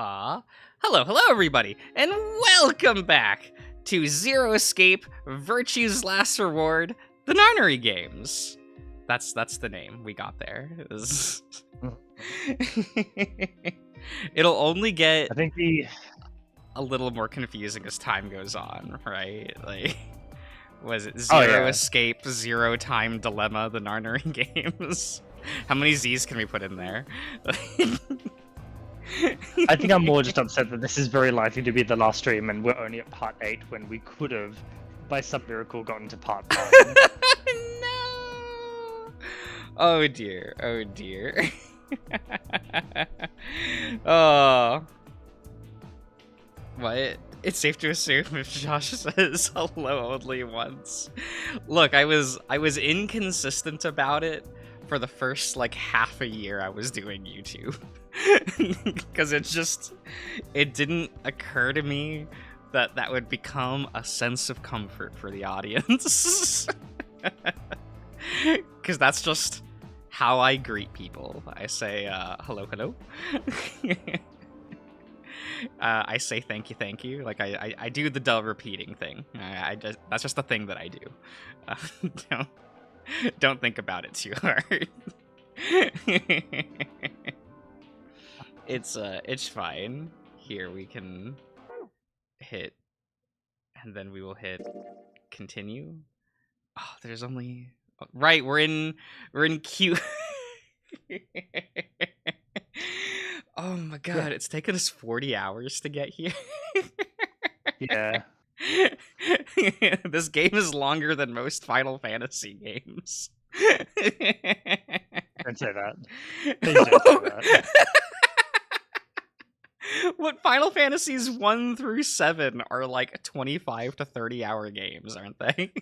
Hello everybody, and welcome back to Zero Escape, Virtue's Last Reward, the Narnery Games. That's the name we got there. It'll only get a little more confusing as time goes on, right? Like, was it Zero Escape, Zero Time Dilemma, the Narnery Games? How many Z's can we put in there? I think I'm more just upset that this is very likely to be the last stream and we're only at part 8 when we could have, by some miracle, gotten to part 9. No! Oh dear, oh dear. Oh. What? It's safe to assume if Josh says hello only once. Look, I was inconsistent about it for the first like half a year I was doing YouTube. Because it didn't occur to me that that would become a sense of comfort for the audience. Because that's just how I greet people. I say, hello, hello. I say thank you. Like, I do the dull repeating thing. That's just the thing that I do. Don't think about it too hard. It's fine. Here we can hit, and then we will hit continue. Oh, there's only right. We're in Q. Oh my god, it's taken us 40 hours to get here. Yeah. This game is longer than most Final Fantasy games. Don't say that. Please don't say that. What Final Fantasies 1 through 7 are like 25 to 30 hour games, aren't they?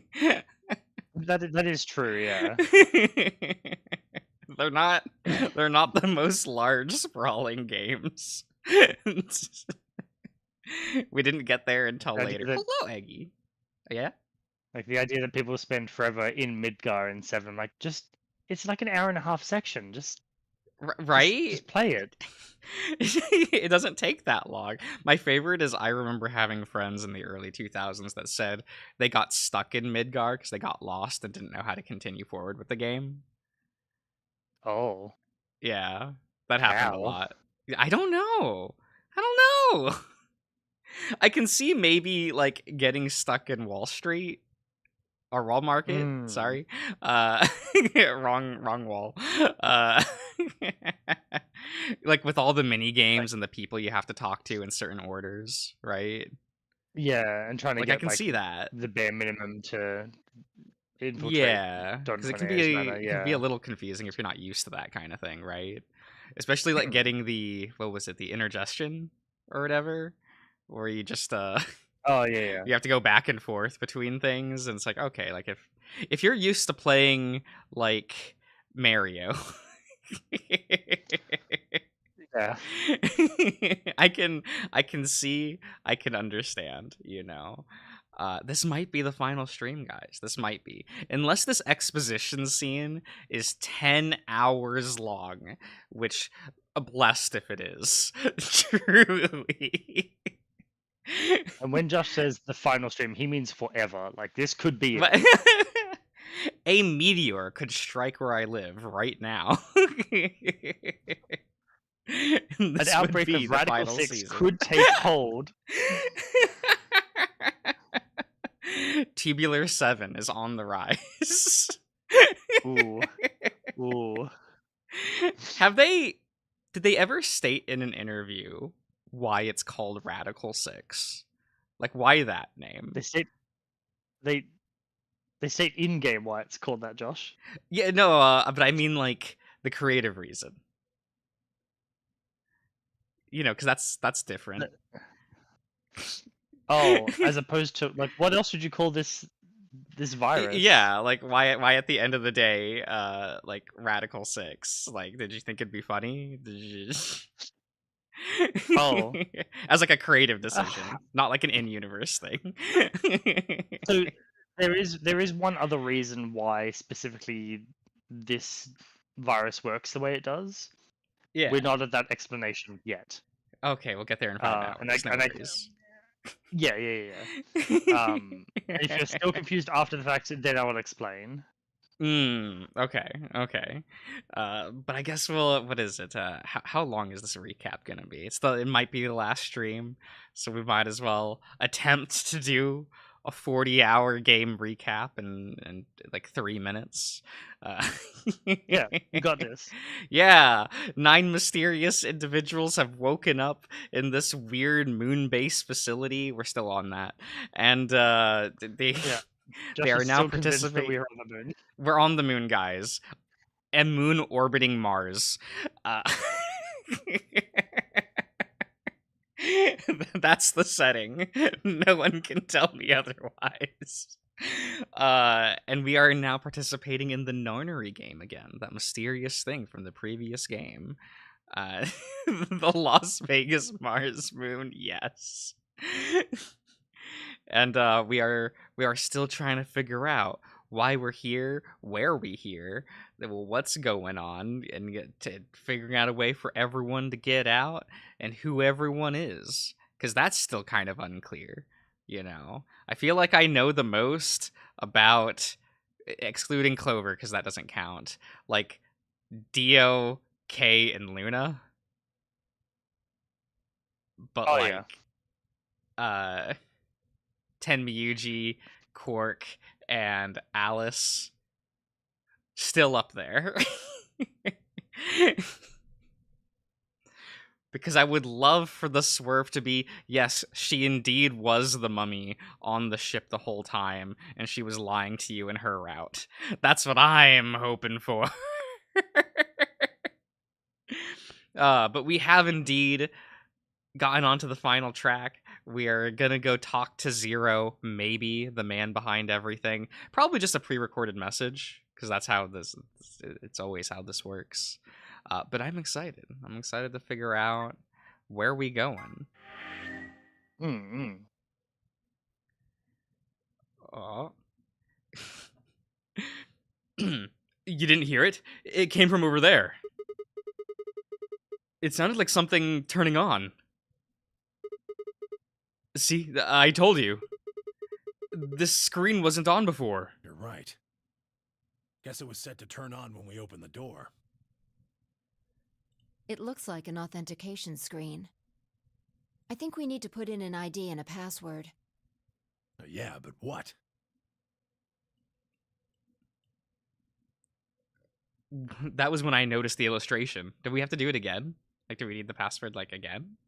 That is true, yeah. They're not the most large sprawling games. We didn't get there until later. Hello, Eggy. Yeah? Like the idea that people spend forever in Midgar in 7, like it's like an hour and a half section. Right? Just play it. It doesn't take that long. My favorite is I remember having friends in the early 2000s that said they got stuck in Midgar because they got lost and didn't know how to continue forward with the game. Oh. Yeah, that happened a lot. I don't know. I can see maybe like getting stuck in Wall Street. Or Wall Market, sorry. Wrong wall. Like with all the mini games and the people you have to talk to in certain orders, right? Yeah, and trying to like, get I can see that. The bare minimum to infiltrate. Yeah, because it can be a little confusing if you're not used to that kind of thing, right? Especially like getting the the intergestion or whatever, where you just Oh yeah. You have to go back and forth between things, and it's like, okay, like if you're used to playing like Mario, yeah, I can understand, you know. This might be the final stream, guys. This might be, unless this exposition scene is 10 hours long, which blessed if it is. Truly. And when Josh says the final stream, he means forever. Like, this could be it. A meteor could strike where I live right now. An outbreak of Radical 6 season could take hold. Tubular 7 is on the rise. Ooh. Did they ever state in an interview why it's called Radical 6? Like, why that name? They state in-game why it's called that, Josh. Yeah, no, but I mean, like, the creative reason. You know, because that's different. Oh, as opposed to, like, what else would you call this virus? Yeah, like, why at the end of the day, like, Radical 6? Like, did you think it'd be funny? Oh. As like a creative decision, not like an in-universe thing. So there is one other reason why specifically this virus works the way it does. Yeah. We're not at that explanation yet. Okay, we'll get there in 5 hours. No worries. Yeah. And if you're still confused after the fact, then I will explain. Okay. But I guess what is it? How long is this recap gonna be? It might be the last stream, so we might as well attempt to do a 40-hour game recap in like 3 minutes. Yeah, you got this. Yeah, 9 mysterious individuals have woken up in this weird moon-based facility. We're still on that, and they Yeah. they Josh are is now still convinced that participating. we are on the moon. We're on the moon, guys. And moon orbiting Mars. That's the setting. No one can tell me otherwise. And we are now participating in the Narnery game again, that mysterious thing from the previous game. The Las Vegas Mars moon, yes. And we are still trying to figure out why we're here, where we here, what's going on, and get to figuring out a way for everyone to get out and who everyone is, because that's still kind of unclear. You know, I feel like I know the most about, excluding Clover because that doesn't count, like Dio, Kay, and Luna. But Tenmyuji, Quark, and Alice still up there. Because I would love for the swerve to be, yes, she indeed was the mummy on the ship the whole time, and she was lying to you in her route. That's what I'm hoping for. But we have indeed gotten onto the final track. We are gonna go talk to Zero, maybe the man behind everything. Probably just a pre-recorded message, because that's how it's always how this works. But I'm excited. I'm excited to figure out where we going. Oh. You didn't hear it? It came from over there. It sounded like something turning on. See, I told you. This screen wasn't on before. You're right. Guess it was set to turn on when we opened the door. It looks like an authentication screen. I think we need to put in an ID and a password. Yeah, but what? That was when I noticed the illustration. Do we have to do it again? Like, do we need the password, like, again?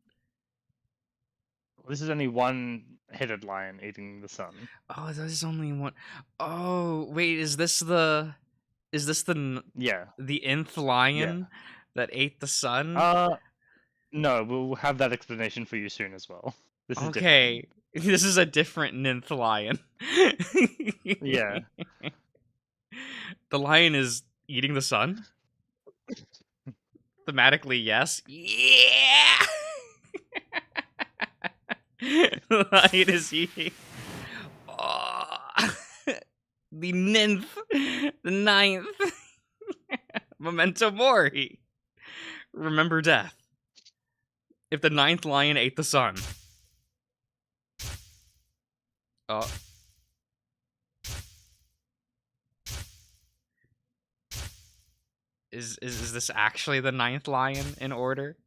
This is only one headed lion eating the sun. Oh, there's only one. Oh, wait, is this the Yeah, the nth lion that ate the sun? No, we'll have that explanation for you soon as well. This is okay. This is a different ninth lion. Yeah. The lion is eating the sun? Thematically, yes. Yeah! The lion is eating. Oh. The ninth. Memento Mori. Remember death. If the 9th lion ate the sun. Oh. Is this actually the 9th lion in order?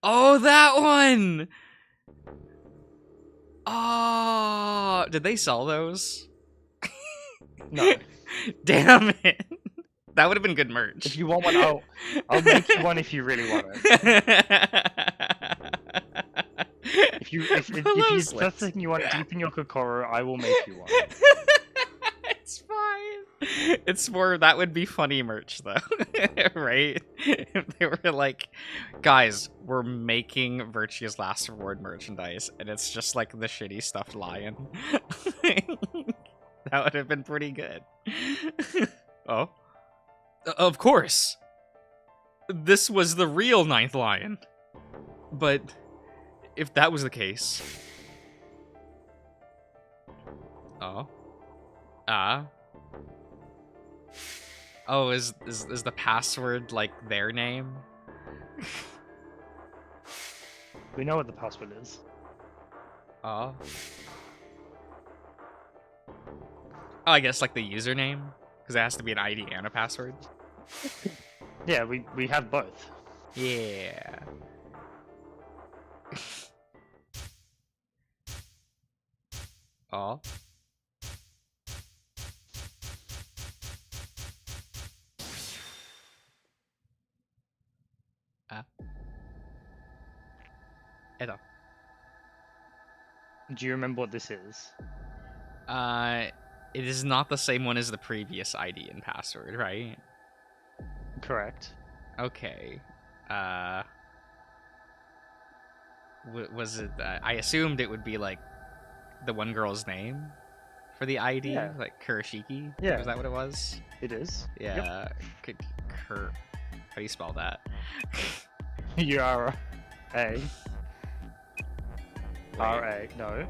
Oh, that one! Oh, did they sell those? No. Damn it. That would have been good merch. If you want one, I'll make you one if you really want it. If that's something you want deep in your Kokoro, I will make you one. It's fine. It's more, that would be funny merch though, right? If they were like, guys, we're making Virtue's Last Reward merchandise, and it's just like the shitty stuffed lion. That would have been pretty good. Oh. Of course. This was the real 9th lion. But if that was the case... Oh. Oh, is the password like their name? We know what the password is. Oh. Oh, I guess like the username? Because it has to be an ID and a password? Yeah, we have both. Yeah. Oh. Edo. Do you remember what this is? It is not the same one as the previous ID and password, right? Correct. Okay. Was it? I assumed it would be like the one girl's name for the ID, Yeah. like Kurashiki. Yeah. Was that what it was? It is. Yeah. How do you spell that? U-R-A. R-A. No.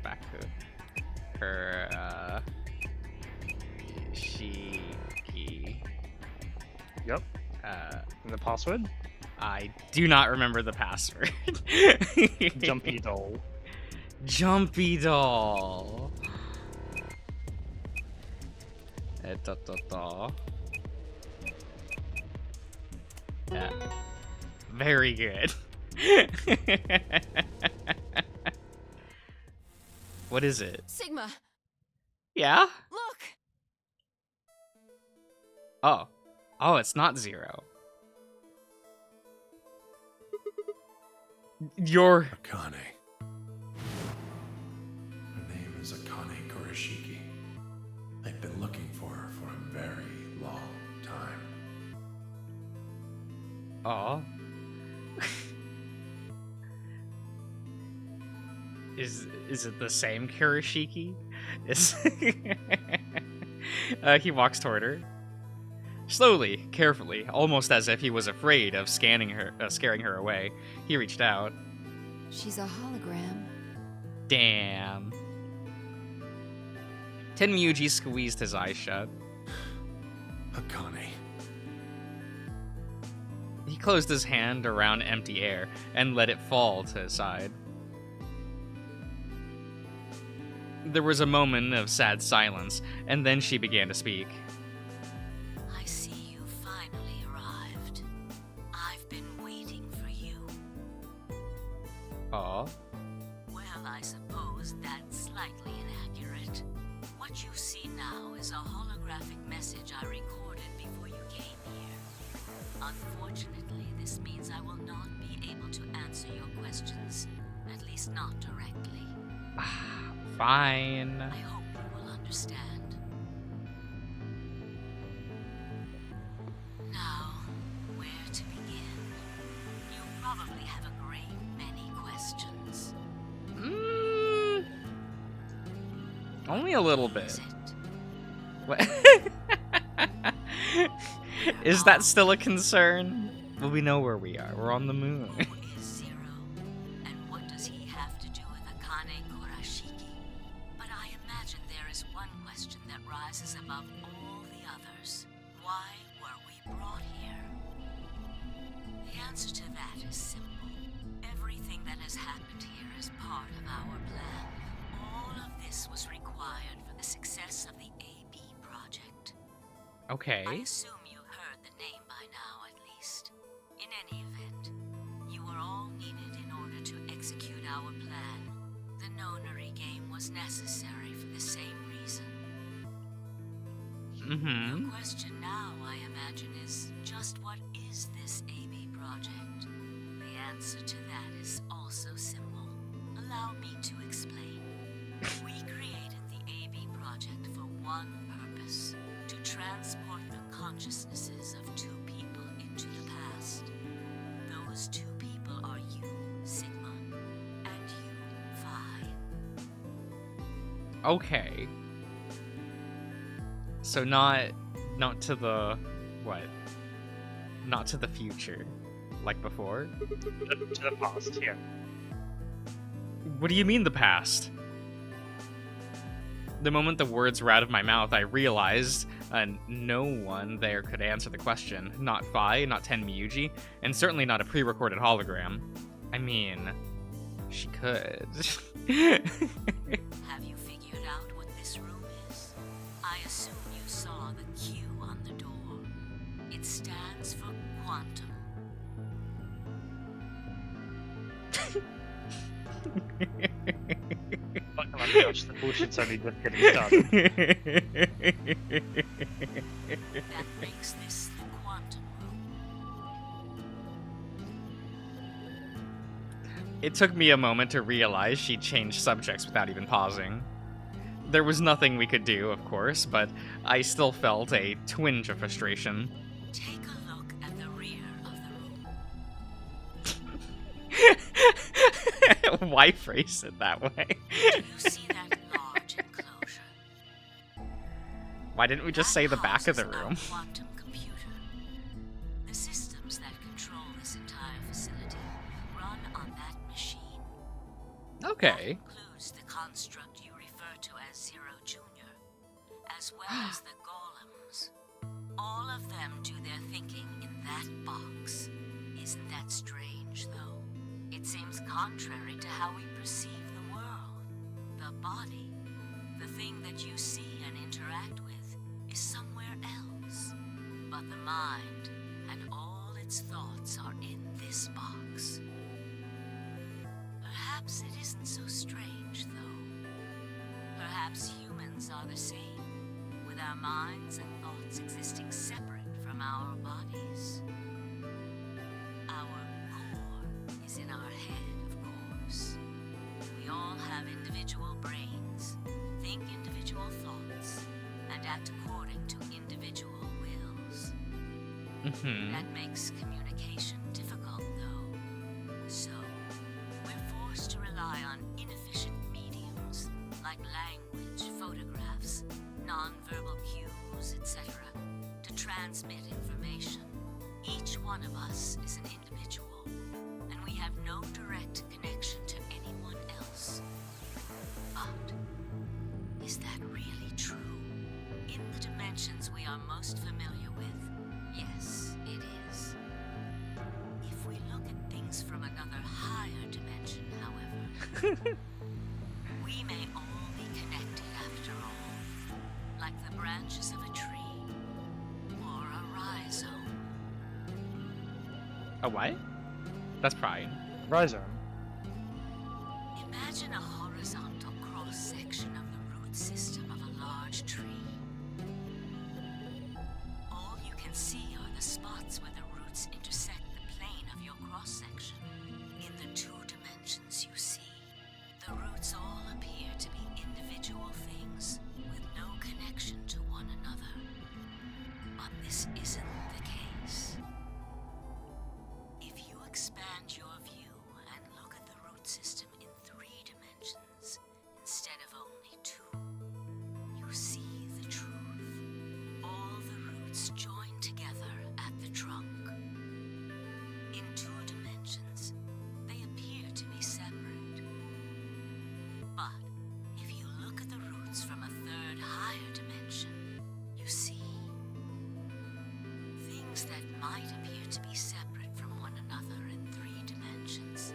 Back Shiki. Yep. And the password? I do not remember the password. Jumpy doll. Jumpy doll. Yeah. Very good. What is it? Sigma, Yeah? look! Oh. Oh, it's not 0. You're... Akane. Her name is Akane Kurashiki. They've been looking for her for a very long time. Oh. Is it the same Kurashiki? He walks toward her. Slowly, carefully, almost as if he was afraid of scaring her away. He reached out. She's a hologram. Damn. Tenmyuji squeezed his eyes shut. Akane. He closed his hand around empty air and let it fall to his side. There was a moment of sad silence, and then she began to speak. I see you finally arrived. I've been waiting for you. Aw. Well, I suppose that's slightly inaccurate. What you see now is a holographic message I recorded before you came here. Unfortunately, this means I will not be able to answer your questions, at least not directly. Fine. I hope you will understand. Now, where to begin? You probably have a great many questions. Only a little bit. Is it? What? Is that still a concern? Well, we know where we are. We're on the moon. Who is Zero? And what does he have to do with Akane Kurashiki? But I imagine there is one question that rises above all the others. Why were we brought here? The answer to that is simple. Everything that has happened here is part of our plan. All of this was required for the success of the AB project. Okay. I assume you heard the name by now, at least. In any event, you were all needed in order to execute our plan. The nonary game was necessary for the same reason. Mm-hmm. Your question now, I imagine, is just what is this AB project? The answer to that is also simple. Allow me to explain. We created the AB project for one purpose: to transport the consciousnesses of two people into the past. Those two people are you, Sigma, and you, Phi. Okay. So not to the what? Not to the future, like before. To the past, yeah. What do you mean the past? The moment the words were out of my mouth, I realized and no one there could answer the question. Not Fi, not Tenmyuji, and certainly not a pre-recorded hologram. I mean, she could. Have you figured out what this room is? I assume you saw the Q on the door. It stands for quantum. Fuck on, Josh, the bullshit's only just getting started. That makes this the quantum room. It took me a moment to realize she changed subjects without even pausing. There was nothing we could do, of course, but I still felt a twinge of frustration. Take a look at the rear of the room. Why phrase it that way? Do you see that large enclosure? Why didn't we just say the back of the That houses room? our quantum computer. The systems that control this entire facility run on that machine. That Okay. includes the construct you refer to as Zero Junior, as well as the golems. All of them do their thinking in that box. Isn't that strange, though? It seems contrary to how we perceive the world. The body, the thing that you see and interact with, is somewhere else. But the mind and all its thoughts are in this box. Perhaps it isn't so strange, though. Perhaps humans are the same, with our minds and thoughts existing separate from our bodies. Our core is in our head, of course. We all have individual brains, think individual thoughts, and act according to individual wills. That makes communication difficult, though. So, we're forced to rely on inefficient mediums like language, photographs, nonverbal cues, etc., to transmit information. Each one of us is an individual, and we have no direct connection to anyone else. But is that really true? In the dimensions we are most familiar with, yes, it is. If we look at things from another higher dimension, however, we may all be connected after all, like the branches of a tree or a rhizome. A what? That's pride. Rhizome. Imagine a horizontal cross-section of the root system of a large tree. All you can see are the spots where the roots intersect the plane of your cross-section. In the two dimensions you see, the roots all appear to be individual things with no connection to one another. But this isn't the case. If you expand your view and look at the root system in 3 dimensions instead of only 2, you see the truth. All the roots join together at the trunk. In 2 dimensions, they appear to be separate. But if you look at the roots from a 3rd higher dimension, you see things that might appear to be separate from one another in 3 dimensions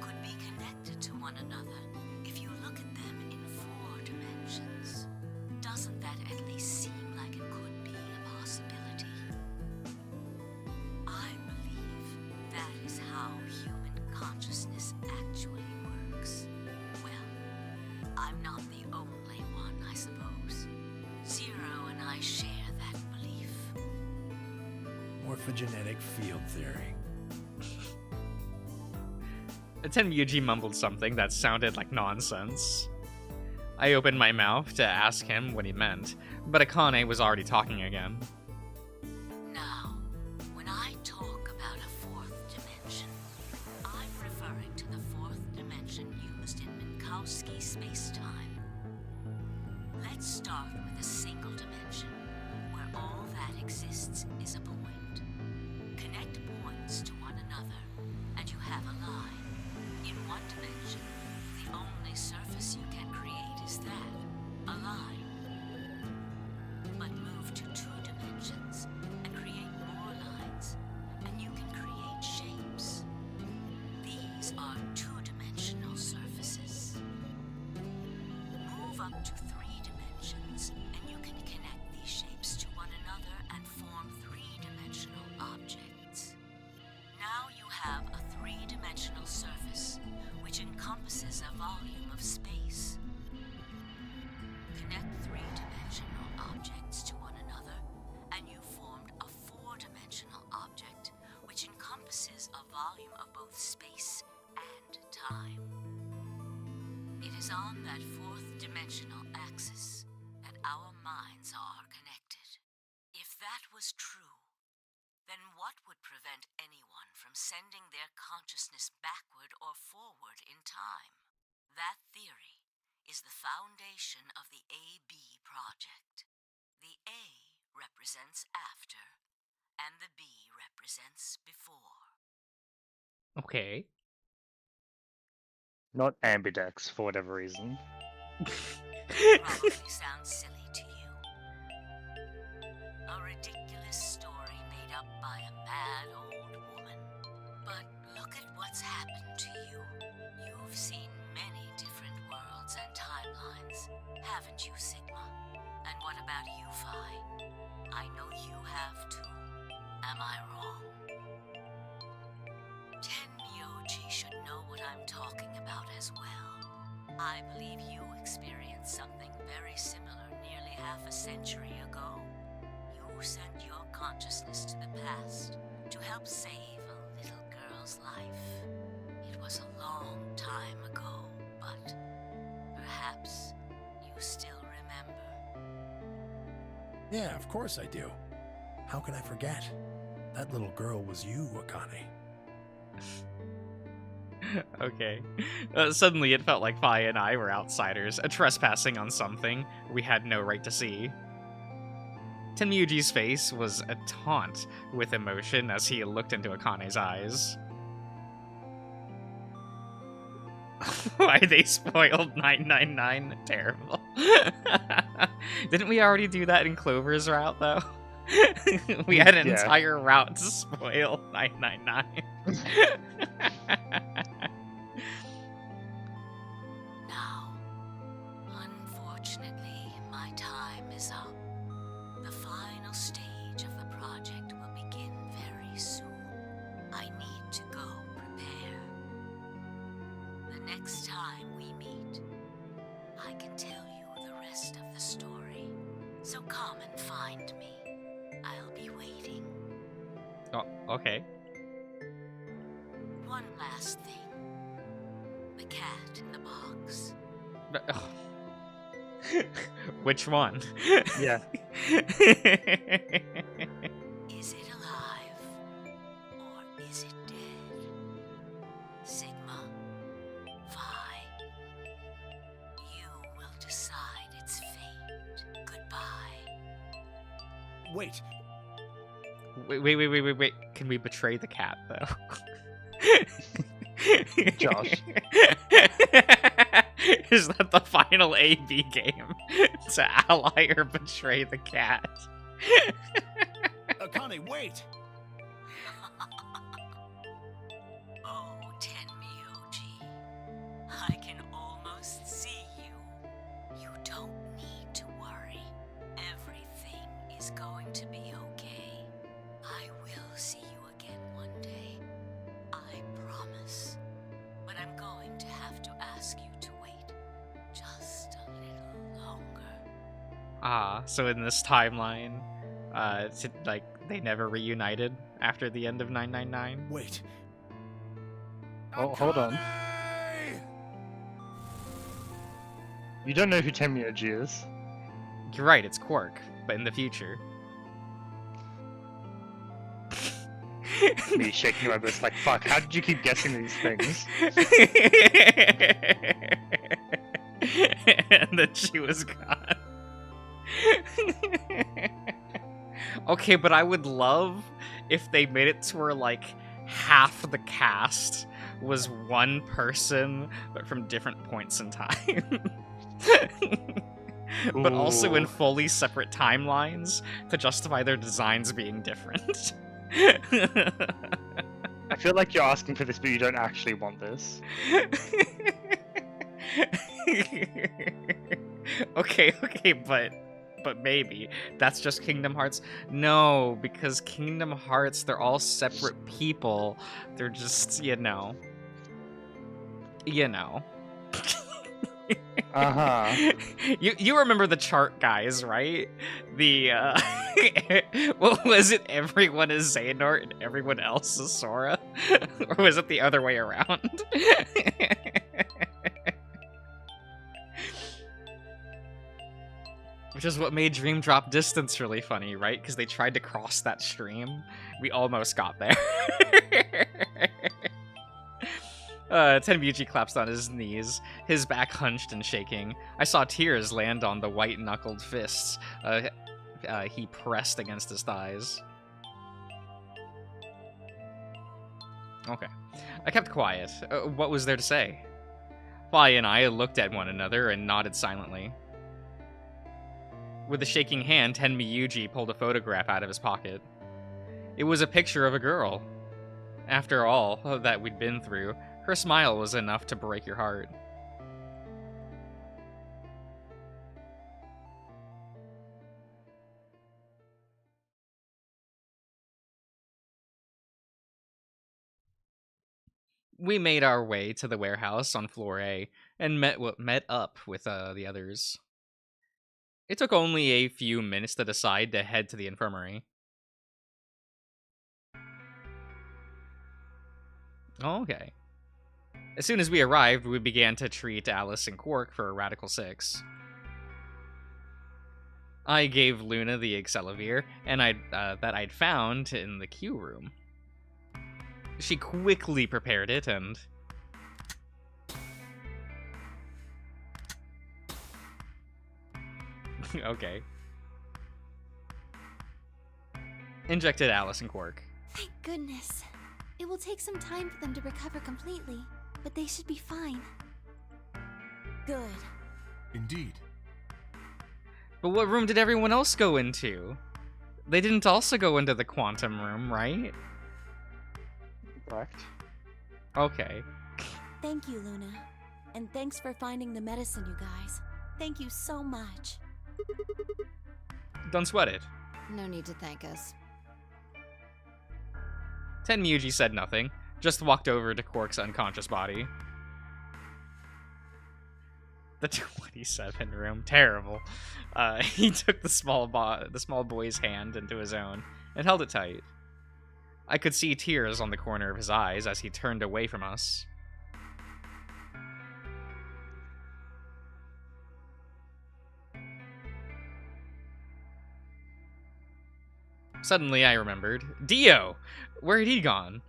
could be connected to one another if you look at them in 4 dimensions. Doesn't that at least seem like it could be a possibility? I believe that is how human consciousness actually works. Well, I'm not the only one, I suppose. Zero and I share that belief. Morphogenetic field theory. Tenmyuji mumbled something that sounded like nonsense. I opened my mouth to ask him what he meant, but Akane was already talking again. Now, when I talk about a 4th dimension, I'm referring to the 4th dimension used in Minkowski space-time. Let's start with a single dimension, where all that exists is a point. Connect points to one another, and you have a line. In 1 dimension, the only surface you can create is that, a line. But move to 2 are two-dimensional surfaces. Move up to 3 dimensions, and you can connect these shapes to one another and form 3-dimensional objects. Now you have a 3-dimensional surface, which encompasses a volume of space. Connect 3-dimensional objects to one another, and you formed a 4-dimensional object, which encompasses a volume of both space and time. It is on that 4th dimensional axis that our minds are connected. If that was true, then what would prevent anyone from sending their consciousness backward or forward in time? That theory is the foundation of the AB project. The A represents after, and the B represents before. Okay. Not ambidex for whatever reason. Probably sounds silly to you. A ridiculous story made up by a mad old woman. But look at what's happened to you. You've seen many different worlds and timelines, haven't you, Sigma? And what about you, Phi? I know you have too. Am I wrong? Tenmyoji should know what I'm talking about as well. I believe you experienced something very similar nearly half a century ago. You sent your consciousness to the past to help save a little girl's life. It was a long time ago, but perhaps you still remember. Yeah, of course I do. How can I forget? That little girl was you, Akane. Okay. Suddenly it felt like Fi and I were outsiders, trespassing on something we had no right to see. Tenmyuji's face was a taunt with emotion as he looked into Akane's eyes. Why they spoiled 999? Terrible. Didn't we already do that in Clover's route, though? We had an entire route to spoil 999. Now, unfortunately, my time is up. The final stage of the project will begin very soon. I need to go prepare. The next time we meet, I can tell you the rest of the story. So come and find me. I'll be waiting. Oh, okay. One last thing. The cat in the box. Which one? Yeah. Is it alive? Or is it dead? Sigma, Phi, you will decide its fate. Goodbye. Wait, Wait. Can we betray the cat, though? Josh. Is that the final AB game? To ally or betray the cat? Akane, wait! Oh, Tenmyoji, I can almost see you. You don't need to worry. Everything is going to be okay. I will see you again one day. I promise. But I'm going to have to ask you to wait just a little longer. Ah, so in this timeline, they never reunited after the end of 999? Wait. Oh, hold on. Akane! You don't know who Tenmyoji is. You're right, it's Quark, but in the future. Me shaking my fist like, fuck, how did you keep guessing these things? And then she was gone. Okay, but I would love if they made it to where, like, half the cast was one person, but from different points in time. But also in Ooh. fully separate timelines to justify their designs being different. I feel like you're asking for this, but you don't actually want this. Okay, but maybe that's just Kingdom Hearts. No, because Kingdom Hearts, they're all separate people. They're just, you know. Uh-huh. You remember the chart, guys, right? The what was it? Everyone is Xehanort and everyone else is Sora, or was it the other way around? Which is what made Dream Drop Distance really funny, right? Because they tried to cross that stream. We almost got there. Tenbuchi claps on his knees, his back hunched and shaking. I saw tears land on the white-knuckled fists he pressed against his thighs. Okay. I kept quiet. What was there to say? Fi and I looked at one another and nodded silently. With a shaking hand, Tenmiyuji pulled a photograph out of his pocket. It was a picture of a girl. After all that we'd been through, her smile was enough to break your heart. We made our way to the warehouse on floor A and met up with the others. It took only a few minutes to decide to head to the infirmary. Oh, okay. As soon as we arrived, we began to treat Alice and Quark for Radical 6. I gave Luna the Accelavir and that I'd found in the queue room. She quickly prepared it and... Okay. Injected Alice and Quark. Thank goodness. It will take some time for them to recover completely, but they should be fine. Good. Indeed. But what room did everyone else go into? They didn't also go into the quantum room, right? Correct. Okay. Thank you, Luna. And thanks for finding the medicine, you guys. Thank you so much. Don't sweat it. No need to thank us. Tenmyuji said nothing, just walked over to Quark's unconscious body. The 27 room, terrible. He took the small boy's hand into his own and held it tight. I could see tears on the corner of his eyes as he turned away from us. Suddenly, I remembered. Dio! Where had he gone?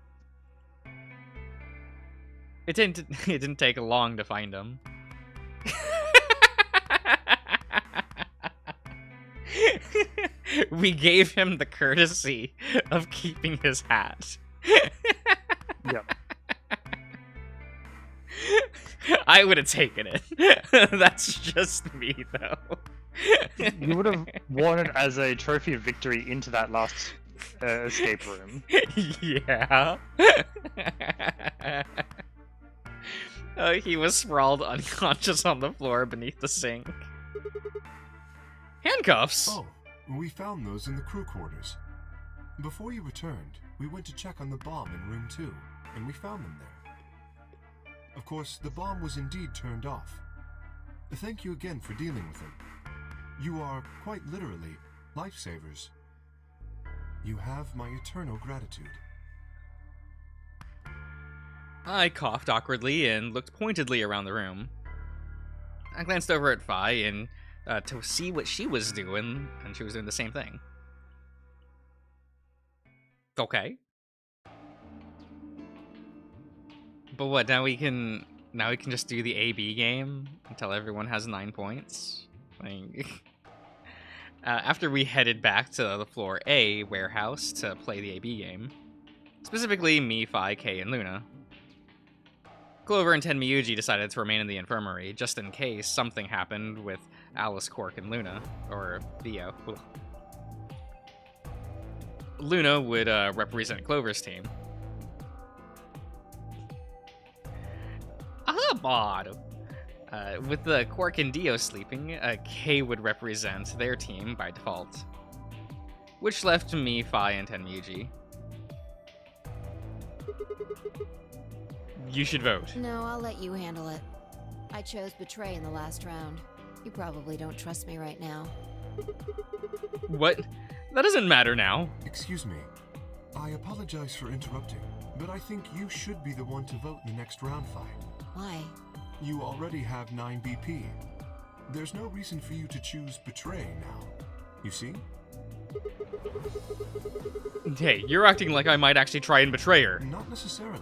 It didn't take long to find him. We gave him the courtesy of keeping his hat. Yep. I would have taken it. That's just me, though. You would have worn it as a trophy of victory into that last escape room. Yeah. He was sprawled unconscious on the floor beneath the sink. Handcuffs? Oh, we found those in the crew quarters. Before you returned, we went to check on the bomb in room 2, and we found them there. Of course, the bomb was indeed turned off. Thank you again for dealing with them. You are, quite literally, lifesavers. You have my eternal gratitude. I coughed awkwardly and looked pointedly around the room. I glanced over at Fi and to see what she was doing, and she was doing the same thing. Okay. But what, now we can just do the AB game until everyone has 9 points? Like, after we headed back to the floor A warehouse to play the AB game. Specifically me, Fi, Kay, and Luna. Clover and Tenmyuji decided to remain in the infirmary, just in case something happened with Alice, Quark, and Luna. Or Theo. Ugh. Luna would represent Clover's team. bottom. With the Quark and Dio sleeping, K would represent their team by default. Which left me, Fi, and Tenryuji. You should vote. No, I'll let you handle it. I chose Betray in the last round. You probably don't trust me right now. What? That doesn't matter now. Excuse me. I apologize for interrupting, but I think you should be the one to vote in the next round fight. Why? You already have 9 BP. There's no reason for you to choose Betray now. You see? Hey, you're acting like I might actually try and betray her. Not necessarily.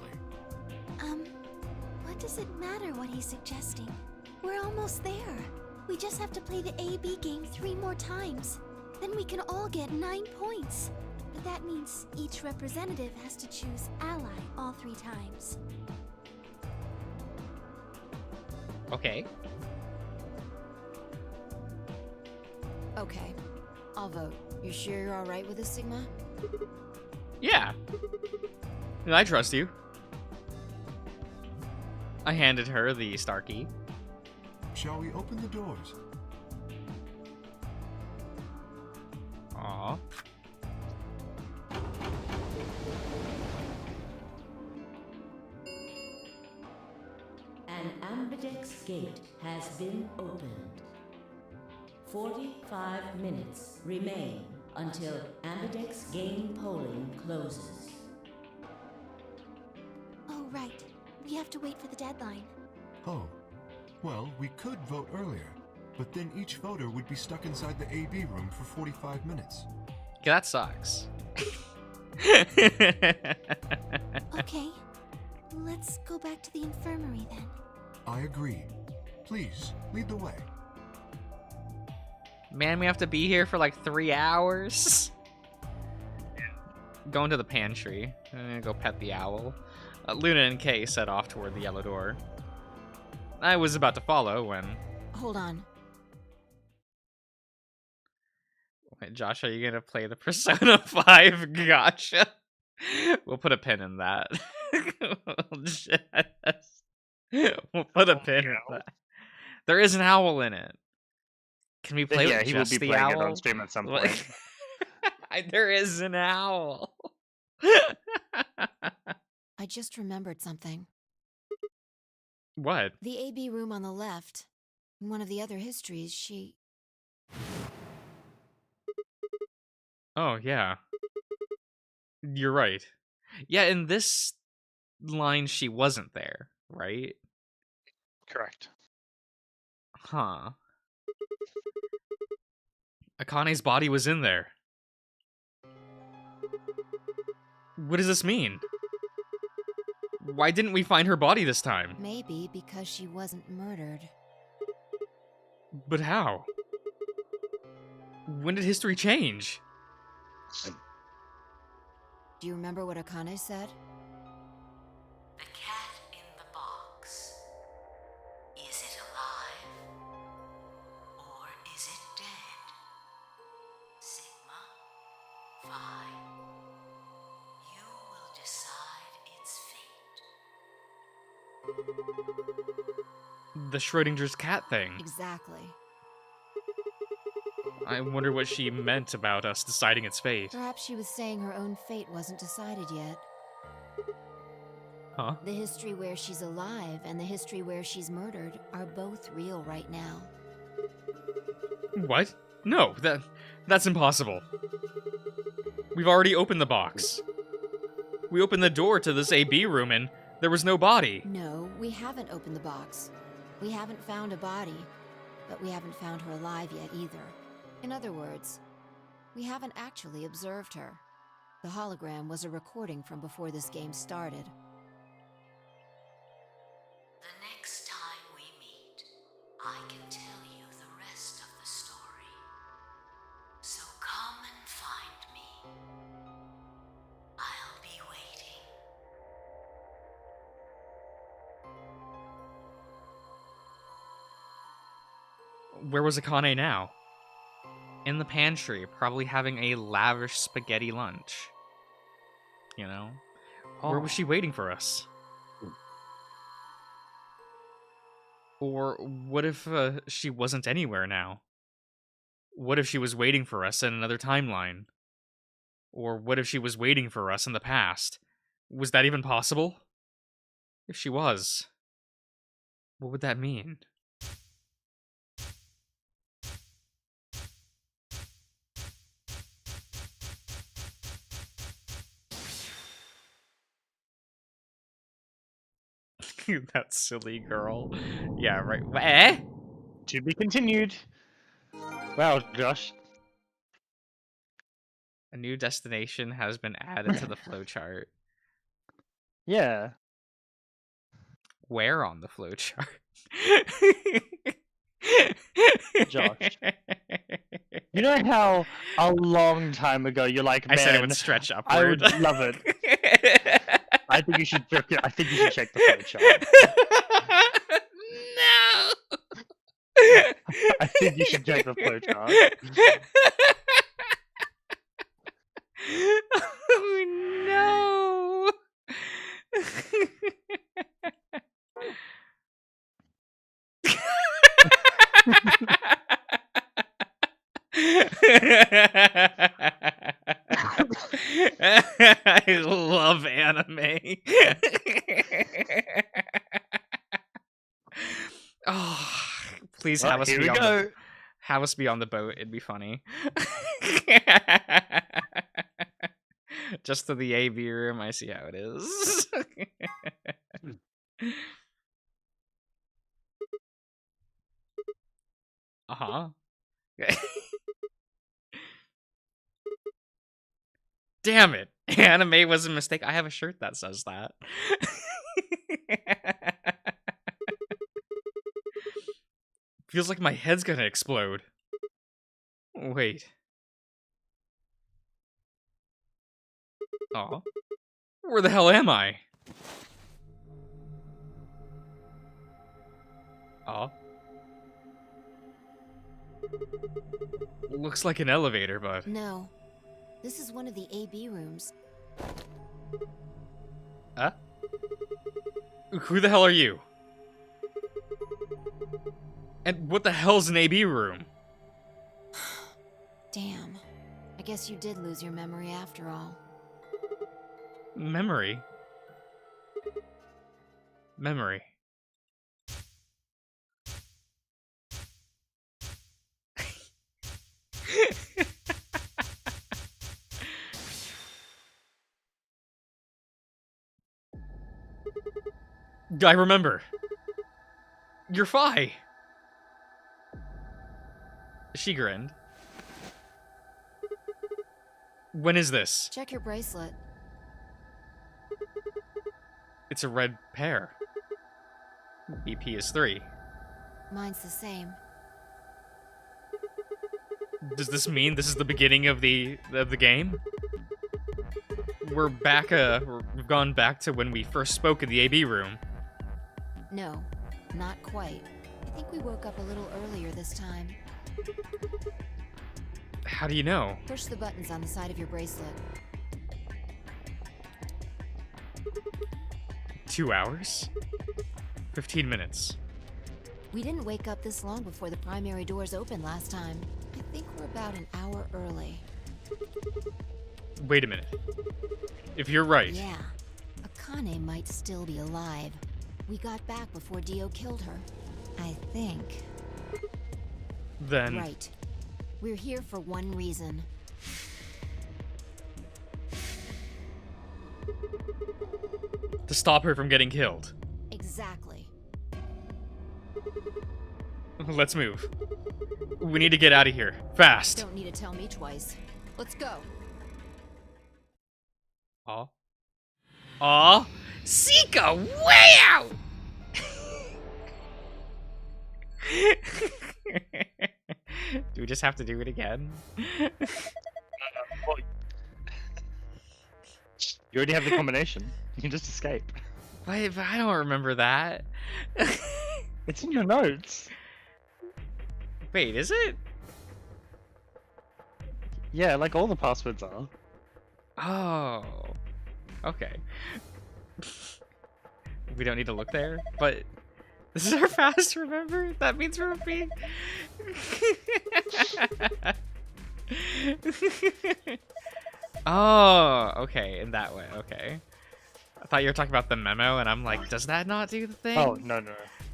What does it matter what he's suggesting? We're almost there. We just have to play the AB game 3 more times. Then we can all get 9 points. But that means each representative has to choose ally all 3 times. Okay. Okay, I'll vote. You sure you're alright with this, Sigma? Yeah. I trust you. I handed her the star key. Shall we open the doors? Aw. An ambidex gate has been opened. 45 minutes remain until ambidex game polling closes. Oh, right. We have to wait for the deadline. Oh. Well, we could vote earlier, but then each voter would be stuck inside the AB room for 45 minutes. Okay, that sucks. Okay. Let's go back to the infirmary then. I agree. Please, lead the way. Man, we have to be here for like 3 hours. Going to the pantry. I'm gonna go pet the owl. Luna and Kay set off toward the yellow door. I was about to follow when... Hold on. Wait, Josh, are you gonna play the Persona 5 gotcha? We'll put a pin in that. We'll put a pin in that. There is an owl in it. Can we play Yeah, with he will just be the playing owl? it on stream at some point. There is an owl. I just remembered something. What? The AB room on the left. In one of the other histories, she... Oh, yeah. You're right. Yeah, in this line, she wasn't there, right? Correct. Huh. Akane's body was in there. What does this mean? Why didn't we find her body this time? Maybe because she wasn't murdered. But how? When did history change? Do you remember what Akane said? The cat in the box. Is it alive? Or is it dead? Sigma, Phi. You will decide its fate. The Schrodinger's cat thing. Exactly. I wonder what she meant about us deciding its fate. Perhaps she was saying her own fate wasn't decided yet. Huh? The history where she's alive and the history where she's murdered are both real right now. What? No, that's impossible. We've already opened the box. We opened the door to this AB room and there was no body. No, we haven't opened the box. We haven't found a body, but we haven't found her alive yet either. In other words, we haven't actually observed her. The hologram was a recording from before this game started. The next time we meet, I can tell you the rest of the story. So come and find me. I'll be waiting. Where was Akane now? In the pantry, probably having a lavish spaghetti lunch. You know? Where was she waiting for us? Or what if she wasn't anywhere now? What if she was waiting for us in another timeline? Or what if she was waiting for us in the past? Was that even possible? If she was, what would that mean? That silly girl. Yeah, right. Eh? To be continued. Wow, Josh. A new destination has been added to the flowchart. Yeah. Where on the flowchart? Josh. You know how a long time ago you're like, I man, said it would stretch upward. I would love it. I think you should check the flowchart. No. I think you should check the flowchart. Oh no. I love anime. Oh, please have us Here be we on go. have us be on the boat. It'd be funny. Just to the AV room, I see how it is. Uh-huh. Damn it. Anime was a mistake. I have a shirt that says that. Feels like my head's gonna explode. Wait. Aw. Where the hell am I? Aw. Looks like an elevator, but... No. This is one of the AB rooms. Huh? Who the hell are you? And what the hell's an AB room? Damn. I guess you did lose your memory after all. Memory? Memory. I remember. You're Fi. She grinned. When is this? Check your bracelet. It's a red pair. BP is 3. Mine's the same. Does this mean this is the beginning of the game? We're back, we've gone back to when we first spoke in the AB room. No, not quite. I think we woke up a little earlier this time. How do you know? Push the buttons on the side of your bracelet. 2 hours? 15 minutes. We didn't wake up this long before the primary doors opened last time. I think we're about an hour early. Wait a minute. If you're right, Yeah. Akane might still be alive. We got back before Dio killed her. I think. then... Right. We're here for one reason. To stop her from getting killed. Exactly. Let's move. We need to get out of here. Fast. Don't need to tell me twice. Let's go. Aw. Aw. Sika, way out! Do we just have to do it again? Well, you already have the combination. You can just escape. But I don't remember that. It's in your notes. Wait, is it? Yeah, like all the passwords are. Oh. Okay. We don't need to look there, but This is our fast, remember? That means we're being... Oh, okay, in that way, okay. I thought you were talking about the memo, and I'm like, does that not do the thing? Oh, no.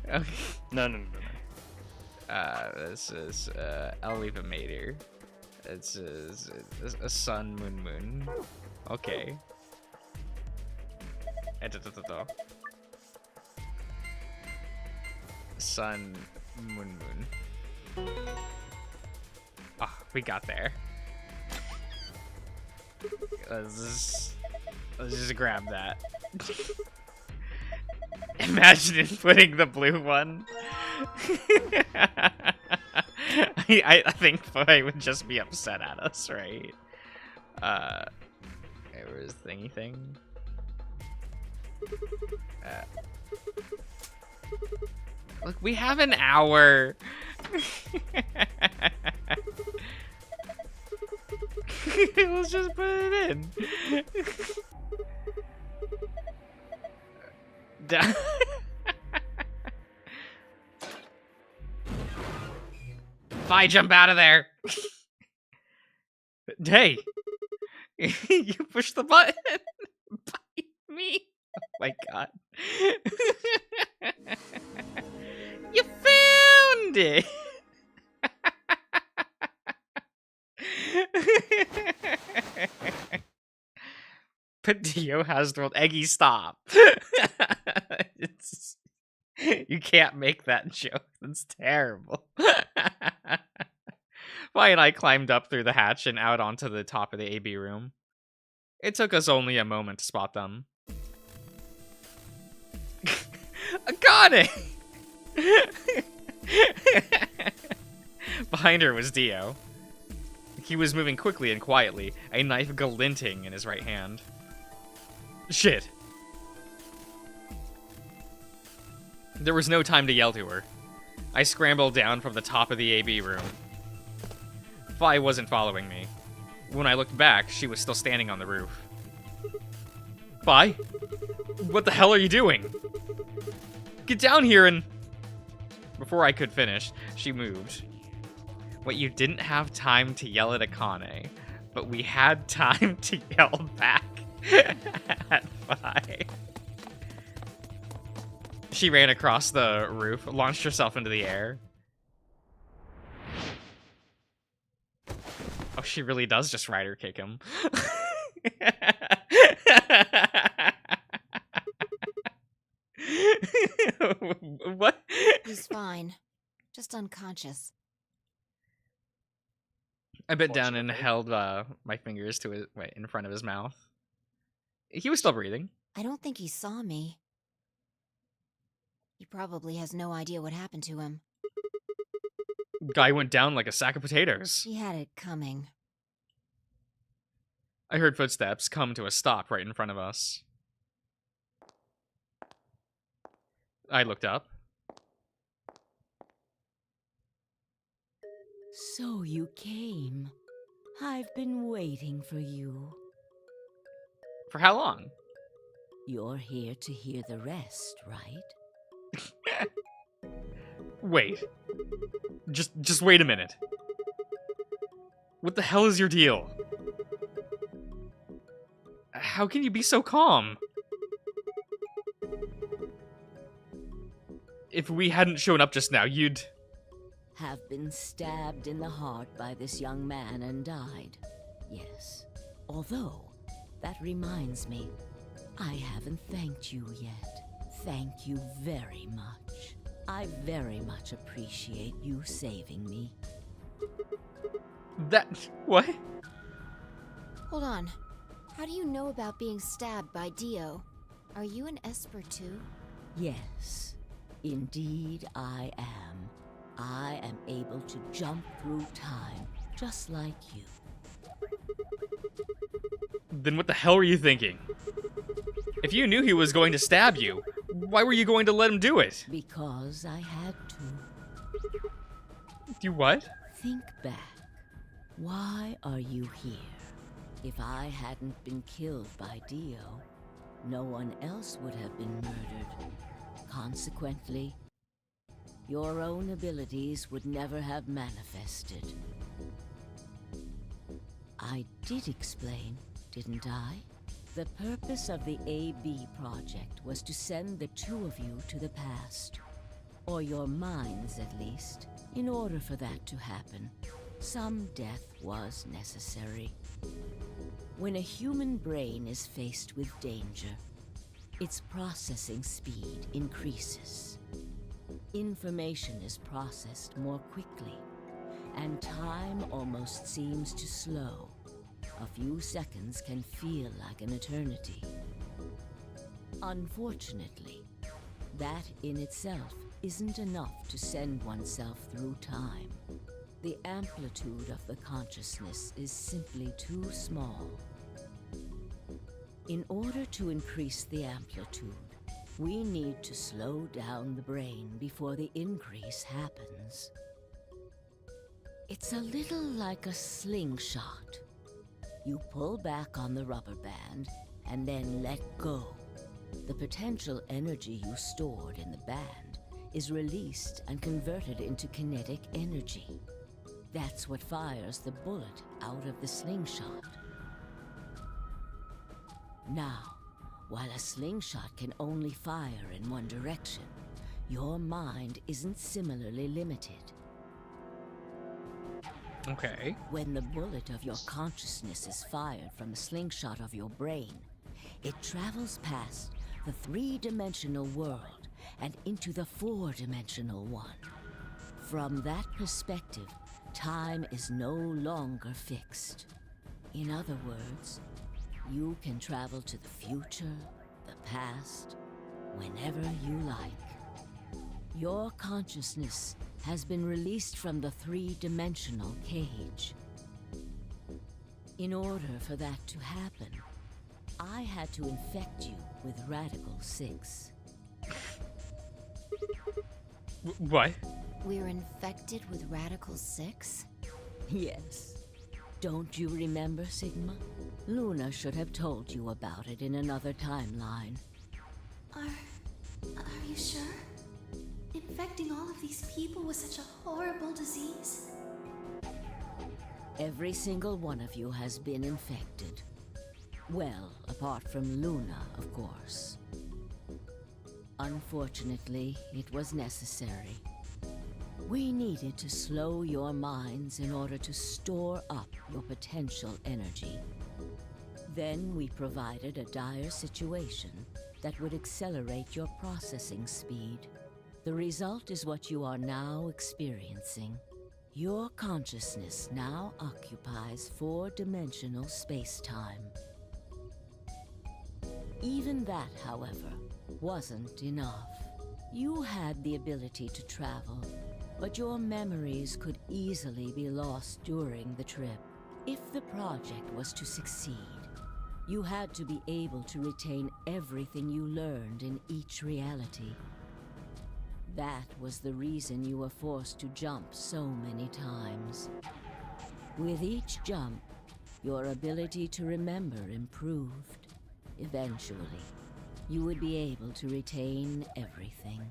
Okay. No. This is, I'll leave a mater. It's a sun, moon. Okay. Sun, moon. Ah, we got there. Let's just grab that. Imagine putting the blue one. I think Foy would just be upset at us, right? Okay, where's the thingy thing? Look, we have an hour. Let's just put it in. Bye, jump out of there. Hey, you push the button. Bite me. Oh my god. You found it. But Dio has the world. Eggy, stop. You can't make that joke. That's terrible. Vi and I climbed up through the hatch and out onto the top of the AB room. It took us only a moment to spot them. I got it! Behind her was Dio. He was moving quickly and quietly, a knife glinting in his right hand. Shit. There was no time to yell to her. I scrambled down from the top of the AB room. Vi wasn't following me. When I looked back, she was still standing on the roof. Vi? What the hell are you doing? Get down here and... Before I could finish, she moved. What, you didn't have time to yell at Akane, but we had time to yell back at Vi. She ran across the roof, launched herself into the air. Oh, she really does just rider kick him. What? He's fine. Just unconscious. I bent down and held my fingers to his, in front of his mouth. He was still breathing. I don't think he saw me. He probably has no idea what happened to him. Guy went down like a sack of potatoes. He had it coming. I heard footsteps come to a stop right in front of us. I looked up. So you came. I've been waiting for you. For how long? You're here to hear the rest, right? Wait. Just wait a minute. What the hell is your deal? How can you be so calm? If we hadn't shown up just now, you'd... Have been stabbed in the heart by this young man and died. Yes. Although, that reminds me, I haven't thanked you yet. Thank you very much. I very much appreciate you saving me. That... what? Hold on. How do you know about being stabbed by Dio? Are you an Esper too? Yes, indeed I am. I am able to jump through time, just like you. Then what the hell were you thinking? If you knew he was going to stab you, why were you going to let him do it? Because I had to. You what? Think back. Why are you here? If I hadn't been killed by Dio, no one else would have been murdered. Consequently, your own abilities would never have manifested. I did explain, didn't I? The purpose of the AB project was to send the two of you to the past. Or your minds, at least. In order for that to happen, some death was necessary. When a human brain is faced with danger, its processing speed increases. Information is processed more quickly, and time almost seems to slow. A few seconds can feel like an eternity. Unfortunately, that in itself isn't enough to send oneself through time. The amplitude of the consciousness is simply too small. In order to increase the amplitude, we need to slow down the brain before the increase happens. It's a little like a slingshot. You pull back on the rubber band and then let go. The potential energy you stored in the band is released and converted into kinetic energy. That's what fires the bullet out of the slingshot. Now, while a slingshot can only fire in one direction, your mind isn't similarly limited. Okay. When the bullet of your consciousness is fired from the slingshot of your brain, it travels past the three-dimensional world and into the four-dimensional one. From that perspective, time is no longer fixed. In other words, you can travel to the future, the past, whenever you like. Your consciousness has been released from the three-dimensional cage. In order for that to happen, I had to infect you with Radical 6. What? We're infected with Radical 6? Yes. Don't you remember, Sigma? Luna should have told you about it in another timeline. Are you sure? Infecting all of these people with such a horrible disease? Every single one of you has been infected. Well, apart from Luna, of course. Unfortunately, it was necessary. We needed to slow your minds in order to store up your potential energy. Then we provided a dire situation that would accelerate your processing speed. The result is what you are now experiencing. Your consciousness now occupies four-dimensional space-time. Even that, however, wasn't enough. You had the ability to travel, but your memories could easily be lost during the trip. If the project was to succeed, you had to be able to retain everything you learned in each reality. That was the reason you were forced to jump so many times. With each jump, your ability to remember improved. Eventually, you would be able to retain everything.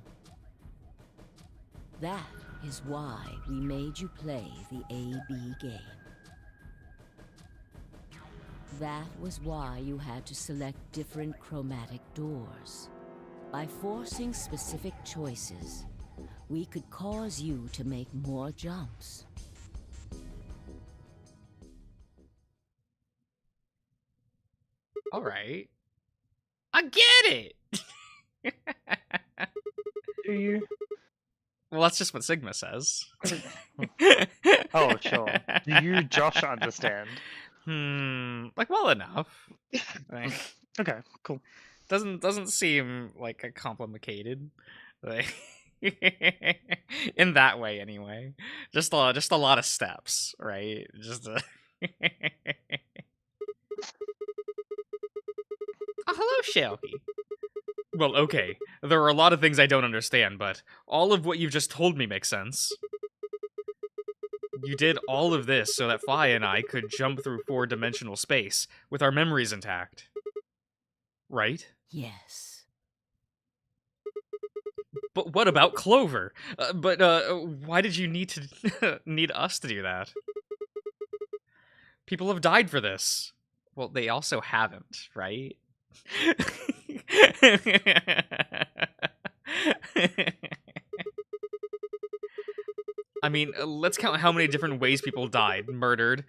That is why we made you play the AB game. That was why you had to select different chromatic doors. By forcing specific choices, we could cause you to make more jumps. All right. I get it. Do you? Well, that's just what Sigma says. Oh, sure. Do you, Josh, understand? Like well enough. Like, Okay, cool. doesn't seem like a complicated, like in that way anyway. Just a lot of steps, right? Just a Oh, hello, Shelby. Well, okay. There are a lot of things I don't understand, but all of what you've just told me makes sense. You did all of this so that Fi and I could jump through four-dimensional space with our memories intact. Right? Yes. But what about Clover? Why did you need to need us to do that? People have died for this. Well, they also haven't, right? I mean, let's count how many different ways people died. Murdered,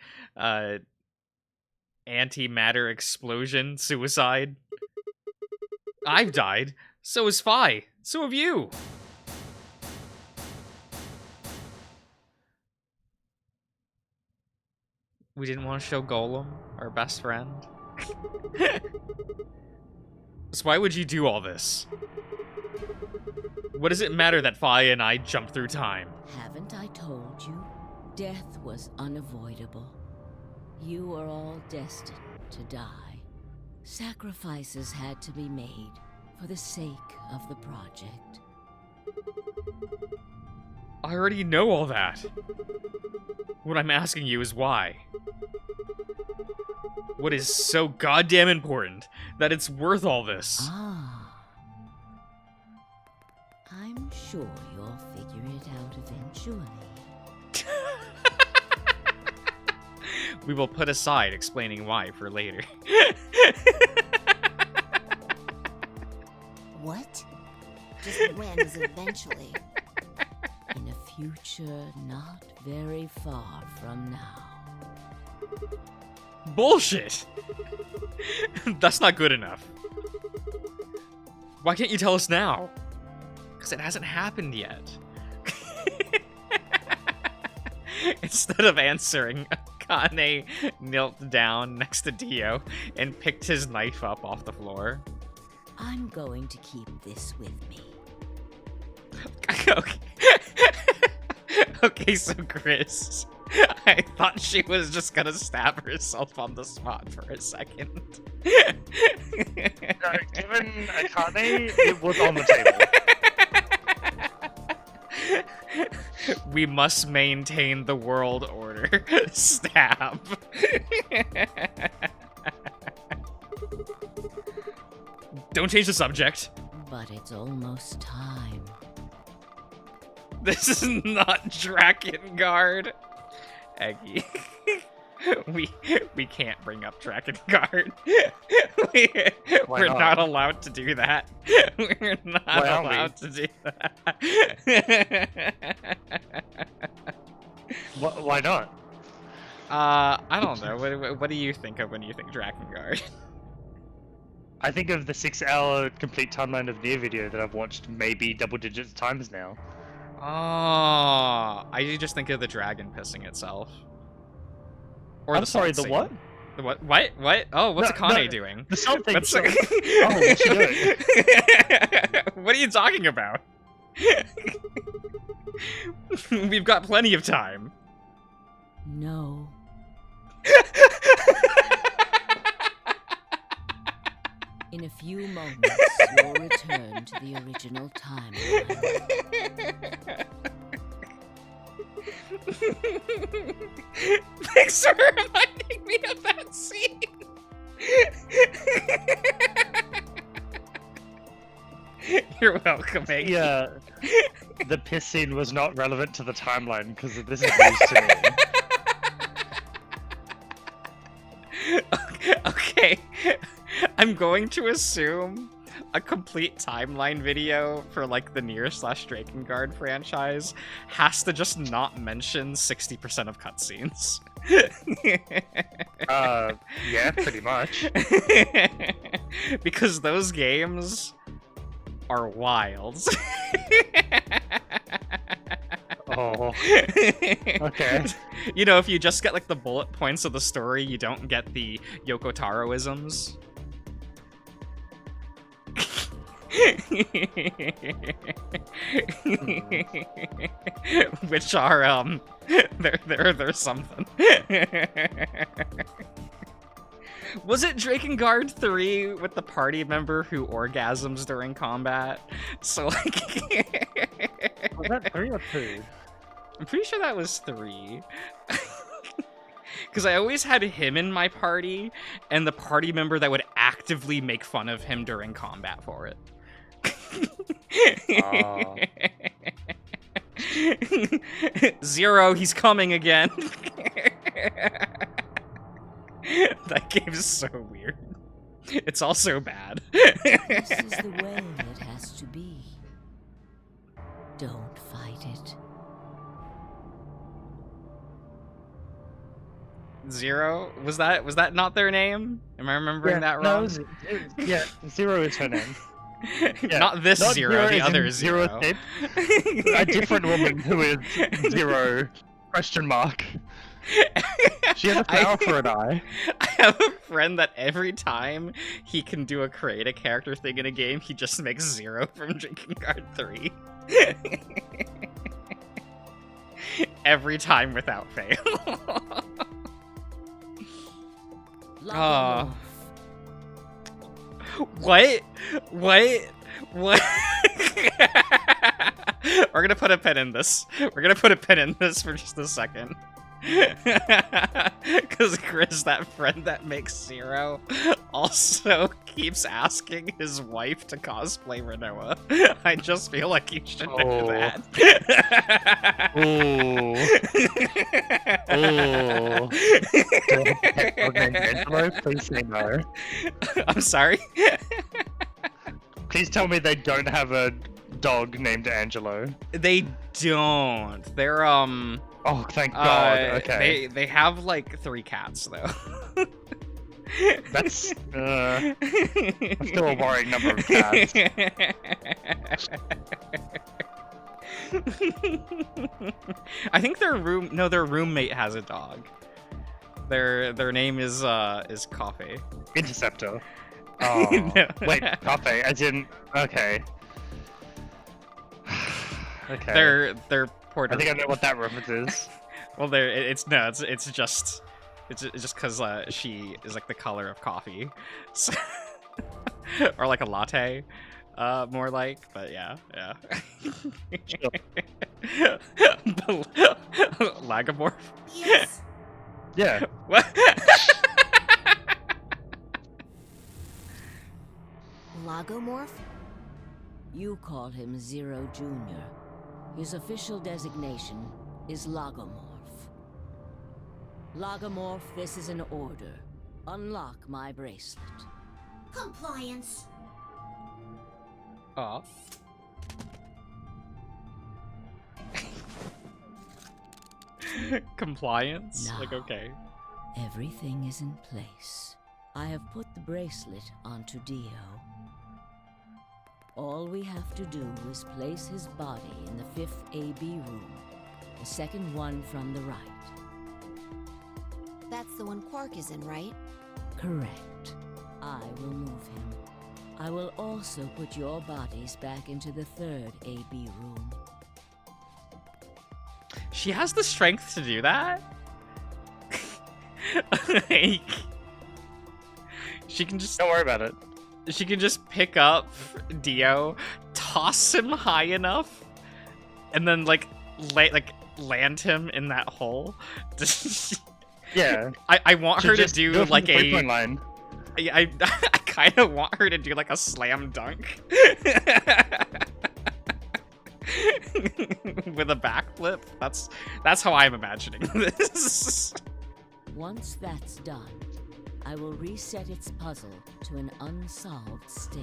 antimatter explosion, suicide. I've died. So has Fi. So have you. We didn't want to show Golem, our best friend. So why would you do all this? What does it matter that Fi and I jumped through time? Haven't I told you? Death was unavoidable. You are all destined to die. Sacrifices had to be made for the sake of the project. I already know all that. What I'm asking you is why. What is so goddamn important that it's worth all this? Ah. I'm sure you'll figure it out eventually. We will put aside explaining why for later. What? Just when is eventually? In a future not very far from now. Bullshit! That's not good enough. Why can't you tell us now? Because it hasn't happened yet. Instead of answering, Akane knelt down next to Dio and picked his knife up off the floor. I'm going to keep this with me. Okay. Okay, so Chris, I thought she was just gonna stab herself on the spot for a second. No, given Akane, it was on the table. We must maintain the world order. Stab. Don't change the subject. But it's almost time. This is not Drakengard. Eggy. We can't bring up Drakengard. We're not allowed to do that. We're not allowed to do that. Why not? I don't know. What do you think of when you think Drakengard? I think of the 6-hour complete timeline of Nier video that I've watched maybe double digits times now. Oh, I just think of the dragon pissing itself. Or I'm sorry, the scene. what? The what? What? Oh, what's Akane doing? The something. What's Oh, what's she doing? What are you talking about? We've got plenty of time. No. In a few moments, you'll return to the original timeline. Thanks for reminding me of that scene. You're welcome, Maggie. Yeah, the piss scene was not relevant to the timeline because this is news to me. Okay. I'm going to assume a complete timeline video for like the Nier/Drakengard franchise has to just not mention 60% of cutscenes. Yeah, pretty much. Because those games are wild. Oh. Okay. You know, if you just get like the bullet points of the story, you don't get the Yoko Taro-isms. Which are they're something. Was it Drakengard 3 with the party member who orgasms during combat? So like Was that 3 or 2? I'm pretty sure that was 3. Because I always had him in my party, and the party member that would actively make fun of him during combat for it. Oh. Zero, he's coming again. That game is so weird. It's also bad. This is the way it has to be. Don't fight it. Zero? Was that not their name? Am I remembering that wrong? No, yeah, Zero is her name. Yeah, Not this not Zero, the as in other Zero. Shape. A different woman who is Zero, question mark. She has a flower for an eye. I have a friend that every time he can do create a character thing in a game, he just makes Zero from Drinking Card 3. Every time without fail. Oh. What? What? We're gonna put a pin in this. We're gonna put a pin in this for just a second. Because Chris, that friend that makes Zero, also keeps asking his wife to cosplay Renoa. I just feel like you should know that. Ooh. Ooh. Okay, Angelo, please say no. I'm sorry? Please tell me they don't have a dog named Angelo. They don't. They're, Oh, thank God. Okay. They have, like, 3 cats, though. That's still a worrying number of cats. I think their roommate has a dog. Their name is Coffee. Interceptor. Oh, No. wait, Coffee, as in, okay. Okay. They're Puerto I think I Rican. know what that reference is. Well, it's just because she is like the color of coffee, so, or like a latte, more like. But yeah. Lagomorph. Yes. Yeah. What? Lagomorph? You call him Zero Jr. His official designation is Lagomorph. Lagomorph, this is an order. Unlock my bracelet. Compliance. Aw. Compliance? No. Like, okay. Everything is in place. I have put the bracelet onto Dio. All we have to do is place his body in the 5th AB room, the second one from the right. That's the one Quark is in, right? Correct. I will move him. I will also put your bodies back into the 3rd AB room. She has the strength to do that? Like, she can just Don't worry about it. She can just pick up Dio, toss him high enough, and then like land him in that hole. Yeah. I want her to Just do it like from the three-point a. line. I kind of want her to do like a slam dunk with a backflip. That's how I'm imagining this. Once that's done, I will reset its puzzle to an unsolved state.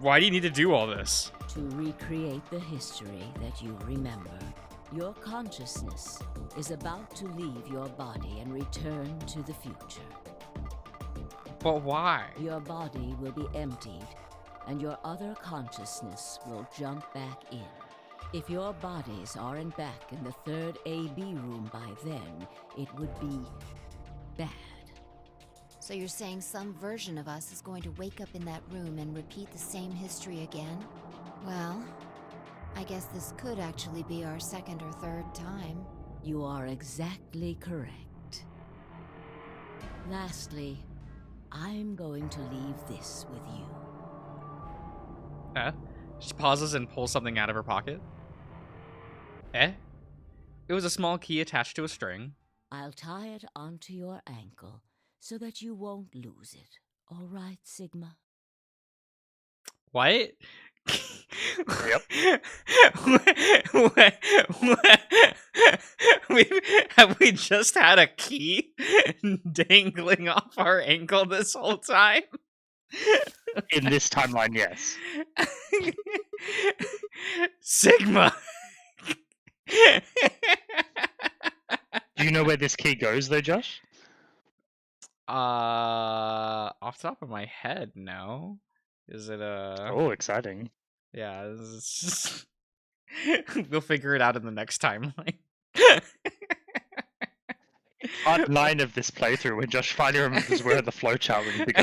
Why do you need to do all this? To recreate the history that you remember. Your consciousness is about to leave your body and return to the future. But why? Your body will be emptied, and your other consciousness will jump back in. If your bodies aren't back in the 3rd AB room by then, it would be bad. So you're saying some version of us is going to wake up in that room and repeat the same history again? Well, I guess this could actually be our 2nd or 3rd time. You are exactly correct. Lastly, I'm going to leave this with you. She pauses and pulls something out of her pocket. It was a small key attached to a string. I'll tie it onto your ankle so that you won't lose it All right, Sigma. What? Yep. Have we just had a key dangling off our ankle this whole time? In this timeline, yes. Sigma. Do you know where this key goes, though, Josh? Off the top of my head, no. Is it Oh, exciting. Yeah, we'll figure it out in the next timeline. Part 9 of this playthrough, when Josh finally remembers where the flowchart we need to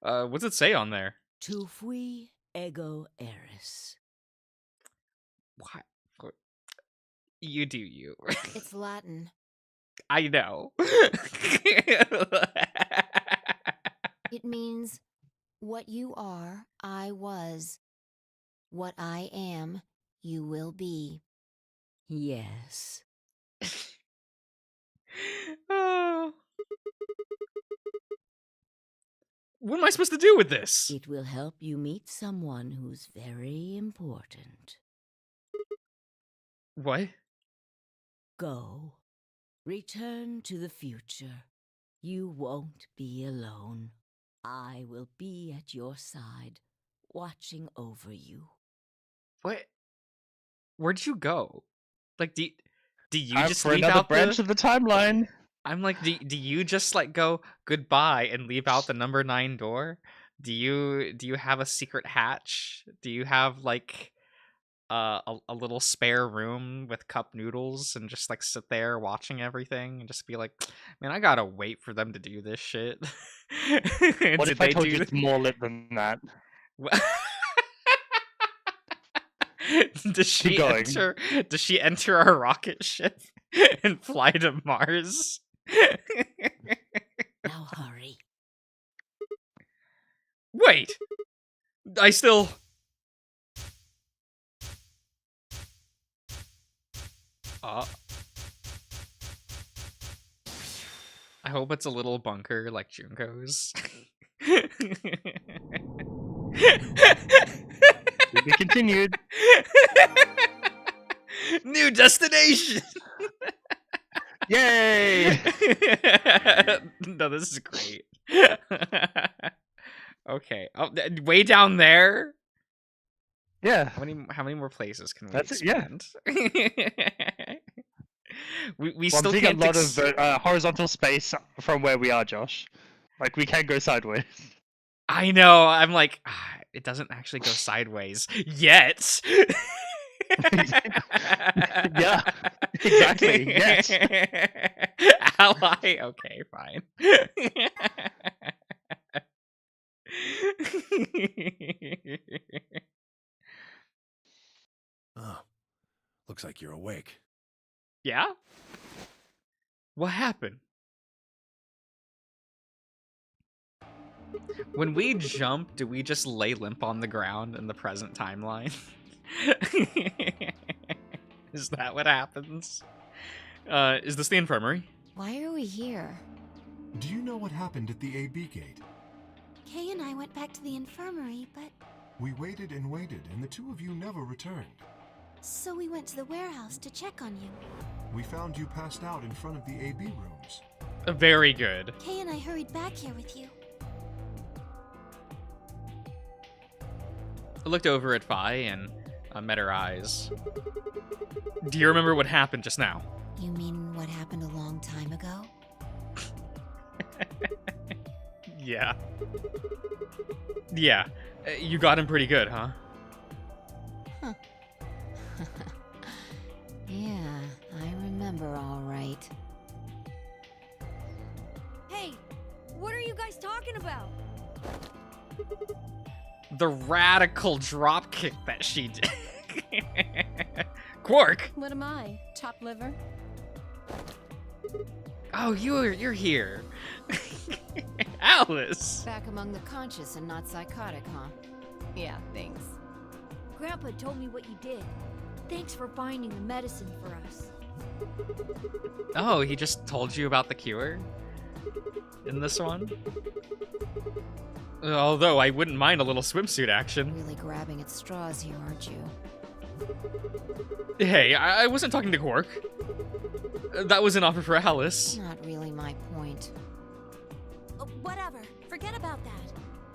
go. What's it say on there? Tu fui ego eris. What? You do you. It's Latin. I know. It means, what you are, I was. What I am, you will be. Yes. Oh. What am I supposed to do with this? It will help you meet someone who's very important. What? Go. Return to the future. You won't be alone. I will be at your side, watching over you. What? Where'd you go? Like, do you Time just for leave another out branch of the timeline. I'm like, do you just like go goodbye and leave out the number 9 door? Do you have a secret hatch? Do you have like a little spare room with cup noodles and just like sit there watching everything and just be like, man, I gotta wait for them to do this shit. What if I told you it's more lit than that? Does she going. Does she enter our rocket ship and fly to Mars? Now hurry. Wait, I still. I hope it's a little bunker like Junko's. To be continued. New destination. Yay! No, this is great. Okay, way down there. Yeah. How many more places can we That's it, yeah. expand? we Well, still I'm seeing can't a lot of horizontal space from where we are, Josh. Like, we can go sideways. I know. I'm like, it doesn't actually go sideways yet. Yeah, exactly. Yes. Ally. Okay, fine. Oh, looks like you're awake. Yeah? What happened? When we jump, do we just lay limp on the ground in the present timeline? Is that what happens? Is this the infirmary? Why are we here? Do you know what happened at the AB gate? Kay and I went back to the infirmary, but We waited and waited, and the two of you never returned. so we went to the warehouse to check on you. We found you passed out in front of the AB rooms. Very good. Kay and I hurried back here with you. I looked over at Fi and met her eyes. Do you remember what happened just now? You mean what happened a long time ago? Yeah. Yeah. You got him pretty good, huh? Yeah, I remember all right. Hey, what are you guys talking about? The radical drop kick that she did. Quark! What am I? Top liver? Oh, you're here. Alice! Back among the conscious and not psychotic, huh? Yeah, thanks. Grandpa told me what you did. Thanks for finding the medicine for us. Oh, he just told you about the cure? in this one. Although I wouldn't mind a little swimsuit action. Really grabbing at straws here, aren't you? Hey, I wasn't talking to Quark. That was an offer for Alice. Not really my point. Whatever. Forget about that.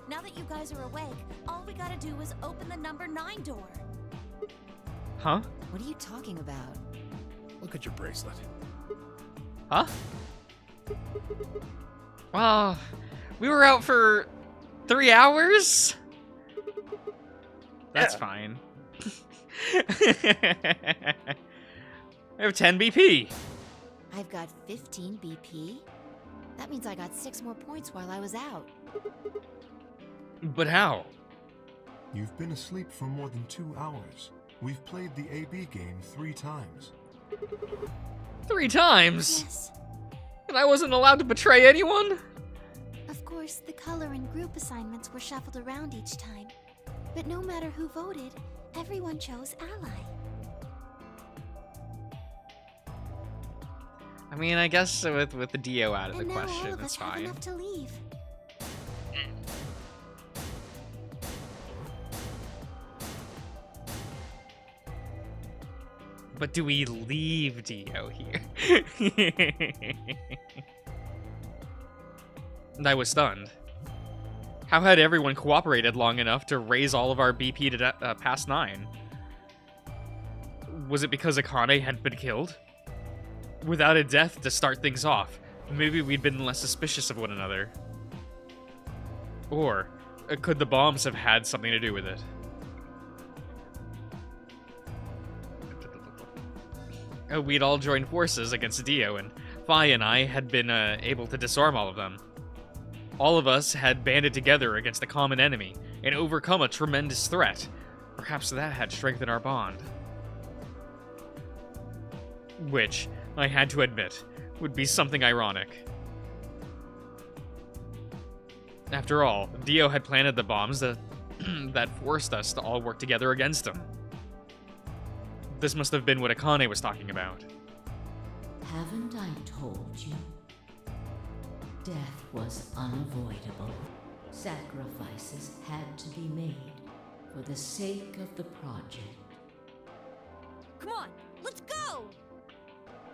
Now that you guys are awake, all we gotta do is open the number 9 door. Huh? What are you talking about? Look at your bracelet. Huh? Well, we were out for 3 hours? That's fine. I have 10 BP. I've got 15 BP? That means I got 6 more points while I was out. But how? You've been asleep for more than 2 hours. We've played the AB game 3 times. 3 times? Yes. And I wasn't allowed to betray anyone? Of course, the color and group assignments were shuffled around each time. But no matter who voted, everyone chose ally. I mean, I guess with the Dio out of the And now all question, of us it's have fine. enough to leave. But do we leave Dio here? And I was stunned. How had everyone cooperated long enough to raise all of our BP to past 9? Was it because Akane had been killed? Without a death to start things off, maybe we'd been less suspicious of one another. Or could the bombs have had something to do with it? We'd all joined forces against Dio, and Fi and I had been able to disarm all of them. All of us had banded together against a common enemy and overcome a tremendous threat. Perhaps that had strengthened our bond. Which, I had to admit, would be something ironic. After all, Dio had planted the bombs that forced us to all work together against him. This must have been what Akane was talking about. Haven't I told you? Death was unavoidable. Sacrifices had to be made for the sake of the project. Come on, let's go!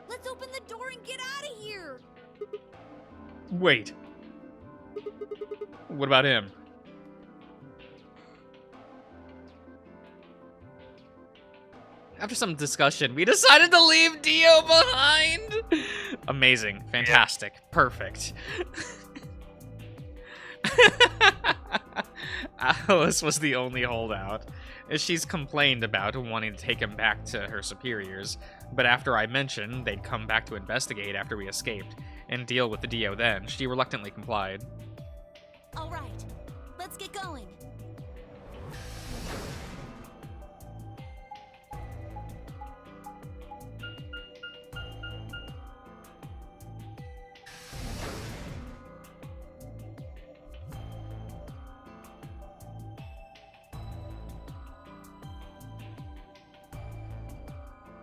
Let's open the door and get out of here! Wait. What about him? After some discussion, we decided to leave Dio behind! Amazing. Fantastic. Perfect. Alice was the only holdout. She's complained about wanting to take him back to her superiors, but after I mentioned they'd come back to investigate after we escaped and deal with the Dio then, she reluctantly complied. All right, let's get going.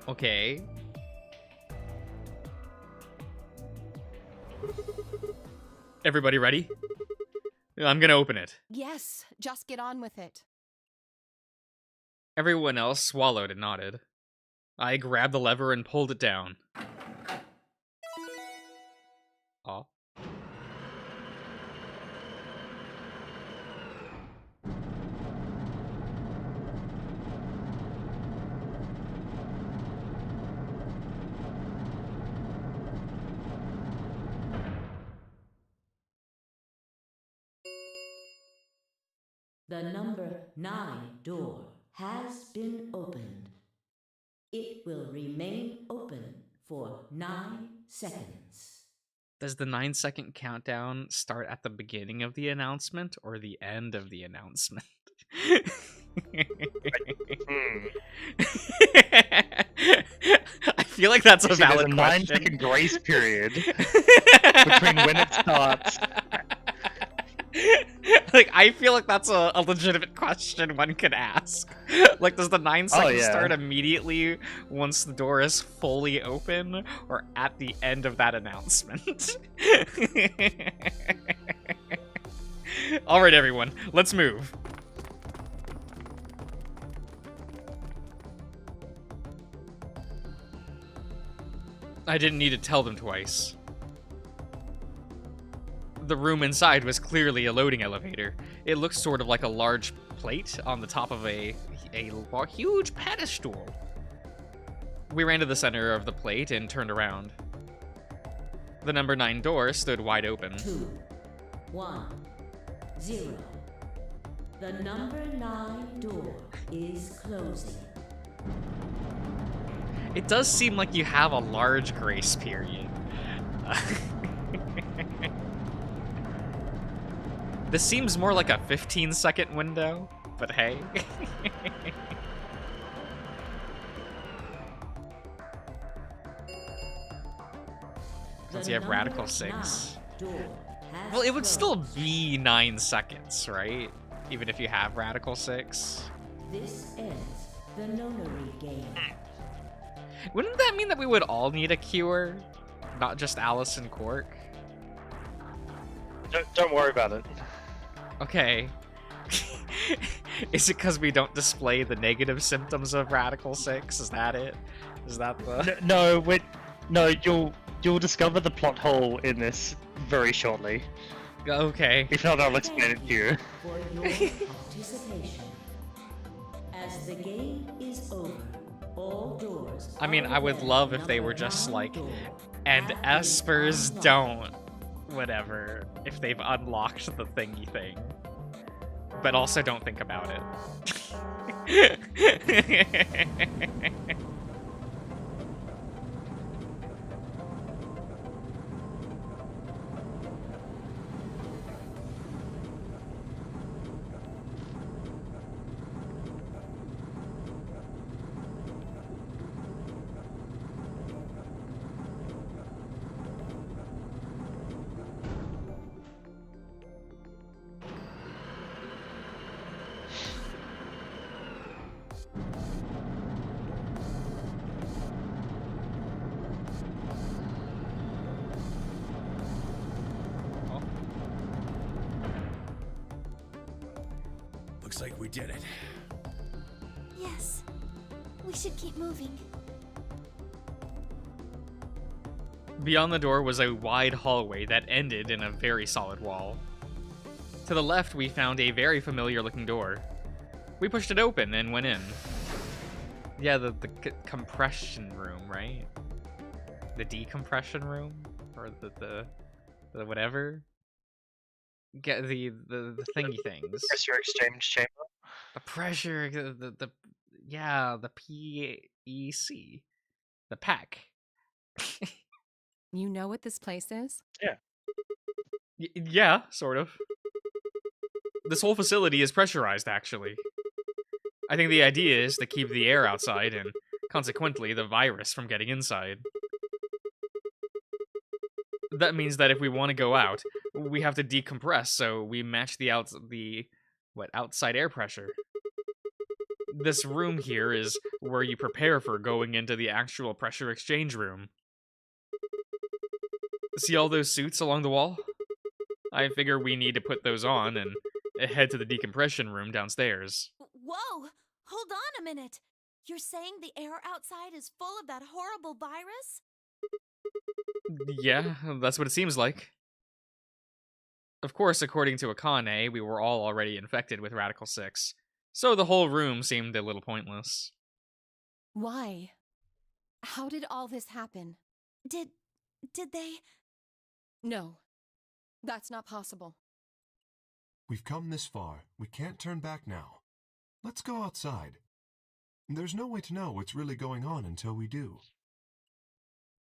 Okay. Everybody ready? I'm gonna open it. Yes, just get on with it. Everyone else swallowed and nodded. I grabbed the lever and pulled it down. Aw. The number 9 door has been opened. It will remain open for 9 seconds. Does the 9-second countdown start at the beginning of the announcement or the end of the announcement? I feel like that's a valid there's a question. 9-second grace period between when it starts. Like, I feel like that's a legitimate question one could ask. Like, does the 9 seconds yeah. start immediately once the door is fully open, or at the end of that announcement? Alright, everyone, let's move. I didn't need to tell them twice. The room inside was clearly a loading elevator. It looked sort of like a large plate on the top of a huge pedestal. We ran to the center of the plate and turned around. The number 9 door stood wide open. 2, 1, 0. The number 9 door is closing. It does seem like you have a large grace period. This seems more like a 15-second window, but hey. Since you have Radical 6. Well, it would still be 9 seconds, right? Even if you have Radical 6. This ends the nonary game. Wouldn't that mean that we would all need a cure? Not just Alice and Quark? Don't worry about it. Okay. Is it because we don't display the negative symptoms of Radical 6? Is that it? Is that the... No, you'll discover the plot hole in this very shortly. Okay. If not, I'll explain it to you. For your participation. As the game is over, all doors. I mean, I would love if they were just like, and espers don't. Whatever. If they've unlocked the thingy thing. But also don't think about it. Looks like we did it. Yes. We should keep moving. Beyond the door was a wide hallway that ended in a very solid wall. To the left, we found a very familiar-looking door. We pushed it open and went in. Yeah, the compression room, right? The decompression room? Or the whatever? Get the thingy things. Pressure exchange chamber. The pressure, yeah, the PEC. The pack. You know what this place is? Yeah, sort of. This whole facility is pressurized, actually. I think the idea is to keep the air outside and, consequently, the virus from getting inside. That means that if we want to go out, we have to decompress, so we match the outside air pressure. This room here is where you prepare for going into the actual pressure exchange room. See all those suits along the wall? I figure we need to put those on and head to the decompression room downstairs. Whoa! Hold on a minute. You're saying the air outside is full of that horrible virus? Yeah, that's what it seems like. Of course, according to Akane, we were all already infected with Radical 6, so the whole room seemed a little pointless. Why? How did all this happen? Did they? No. That's not possible. We've come this far. We can't turn back now. Let's go outside. There's no way to know what's really going on until we do.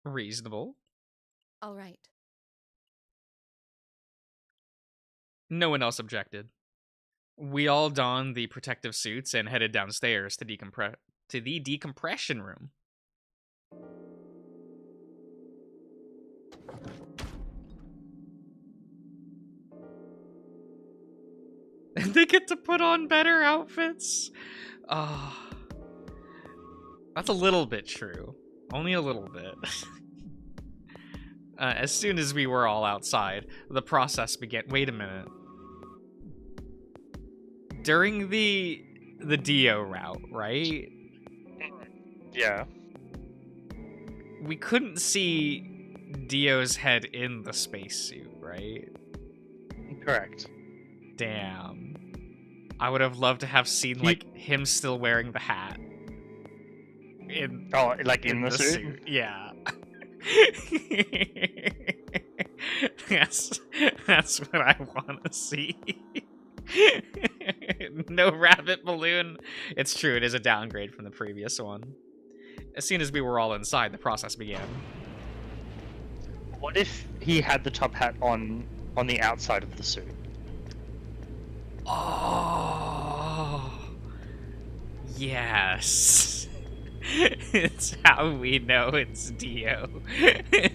Reasonable. All right. No one else objected. We all donned the protective suits and headed downstairs to the decompression room. And they get to put on better outfits. Oh, that's a little bit true. Only a little bit. As soon as we were all outside, the process began. Wait a minute. During the Dio route, right? Yeah. We couldn't see Dio's head in the spacesuit, right? Correct. Damn. I would have loved to have seen, like, him still wearing the hat. Like in the suit? Yeah. That's what I want to see. No rabbit balloon. It's true, it is a downgrade from the previous one. As soon as we were all inside, the process began. What if he had the top hat on the outside of the suit? Oh, yes. It's how we know it's Dio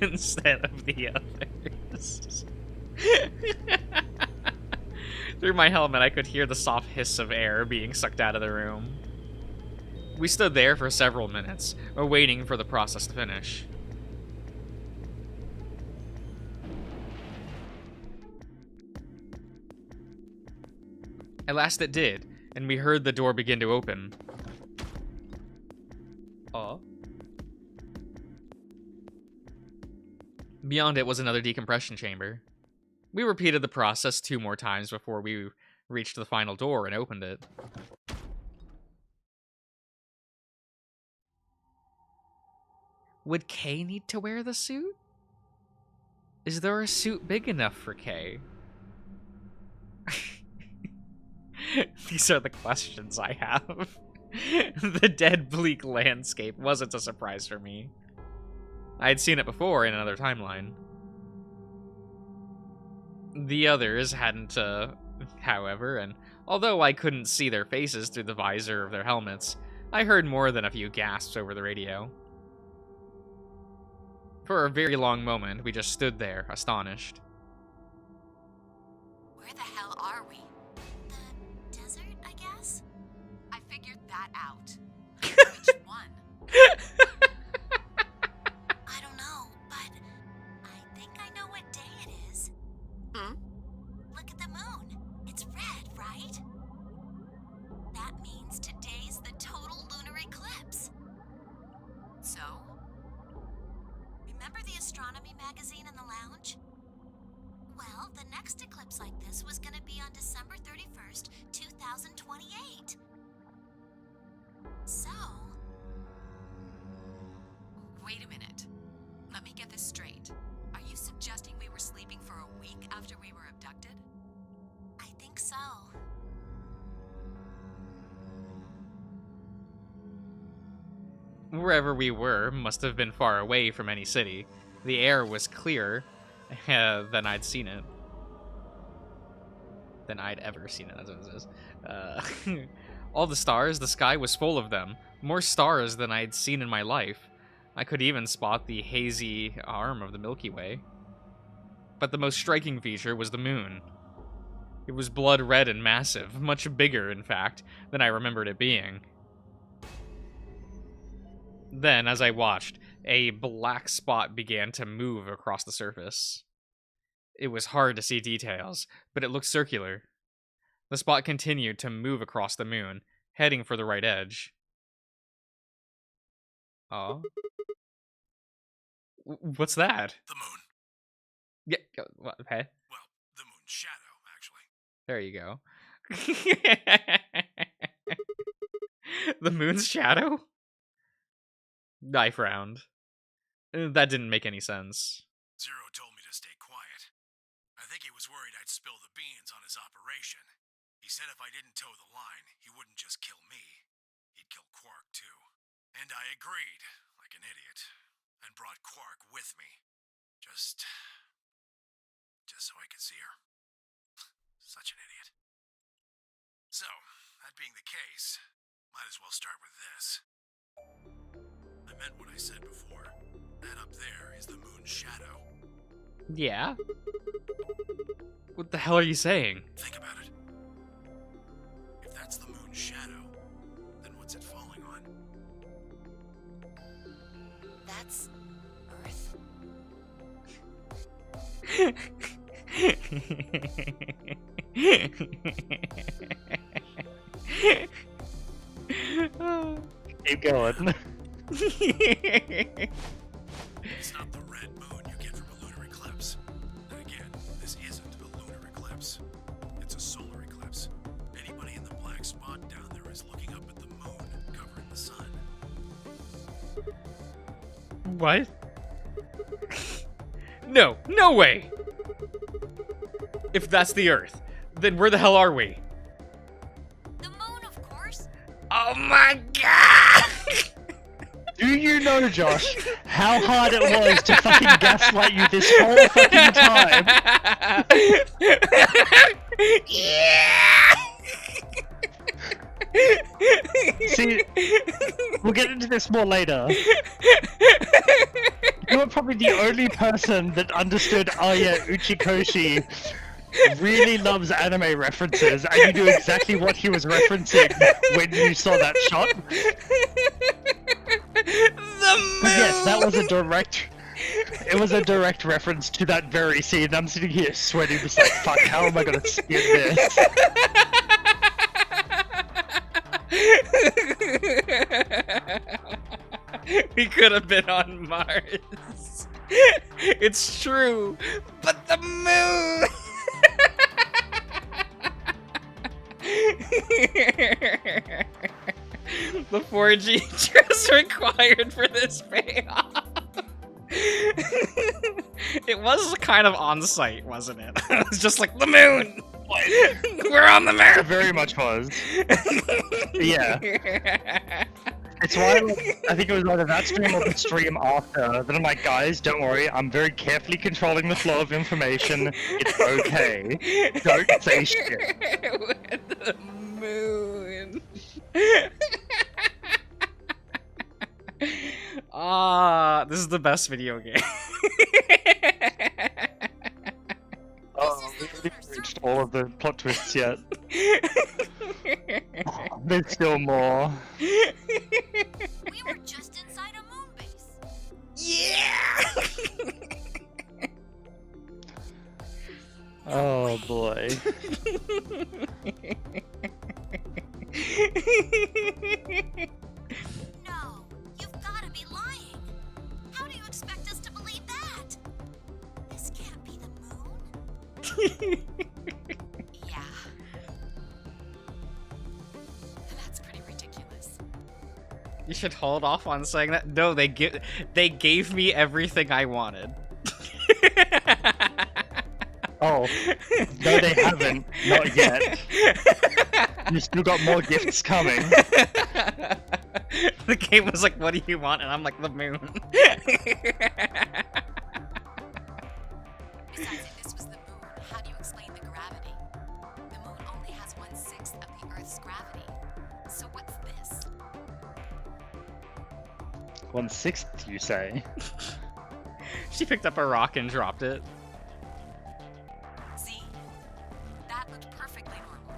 instead of the others. Through my helmet, I could hear the soft hiss of air being sucked out of the room. We stood there for several minutes, waiting for the process to finish. At last it did, and we heard the door begin to open. Beyond it was another decompression chamber. We repeated the process 2 more times before we reached the final door and opened it. Would Kay need to wear the suit? Is there a suit big enough for Kay? These are the questions I have. The dead, bleak landscape wasn't a surprise for me. I had seen it before in another timeline. The others hadn't, however, and although I couldn't see their faces through the visor of their helmets, I heard more than a few gasps over the radio. For a very long moment, we just stood there, astonished. Where the hell are we? The desert, I guess? I figured that out. Which one? I don't know, but I think I know what day it is. Look at the moon. It's red, right? That means today's the total lunar eclipse. So? Remember the astronomy magazine in the lounge? Well, the next eclipse like this was gonna be on December 31st, 2028. So... Wait a minute. Let me get this straight. Are you suggesting we were sleeping for a week after we were abducted? I think so. Wherever we were must have been far away from any city. The air was clearer than I'd seen it. Than I'd ever seen it, that's what it is. All the stars, the sky was full of them. More stars than I'd seen in my life. I could even spot the hazy arm of the Milky Way. But the most striking feature was the moon. It was blood red and massive, much bigger, in fact, than I remembered it being. Then, as I watched, a black spot began to move across the surface. It was hard to see details, but it looked circular. The spot continued to move across the moon, heading for the right edge. Oh? What's that? The moon. Yeah, what, okay. Well, the moon's shadow, actually. There you go. The moon's shadow? I frowned. That didn't make any sense. Zero told me to stay quiet. I think he was worried I'd spill the beans on his operation. He said if I didn't toe the line, he wouldn't just kill me. He'd kill Quark, too. And I agreed, like an idiot, and brought Quark with me. Just so I could see her. Such an idiot. So, that being the case, might as well start with this. I meant what I said before. That up there is the moon's shadow. Yeah? What the hell are you saying? Think about it. it's the moon's shadow, then what's it falling on? That's Earth. Keep going. It's not the red moon you get from a lunar eclipse. And again, this isn't a lunar eclipse. It's a solar eclipse. Anybody in the black spot down there is looking up at the moon covering the sun. What? No, no way! If that's the Earth, then where the hell are we? The moon, of course. Oh my god! Do you know, Josh, how hard it was to fucking gaslight you this whole fucking time? Yeah! See, we'll get into this more later. You were probably the only person that understood, oh yeah, Uchikoshi really loves anime references, and you knew exactly what he was referencing when you saw that shot. The moon! Yes, that was a direct... It was a direct reference to that very scene. I'm sitting here sweating, just like, fuck, how am I gonna skip this? We could have been on Mars. It's true, but the moon. The 4G just required for this payoff. It was kind of on site, wasn't it? It was just like the moon. We're on the moon. It very much was. Yeah. It's why I think it was either that stream or the stream after that I'm like, guys, don't worry, I'm very carefully controlling the flow of information. It's okay. Don't say shit. With the moon. Ah, this is the best video game. Oh, we haven't reached all of the plot twists yet. There's still more. We were just inside a moon base. Yeah. Oh boy. No, you've got to be lying. How do you expect us to believe that? This can't be the moon. Yeah. That's pretty ridiculous. You should hold off on saying that. No, they gave me everything I wanted. Oh, no they haven't. Not yet. You still got more gifts coming. The game was like, what do you want? And I'm like, the moon. Besides, if this was the moon, how do you explain the gravity? The moon only has 1/6 of the Earth's gravity. So what's this? 1/6, you say? She picked up a rock and dropped it. See? That looked perfectly normal.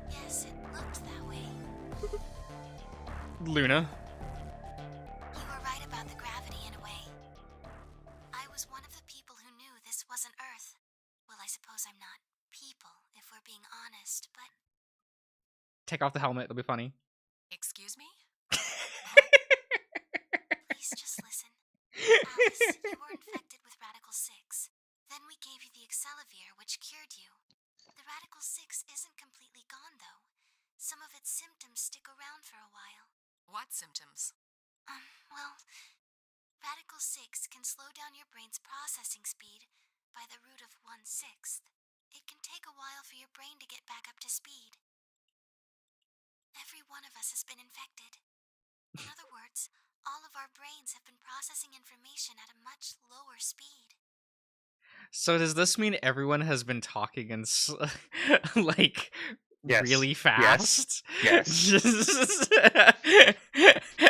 Yes, it looked that way. Luna. You were right about the gravity in a way. I was one of the people who knew this wasn't Earth. Well, I suppose I'm not people, if we're being honest, but Take off the helmet, it'll be funny. Excuse me? please just listen. Alice, you were infected with Radical 6. Then we gave you the Excelavir, which cured you. The Radical 6 isn't completely gone, though. Some of its symptoms stick around for a while. What symptoms? Well, Radical 6 can slow down your brain's processing speed by the root of 1/6. It can take a while for your brain to get back up to speed. Every one of us has been infected. In other words, all of our brains have been processing information at a much lower speed. So does this mean everyone has been talking in like Yes. really fast? Yes.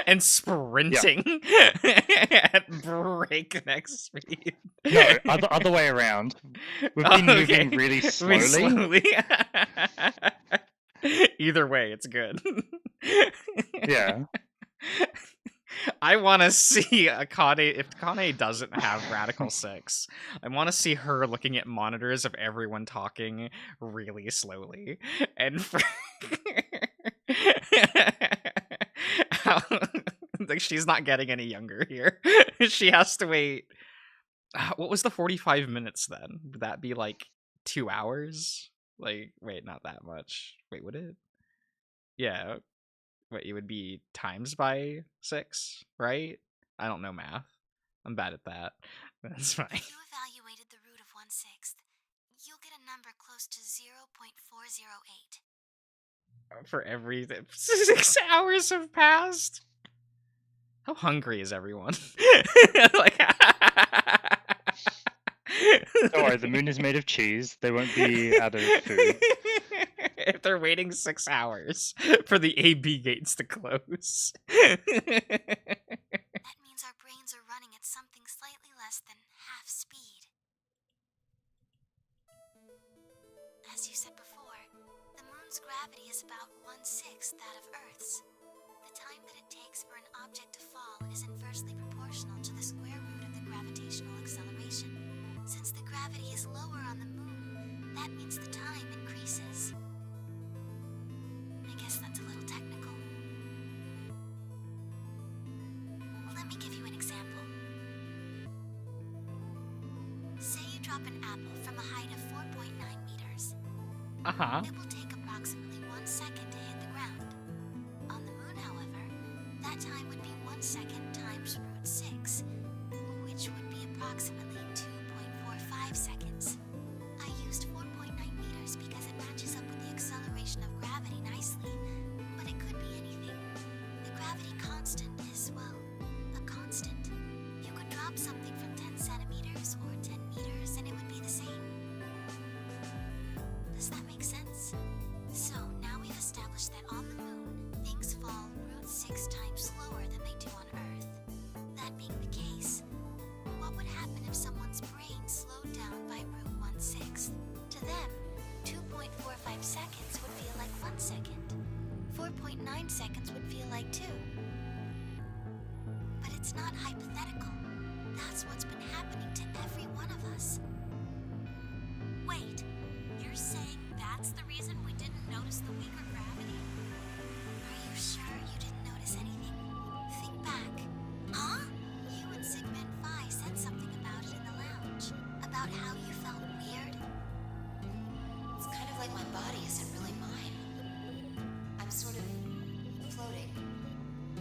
And sprinting at breakneck speed. No, other way around. We've been moving really slowly. Either way, it's good. Yeah. I want to see Akane. If Akane doesn't have Radical 6, I want to see her looking at monitors of everyone talking really slowly. And like, she's not getting any younger here. She has to wait. What was the 45 minutes then? Would that be like 2 hours? Like, wait, not that much. Wait, would it? Yeah. Wait, it would be times by 6, right? I don't know math. I'm bad at that. That's fine. If you evaluated the root of 1/6, you'll get a number close to 0.408. For every 6 hours have passed. How hungry is everyone? Like, Don't worry, the moon is made of cheese. They won't be out of food. If they're waiting 6 hours for the AB gates to close. That means our brains are running at something slightly less than half speed. As you said before, the moon's gravity is about 1/6 that of Earth's. The time that it takes for an object to fall is inversely proportional to the square root of the gravitational acceleration. Since the gravity is lower on the moon, that means the time increases. I guess that's a little technical. Let me give you an example. Say you drop an apple from a height of 4.9 meters. Uh-huh. It will take approximately 1 second to hit the ground. On the moon, however, that time would be 1 second times root 6, which would be approximately 2.45 seconds. I used 4.9 meters because it matches up with the acceleration of gravity nicely, but it could be anything. The gravity constant is, well, a constant. You could drop something from 10 centimeters or 10 meters and it would be the same. Does that make sense? So now we've established that on the moon, things fall root 6 times slower than they do on Earth. That being the case, what would happen if someone's brain slowed down by root 1/6? To them, 2.45 seconds would feel like 1 second. 4.9 seconds would feel like 2. But it's not hypothetical. That's what's been happening to every one of us. Wait, you're saying that's the reason we didn't notice the weaker gravity? Are you sure you didn't notice anything? Think back. Huh? You and Sigma and Phi said something about it in the lounge. About how you felt weird. It's kind of like my body isn't really mine. I'm sort of floating.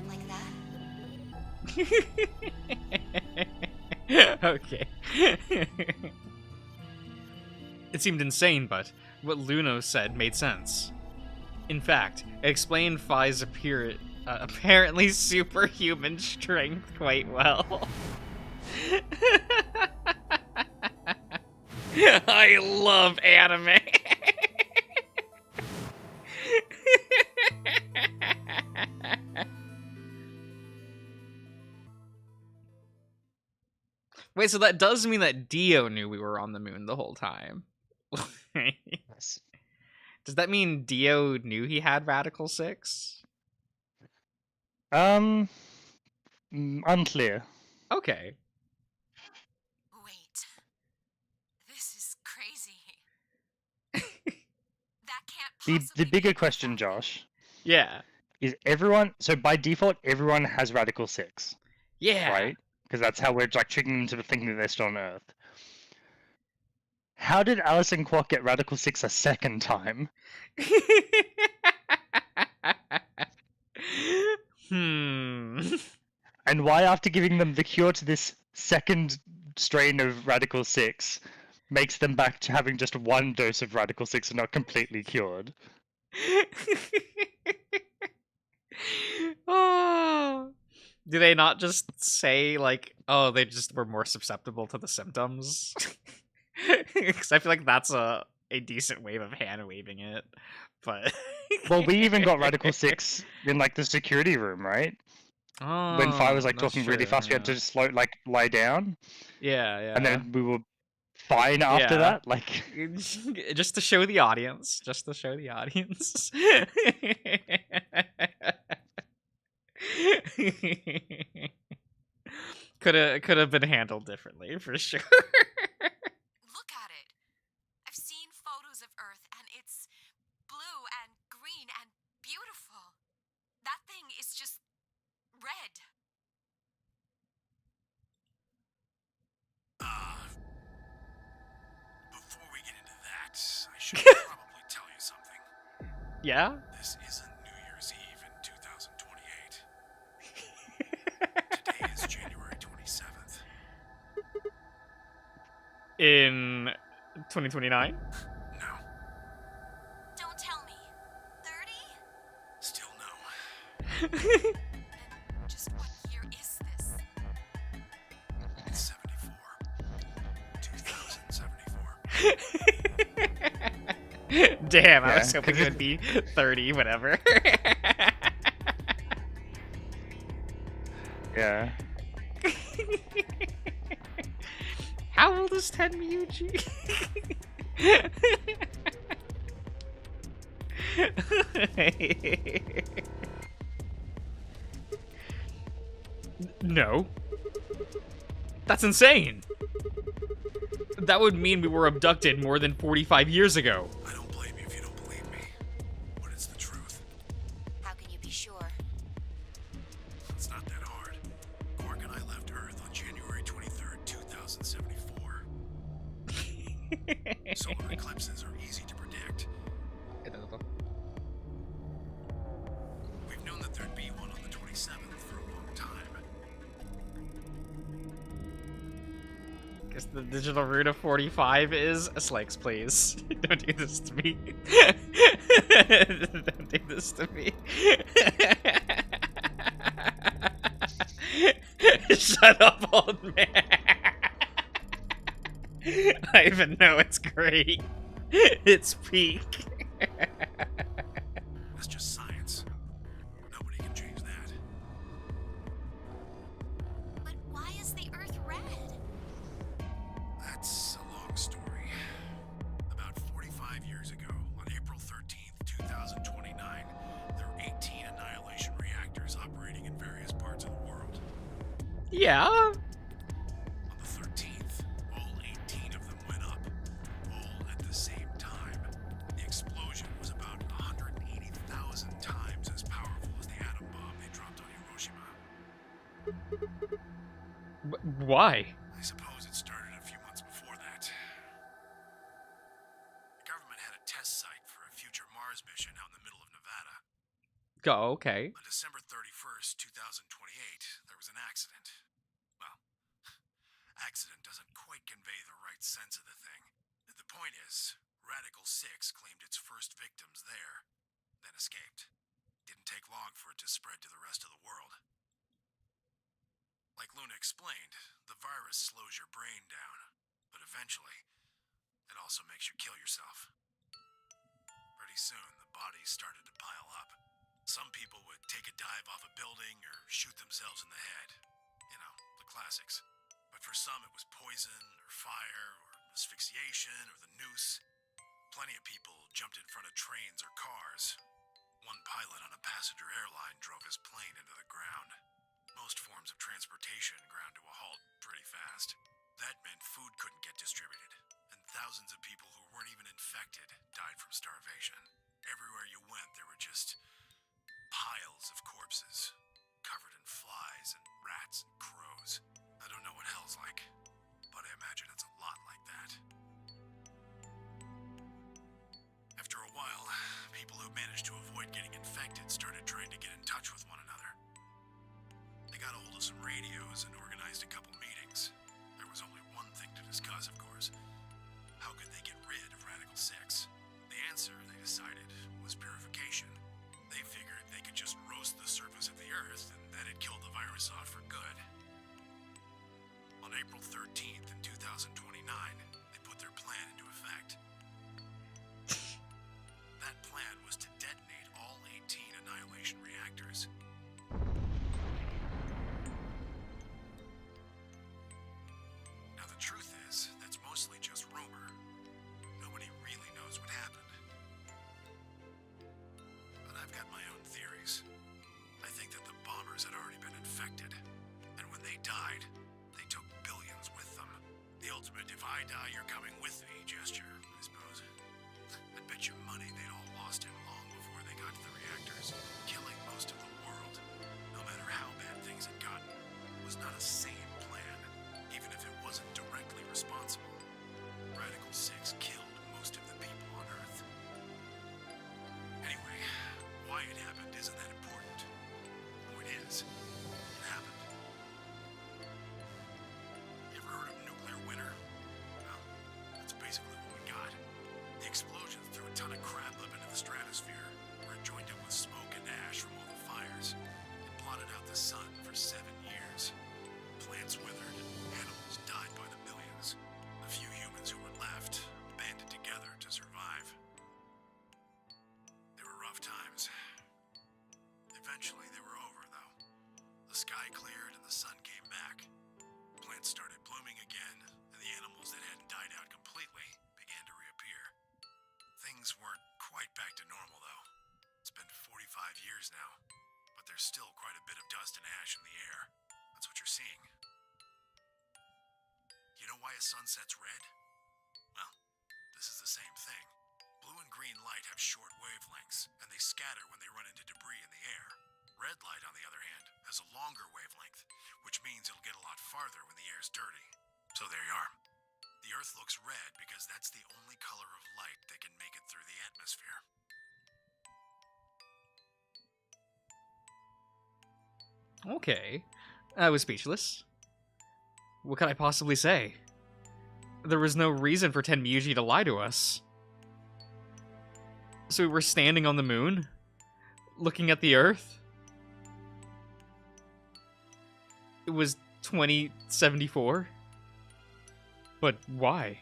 Like that. Okay. It seemed insane, but what Luno said made sense. In fact, it explained Phi's apparently superhuman strength quite well. I love anime. Wait, so that does mean that Dio knew we were on the moon the whole time. Yes. Does that mean Dio knew he had Radical 6? Unclear. Okay. Wait. This is crazy. That can't possibly The be bigger what question, happened. Josh, Yeah. is everyone... So by default, everyone has Radical 6, Yeah. right? Because that's how we're like tricking them to thinking that they're still on Earth. How did Alice and Quark get Radical 6 a second time? And why, after giving them the cure to this second strain of Radical 6, makes them back to having just one dose of Radical 6 and not completely cured? Oh. Do they not just say, like, oh, they just were more susceptible to the symptoms? Because I feel like that's a decent way of hand waving it. But Well, we even got Radical 6 in like the security room, right? When Phi was like that's talking really true, fast, we had to yeah. just lie down, Yeah, yeah. and then we were fine after Yeah. that. Like, Just to show the audience. Just to show the audience. Could have been handled differently for sure. Look at it. I've seen photos of Earth, and it's blue and green and beautiful. That thing is just red. Before we get into that, I should probably tell you something. Yeah? This isn't New Year's Eve in 2028. Today is January 27th. In 2029? No, Don't tell me. 30? still no. Then just what year is this? It's 74. 2074. Damn, I Yeah, was hoping it would be 30, whatever. yeah. How old is Ten Miyuji? No. That's insane. That would mean we were abducted more than 45 years ago. I don't blame you if you don't believe me, but it's the truth. How can you be sure? It's not that hard. Quark and I left Earth on January 23rd, 2074. Solar eclipses are easy to predict. We've known that there'd be one on the 27th for a long time. Guess the digital root of 45 is Slakes, please. Don't do this to me. Don't do this to me. Shut up, old man. I even know it's great. It's peak. That's just science. Nobody can change that. But why is the Earth red? That's a long story. About 45 years ago, on April 13th, 2029, there were 18 annihilation reactors operating in various parts of the world. Yeah. On the 13th, all 18 of them went up, all at the same time. The explosion was about 180,000 times as powerful as the atom bomb they dropped on Hiroshima. Why? I suppose it started a few months before that. The government had a test site for a future Mars mission out in the middle of Nevada. Go, okay. On December 31st, 2028, there was an accident. Well, accident doesn't quite convey the right sense of the thing. The point is, Radical 6 claimed its first victims there, then escaped. Didn't take long for it to spread to the rest of the world. Like Luna explained, the virus slows your brain down, but eventually, it also makes you kill yourself. Pretty soon, the bodies started to pile up. Some people would take a dive off a building or shoot themselves in the head. You know, the classics. But for some, it was poison, or fire, or asphyxiation, or the noose. Plenty of people jumped in front of trains or cars. One pilot on a passenger airline drove his plane into the ground. Most forms of transportation ground to a halt pretty fast. That meant food couldn't get distributed, and thousands of people who weren't even infected died from starvation. Everywhere you went, there were just piles of corpses, covered in flies and rats and crows. I don't know what hell's like, but I imagine it's a lot like that. After a while, people who managed to avoid getting infected started trying to get in touch with one another. They got a hold of some radios and organized a couple meetings. There was only one thing to discuss, of course. How could they get rid of Radical 6? The answer, they decided, was purification. They figured they could just roast the surface of the Earth and that'd kill the virus off for good. On April 13th in 2029, they put their plan into effect. That plan was to detonate all 18 annihilation reactors. Now the truth is, that's mostly just died. They took billions with them. The ultimate if I die, you're coming with me gesture, I suppose. I bet you money they'd all lost him long before they got to the reactors, killing most of the world. No matter how bad things had gotten, it was not a sane plan, even if it wasn't directly responsible. Radical 6 killed most of the people on Earth. Anyway, why it happened isn't that important. Point is, it happened. You ever heard of nuclear winter? Well, that's basically what we got. The explosion threw a ton of crap up into the stratosphere, where it joined up with smoke and ash from all the fires. It blotted out the sun for 7 years. Plants withered, animals died by the millions. The few humans who were left banded together to survive. They were rough times. Eventually they were over, though. The sky cleared and the sun came back. Plants started blooming again, and the animals that hadn't died out completely began to reappear. Things weren't quite back to normal, though. It's been 45 years now, but there's still quite a bit of dust and ash in the air. That's what you're seeing. You know why a sunset's red? Well, this is the same thing. Blue and green light have short wavelengths, and they scatter when they run into debris in the air. Red light, on the other hand, has a longer wavelength, which means it'll get a lot farther when the air's dirty. So there you are. The Earth looks red because that's the only color of light that can make it through the atmosphere. Okay. I was speechless. What could I possibly say? There was no reason for Tenmyuji to lie to us. So we were standing on the moon, looking at the Earth. It was 2074. But why?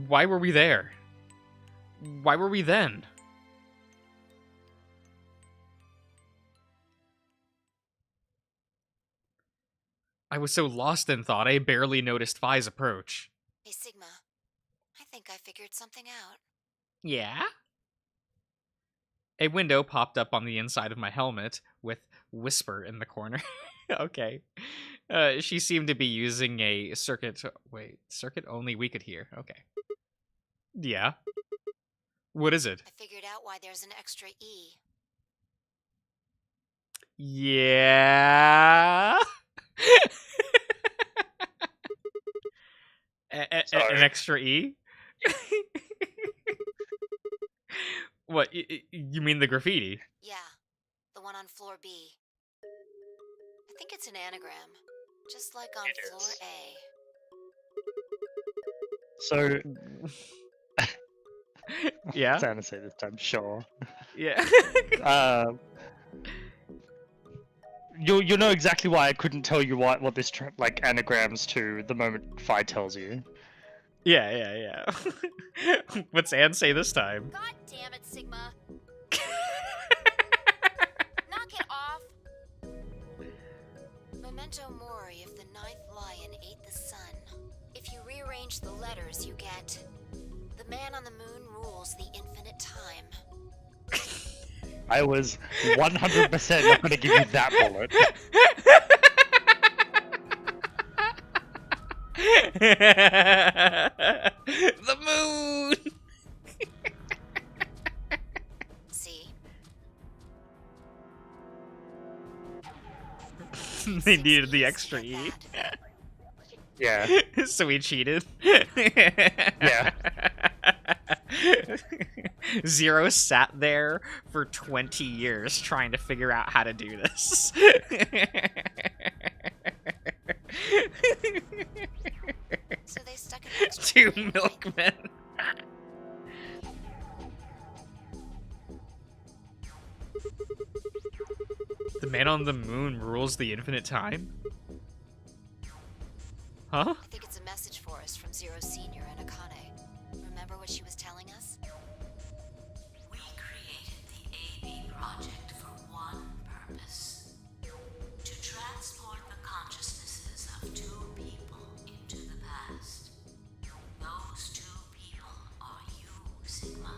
Why were we there? Why were we then? I was so lost in thought, I barely noticed Phi's approach. Hey, Sigma. I think I figured something out. Yeah? A window popped up on the inside of my helmet, with Whisper in the corner. Okay. She seemed to be using a circuit... Wait, circuit only we could hear. Okay. Yeah? What is it? I figured out why there's an extra E. Yeah? An extra E? What, you mean the graffiti? Yeah, the one on floor B. I think it's an anagram, just like on floor A. So, Yeah? I'm to say this time, sure. Yeah. You know exactly why I couldn't tell you what this like anagrams to the moment Phi tells you. Yeah. What's Anne say this time? God damn it, Sigma. Knock it off. Memento mori if the ninth lion ate the sun. If you rearrange the letters, you get... The man on the moon rules the infinite time. I was 100% not going to give you that bullet. The moon! See? They needed the extra E. Yeah. So we cheated. Yeah. Zero sat there for 20 years trying to figure out how to do this. So they stuck an extra Two E in. milkmen. The man on the moon rules the infinite time? Huh? I think it's a message for us from Zero Senior and Akane. Remember what she was telling us? We created the AB project for one purpose. To transport the consciousnesses of two people into the past. Those two people are you, Sigma,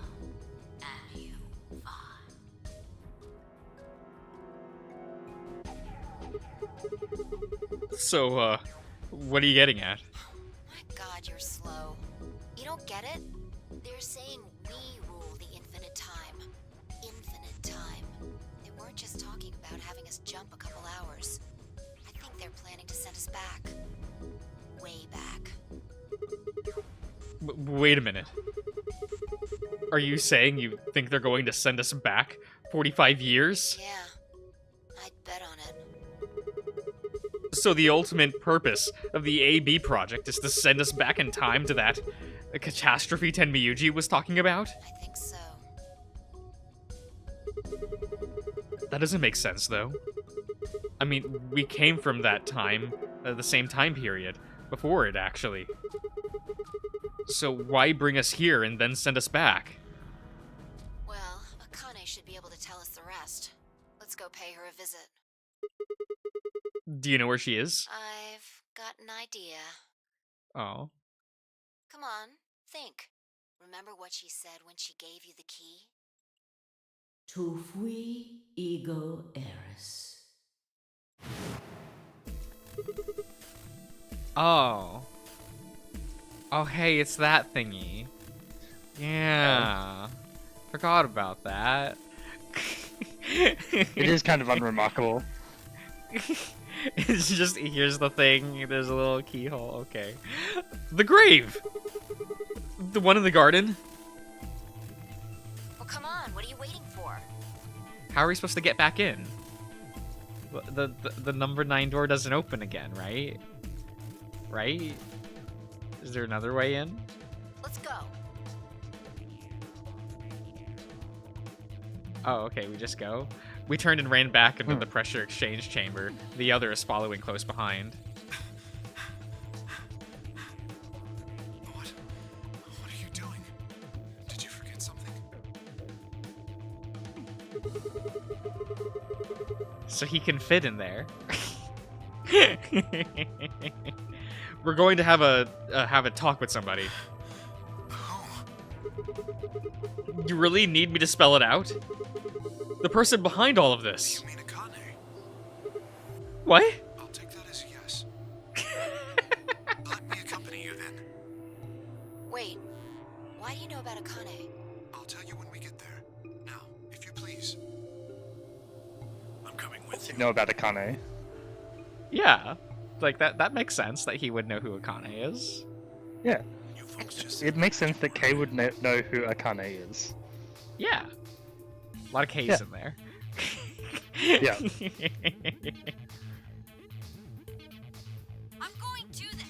and you, Phi. So, what are you getting at? My god, you're slow. You don't get it? They're saying we rule the infinite time. Infinite time. They weren't just talking about having us jump a couple hours. I think they're planning to send us back. Way back. Wait a minute. Are you saying you think they're going to send us back 45 years? Yeah. I'd bet on it. So the ultimate purpose of the AB project is to send us back in time to that catastrophe Tenmyuji was talking about? I think so. That doesn't make sense, though. I mean, we came from that time, the same time period, before it, actually. So why bring us here and then send us back? Well, Akane should be able to tell us the rest. Let's go pay her a visit. Do you know where she is? I've got an idea. Oh. Come on, think. Remember what she said when she gave you the key? Tu fui ego eris. Oh. Oh, hey, it's that thingy. Yeah. Forgot about that. It is kind of unremarkable. It's just, here's the thing, there's a little keyhole, okay. The grave! The one in the garden? Well, come on, what are you waiting for? How are we supposed to get back in? The number 9 door doesn't open again, right? Right? Is there another way in? Let's go. Oh, okay, we just go. We turned and ran back into the pressure exchange chamber. The other is following close behind. What are you doing? Did you forget something? So he can fit in there. We're going to have a talk with somebody. You really need me to spell it out? The person behind all of this. You mean Akane? What? I'll take that as a yes. Let me accompany you then. Wait, why do you know about Akane? I'll tell you when we get there. Now, if you please. I'm coming with you. Know about Akane. Yeah. Like, that makes sense that he would know who Akane is. Yeah. You folks just It makes sense that Kay would know who Akane is. Yeah. A lot of K's Yeah. in there. Yeah. I'm going to the.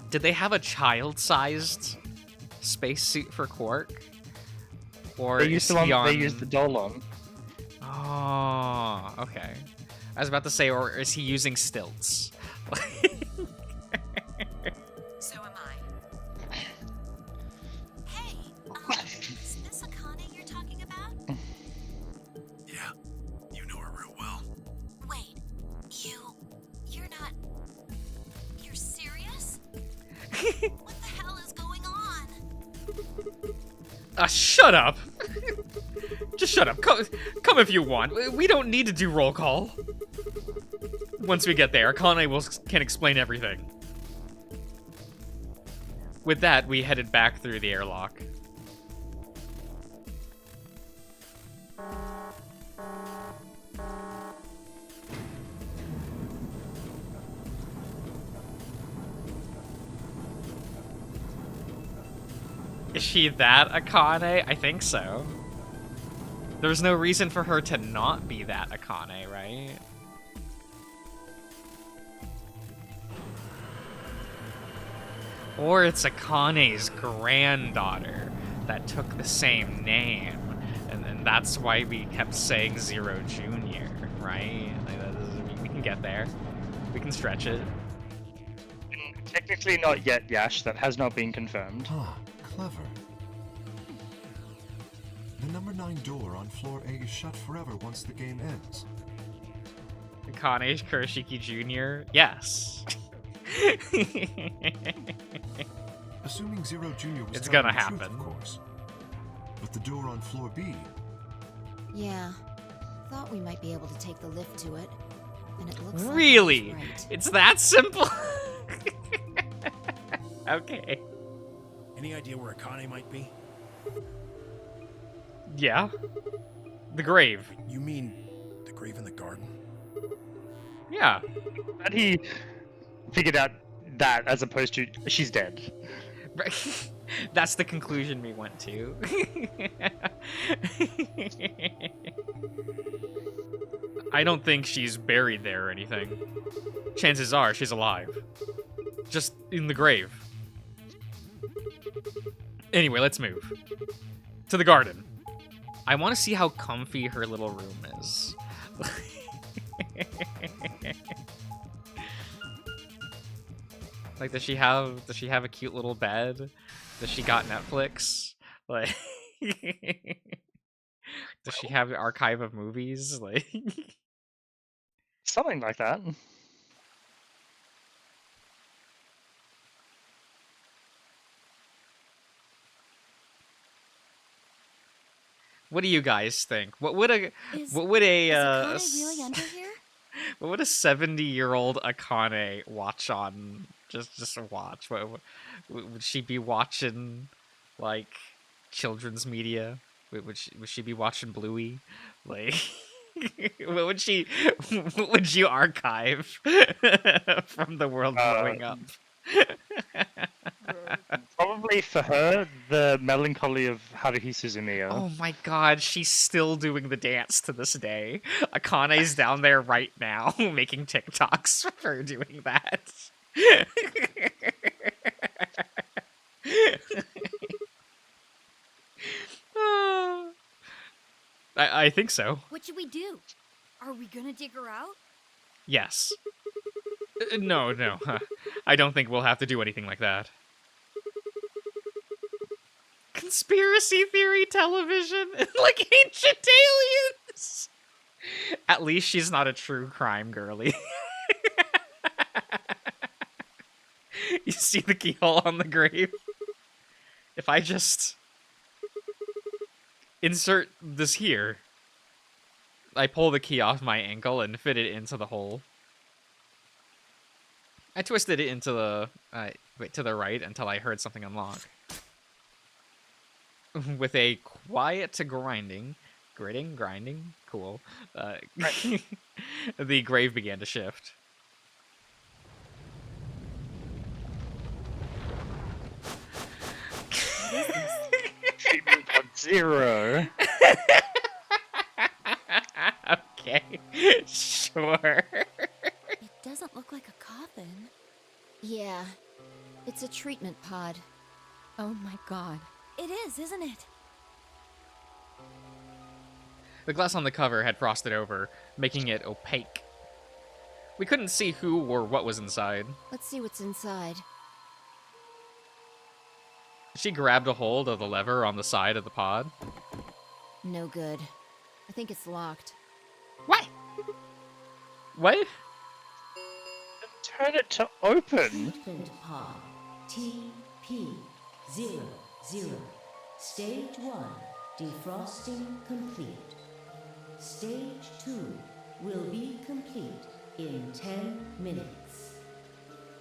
Did they have a child-sized spacesuit for Quark? Or They is used the he one on... they used the doll on. Oh, okay. I was about to say, or is he using stilts? So am I. Hey, is this Akane you're talking about? Yeah, you know her real well. Wait, you're not. You're serious? What the hell is going on? Shut up! Just shut up. Come if you want. We don't need to do roll call. Once we get there, Akane can explain everything. With that, we headed back through the airlock. Is she that Akane? I think so. There's no reason for her to not be that Akane, right? Or it's Akane's granddaughter that took the same name. And that's why we kept saying Zero Jr., right? Like, we can get there. We can stretch it. Technically not yet, Yash. That has not been confirmed. Ah, clever. The number 9 door on floor A is shut forever once the game ends. Akane Kurashiki Jr.? Yes. Assuming Zero Jr. was It's telling gonna the truth, happen. of course. But the door on floor B, Yeah. Thought we might be able to take the lift to it. And it looks like Really? I was right. It's that simple? Okay. Any idea where Akane might be? Yeah. The grave. You mean the grave in the garden? Yeah. And he figured out that as opposed to she's dead. That's the conclusion we went to. I don't think she's buried there or anything. Chances are she's alive. Just in the grave. Anyway, let's move. To the garden. I want to see how comfy her little room is. Like, does she have a cute little bed? Does she got Netflix? Like, does she have an archive of movies? Like, Something like that. what do you guys think? What would a Is what would a Akane really under here? what would a 70-year-old Akane watch on? Just watch. Would she be watching, like, children's media? Would she be watching Bluey? Like, what would you archive from the world growing up? Probably for her, the melancholy of Haruhi Suzumiya. Oh my god, she's still doing the dance to this day. Akane's down there right now making TikToks for her doing that. I think so. What should we do? Are we gonna dig her out? Yes. No. I don't think we'll have to do anything like that. Conspiracy theory television like ancient aliens. At least she's not a true crime girly. You see the keyhole on the grave? If I just insert this here, I pull the key off my ankle and fit it into the hole. I twisted it into the to the right until I heard something unlock. With a quiet to grinding, cool. The grave began to shift. Treatment on 0. Okay, sure. It doesn't look like a coffin. Yeah, it's a treatment pod. Oh my god. It is, isn't it? The glass on the cover had frosted over, making it opaque. We couldn't see who or what was inside. Let's see what's inside. She grabbed a hold of the lever on the side of the pod. No good. I think it's locked. What? What? Turn it to open. Treatment pod TP00. Stage 1 defrosting complete. Stage 2 will be complete in 10 minutes.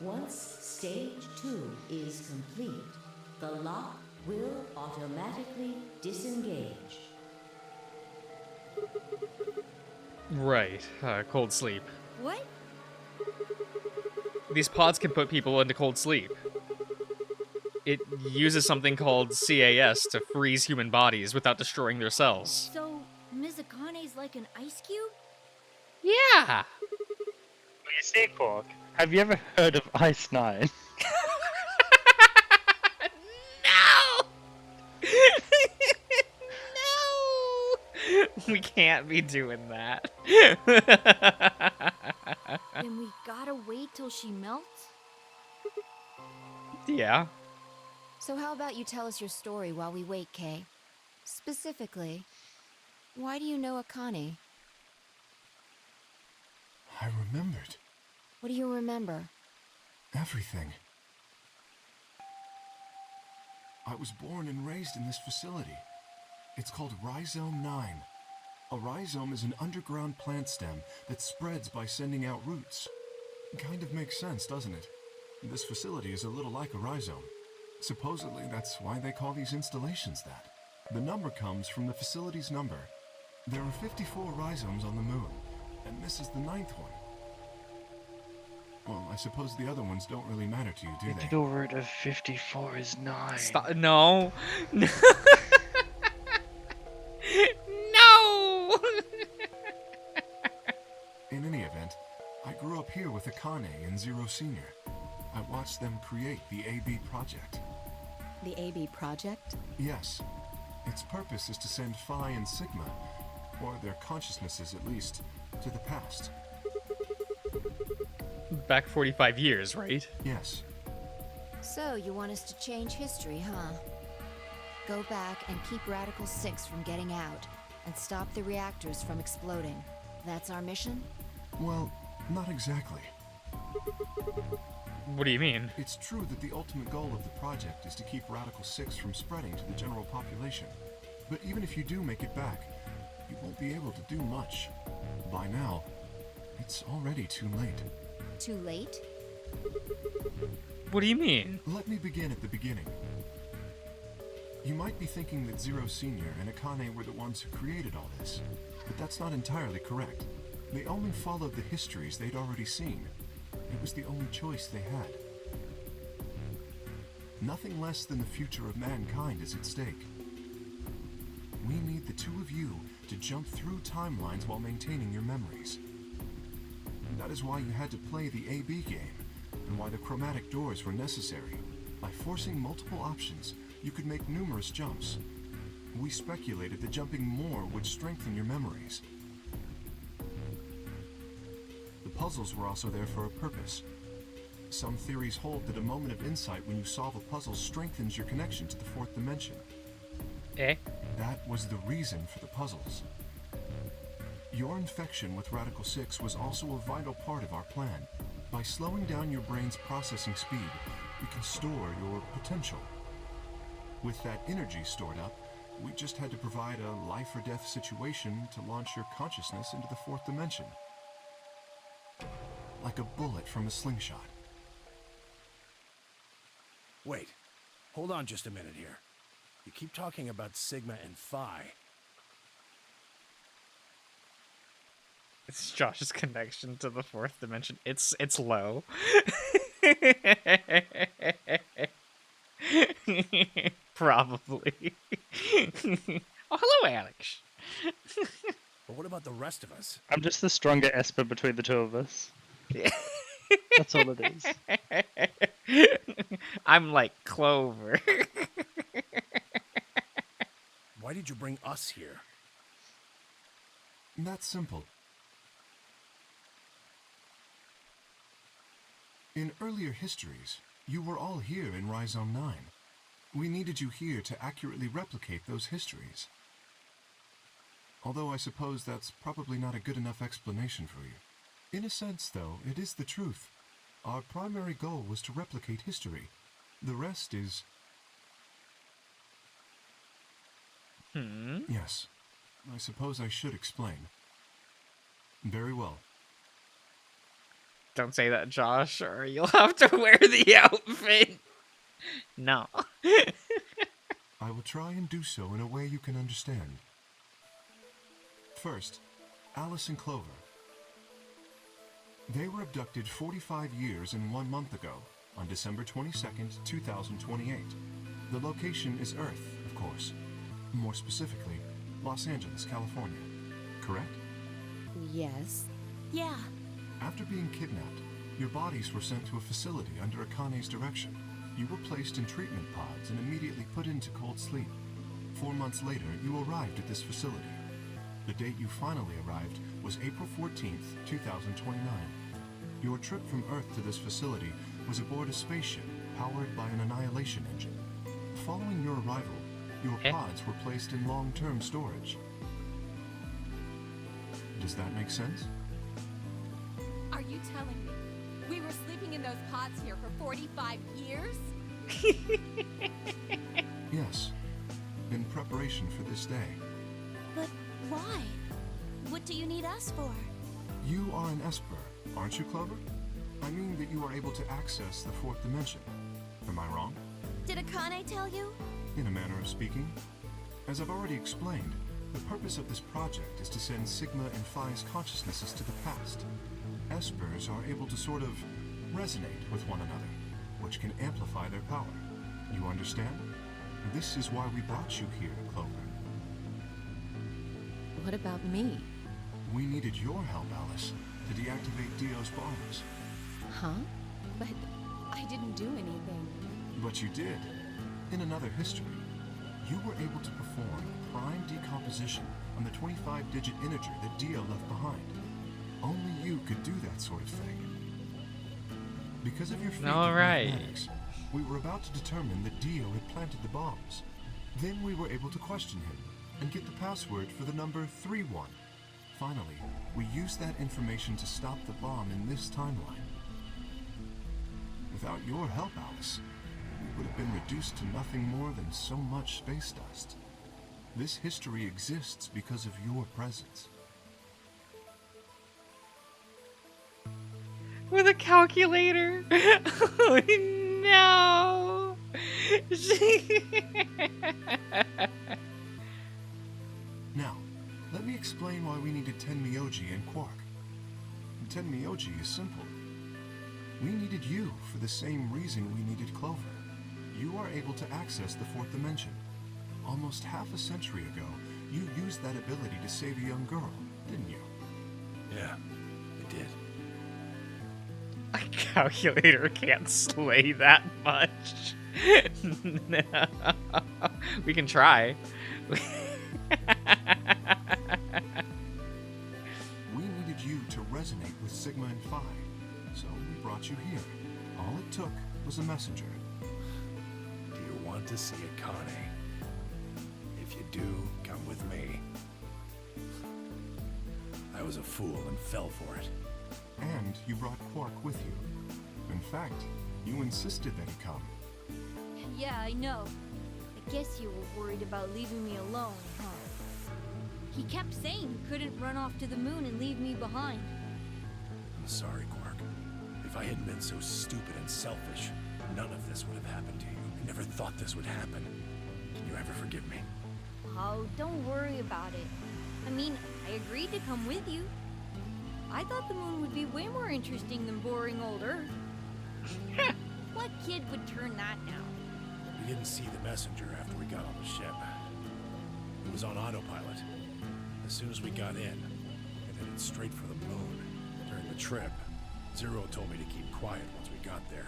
Once stage 2 is complete, the lock will automatically disengage. Right, cold sleep. What? These pods can put people into cold sleep. It uses something called CAS to freeze human bodies without destroying their cells. So, Ms. Akane's like an ice cube? Yeah! Well, you see, Quark, have you ever heard of Ice 9? No! No! We can't be doing that. Then we gotta wait till she melts? Yeah. So how about you tell us your story while we wait, Kay? Specifically, why do you know Akane? I remembered What do you remember? everything. I was born and raised in this facility. It's called Rhizome 9. A rhizome is an underground plant stem that spreads by sending out roots. Kind of makes sense, doesn't it? This facility is a little like a rhizome. Supposedly, that's why they call these installations that. The number comes from the facility's number. There are 54 rhizomes on the moon, and this is the 9th one. Well, I suppose the other ones don't really matter to you, do The they? integral root of 54 is 9. Stop. No. No. In any event, I grew up here with Akane and Zero Senior. I watched them create the AB project. The AB project? Yes. Its purpose is to send Phi and Sigma, or their consciousnesses at least, to the past. Back 45 years, right? Yes. So, you want us to change history, huh? Go back and keep Radical 6 from getting out, and stop the reactors from exploding. That's our mission? Well, not exactly. What do you mean? It's true that the ultimate goal of the project is to keep Radical 6 from spreading to the general population. But even if you do make it back, you won't be able to do much. By now, it's already too late. Too late? What do you mean? Let me begin at the beginning. You might be thinking that Zero Senior and Akane were the ones who created all this, but that's not entirely correct. They only followed the histories they'd already seen. It was the only choice they had. Nothing less than the future of mankind is at stake. We need the two of you to jump through timelines while maintaining your memories. That is why you had to play the AB game, and why the chromatic doors were necessary. By forcing multiple options, you could make numerous jumps. We speculated that jumping more would strengthen your memories. The puzzles were also there for a purpose. Some theories hold that a moment of insight when you solve a puzzle strengthens your connection to the fourth dimension. Eh? That was the reason for the puzzles. Your infection with Radical 6 was also a vital part of our plan. By slowing down your brain's processing speed, we can store your potential. With that energy stored up, we just had to provide a life or death situation to launch your consciousness into the fourth dimension. Like a bullet from a slingshot. Wait, hold on just a minute here. You keep talking about Sigma and Phi. It's Josh's connection to the fourth dimension. It's low. Probably. Oh, hello, Alex. But what about the rest of us? I'm just the stronger Esper between the two of us. That's all it is. I'm like Clover. Why did you bring us here? That's simple. In earlier histories, you were all here in Rhizome 9. We needed you here to accurately replicate those histories. Although I suppose that's probably not a good enough explanation for you. In a sense, though, it is the truth. Our primary goal was to replicate history. The rest is... Yes. I suppose I should explain. Very well. Don't say that, Josh, or you'll have to wear the outfit. No. I will try and do so in a way you can understand. First, Alice and Clover. They were abducted 45 years and 1 month ago, on December 22nd, 2028. The location is Earth, of course. More specifically, Los Angeles, California. Correct? Yes. Yeah. After being kidnapped, your bodies were sent to a facility under Akane's direction. You were placed in treatment pods and immediately put into cold sleep. 4 months later, you arrived at this facility. The date you finally arrived was April 14th, 2029. Your trip from Earth to this facility was aboard a spaceship powered by an annihilation engine. Following your arrival, your pods were placed in long-term storage. Does that make sense? Are you telling me we were sleeping in those pods here for 45 years? Yes. In preparation for this day. But why? What do you need us for? You are an Esper, aren't you, Clover? I mean that you are able to access the fourth dimension. Am I wrong? Did Akane tell you? In a manner of speaking. As I've already explained, the purpose of this project is to send Sigma and Phi's consciousnesses to the past. Espers are able to sort of resonate with one another, which can amplify their power. You understand? This is why we brought you here, Clover. What about me? We needed your help, Alice, to deactivate Dio's bombs. Huh? But I didn't do anything. But you did. In another history, you were able to perform prime decomposition on the 25-digit integer that Dio left behind. Only you could do that sort of thing. Because of your feat All of right. mathematics, we were about to determine that Dio had planted the bombs. Then we were able to question him and get the password for the number 31. Finally, we used that information to stop the bomb in this timeline. Without your help, Alice, we would have been reduced to nothing more than so much space dust. This history exists because of your presence. With a calculator? Oh no! Now, let me explain why we needed 10 Myoji and Quark. 10 Myoji is simple. We needed you for the same reason we needed Clover. You are able to access the fourth dimension. Almost half a century ago, you used that ability to save a young girl, didn't you? Yeah, I did. A calculator can't slay that much. No. We can try. We needed you to resonate with Sigma and Phi, so we brought you here. All it took was a messenger. Do you want to see Akane? If you do, come with me. I was a fool and fell for it. And you brought Quark with you. In fact, you insisted that he come. Yeah, I know. I guess you were worried about leaving me alone, huh? He kept saying he couldn't run off to the moon and leave me behind. I'm sorry, Quark. If I hadn't been so stupid and selfish, none of this would have happened to you. I never thought this would happen. Can you ever forgive me? Oh, don't worry about it. I mean, I agreed to come with you. I thought the moon would be way more interesting than boring old Earth. What kid would turn that down? We didn't see the messenger after we got on the ship. It was on autopilot. As soon as we got in, it headed straight for the moon. During the trip, Zero told me to keep quiet once we got there.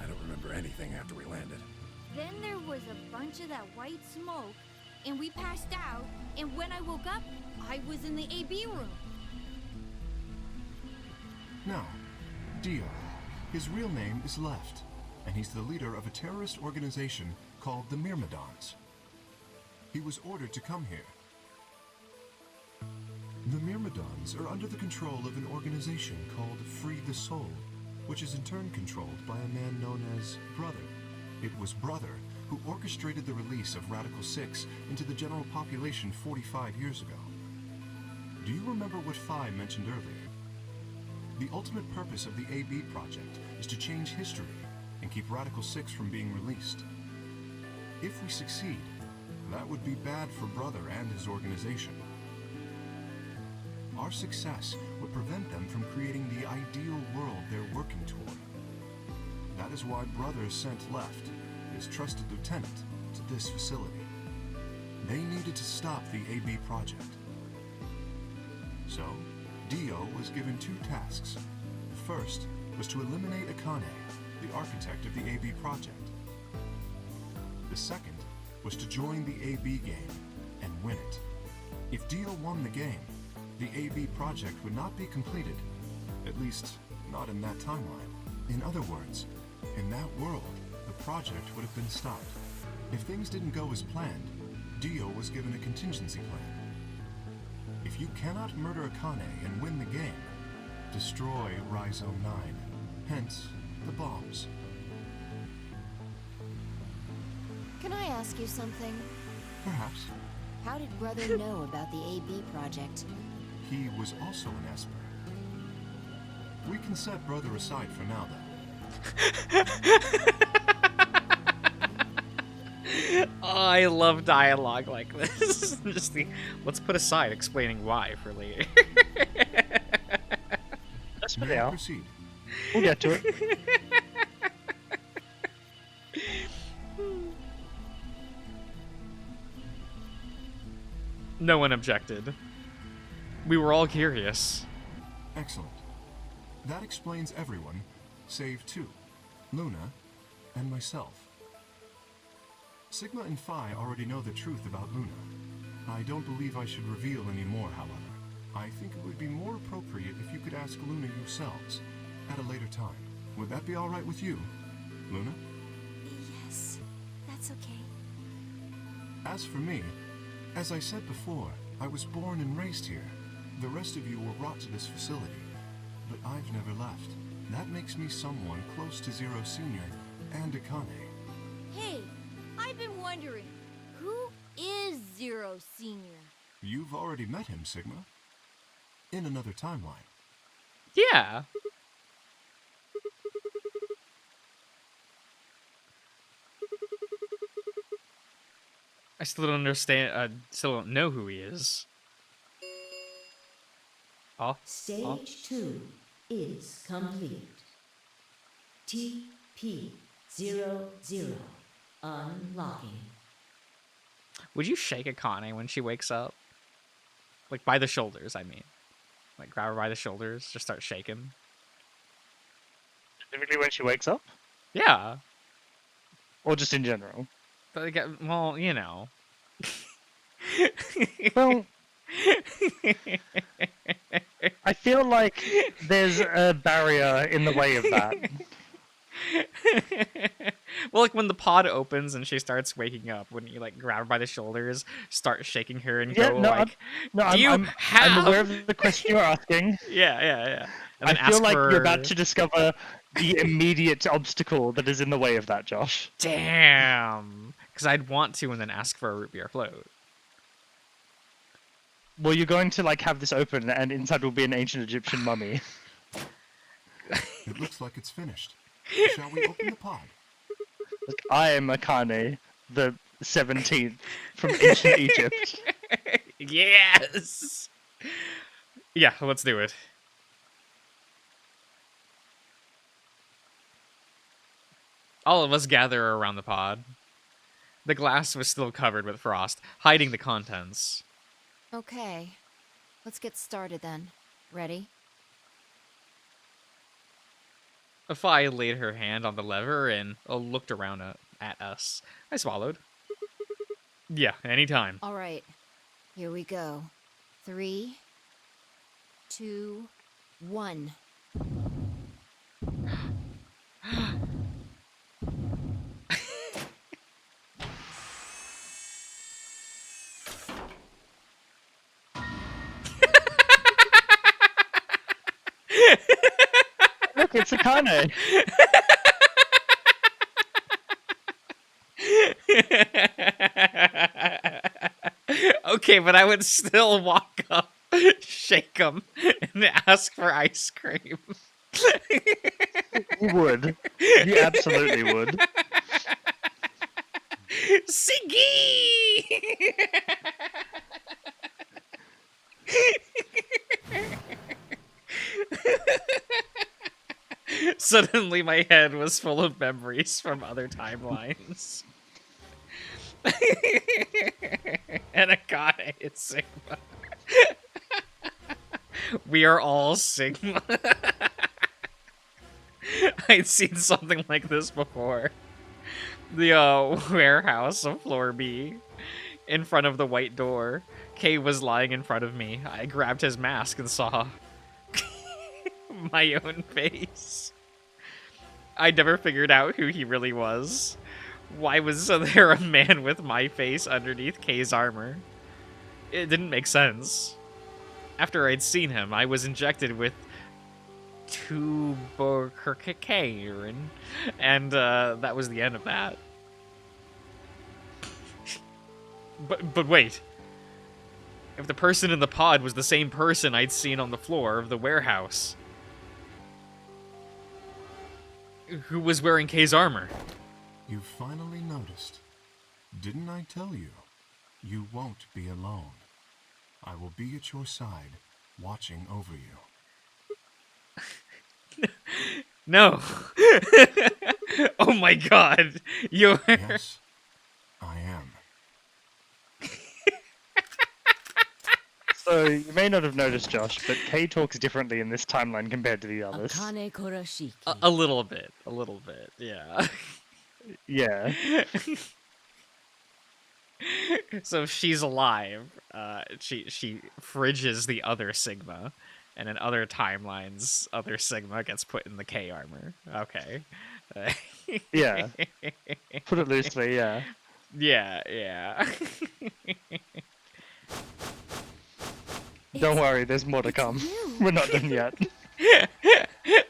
I don't remember anything after we landed. Then there was a bunch of that white smoke, and we passed out, and when I woke up, I was in the AB room. Now, Dio. His real name is Left, and he's the leader of a terrorist organization called the Myrmidons. He was ordered to come here. The Myrmidons are under the control of an organization called Free the Soul, which is in turn controlled by a man known as Brother. It was Brother who orchestrated the release of Radical 6 into the general population 45 years ago. Do you remember what Phi mentioned earlier? The ultimate purpose of the AB project is to change history and keep Radical 6 from being released. If we succeed, that would be bad for Brother and his organization. Our success would prevent them from creating the ideal world they're working toward. That is why Brother sent Left, his trusted lieutenant, to this facility. They needed to stop the AB project. So, Dio was given two tasks. The first was to eliminate Akane, the architect of the AB project. The second was to join the AB game and win it. If Dio won the game, the AB project would not be completed, at least not in that timeline. In other words, in that world, the project would have been stopped. If things didn't go as planned, Dio was given a contingency plan. If you cannot murder Akane and win the game, destroy Rhizome 9, hence the bombs. Can I ask you something? Perhaps. How did Brother know about the AB project? he was also an Esper. We can set brother aside for now, though. Oh, I love dialogue like this. Just the let's put aside explaining why for later. That's May pretty I out. proceed? We'll get to it. No one objected. We were all curious. Excellent. That explains everyone, save two, Luna and myself. Sigma and Phi already know the truth about Luna. I don't believe I should reveal any more, however. I think it would be more appropriate if you could ask Luna yourselves at a later time. Would that be all right with you, Luna? Yes, that's okay. As for me, as I said before, I was born and raised here. The rest of you were brought to this facility, but I've never left. That makes me someone close to Zero Senior and Akane. Hey, I've been wondering, who is Zero Senior? You've already met him, Sigma. In another timeline. Yeah. I still don't understand. Still don't know who he is. Oh. Stage 2 is complete. TP00 unlocking. Would you shake Akane when she wakes up? Like by the shoulders, I mean. Like grab her by the shoulders, just start shaking. Specifically when she wakes up? Yeah. Or just in general? But well, you know. Well, I feel like there's a barrier in the way of that. Well, like when the pod opens and she starts waking up, wouldn't you like grab her by the shoulders, start shaking her, and Yeah, go no, like, I'm aware of the question you're asking. Yeah. And then I feel ask like for... you're about to discover the immediate obstacle that is in the way of that, Josh. Damn. Because I'd want to and then ask for a root beer float. Well, you're going to like have this open, and inside will be an ancient Egyptian mummy. It looks like it's finished. Shall we open the pod? Look, I am Akane, the 17th from ancient Egypt. Yes. Yeah, let's do it. All of us gather around the pod. The glass was still covered with frost, hiding the contents. Okay, let's get started then. Ready? Afai laid her hand on the lever and looked around at us. I swallowed. Yeah, anytime. All right, here we go. 3, 2, 1. Look, it's Akane. Okay, but I would still walk up, shake him, and ask for ice cream. You would. You absolutely would. Siggy! Suddenly my head was full of memories from other timelines. And Akane is Sigma. We are all Sigma. I'd seen something like this before. The warehouse of floor B. In front of the white door. Kay was lying in front of me. I grabbed his mask and saw my own face. I never figured out who he really was. Why was there a man with my face underneath Kay's armor? It didn't make sense. After I'd seen him, I was injected with tuberculosis, and that was the end of that. But wait. If the person in the pod was the same person I'd seen on the floor of the warehouse, who was wearing Kay's armor. You finally noticed. Didn't I tell you? You won't be alone. I will be at your side, watching over you. No. Oh my god. You're... Yes, I am. So, you may not have noticed, Josh, but Kay talks differently in this timeline compared to the others. Akane Kurashiki. A little bit, yeah. Yeah. So she's alive. She fridges the other Sigma, and in other timelines, other Sigma gets put in the K armor. Okay. Yeah. Put it loosely, yeah. Yeah. Don't worry, there's more to come. We're not done yet.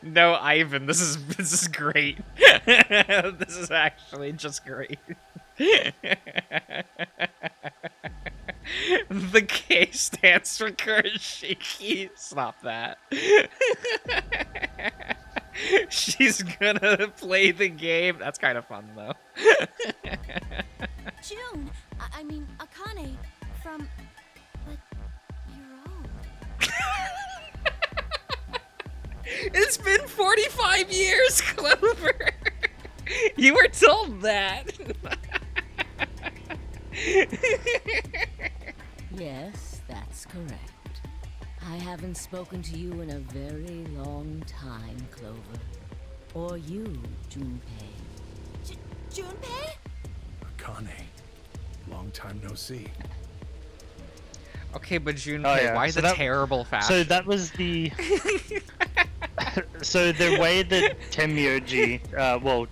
No, Ivan, this is great. This is actually just great. The K stands for Kurashiki. Stop that. She's gonna play the game. That's kind of fun, though. June, I mean Akane, from like your own. It's been 45 years, Clover. You were told that. Yes, that's correct. I haven't spoken to you in a very long time, Clover. Or you, Junpei. Junpei? Akane, long time no see. Okay, but Junpei, Oh, yeah. why So the that- terrible fashion? So that was the... So the way that Tenmyoji,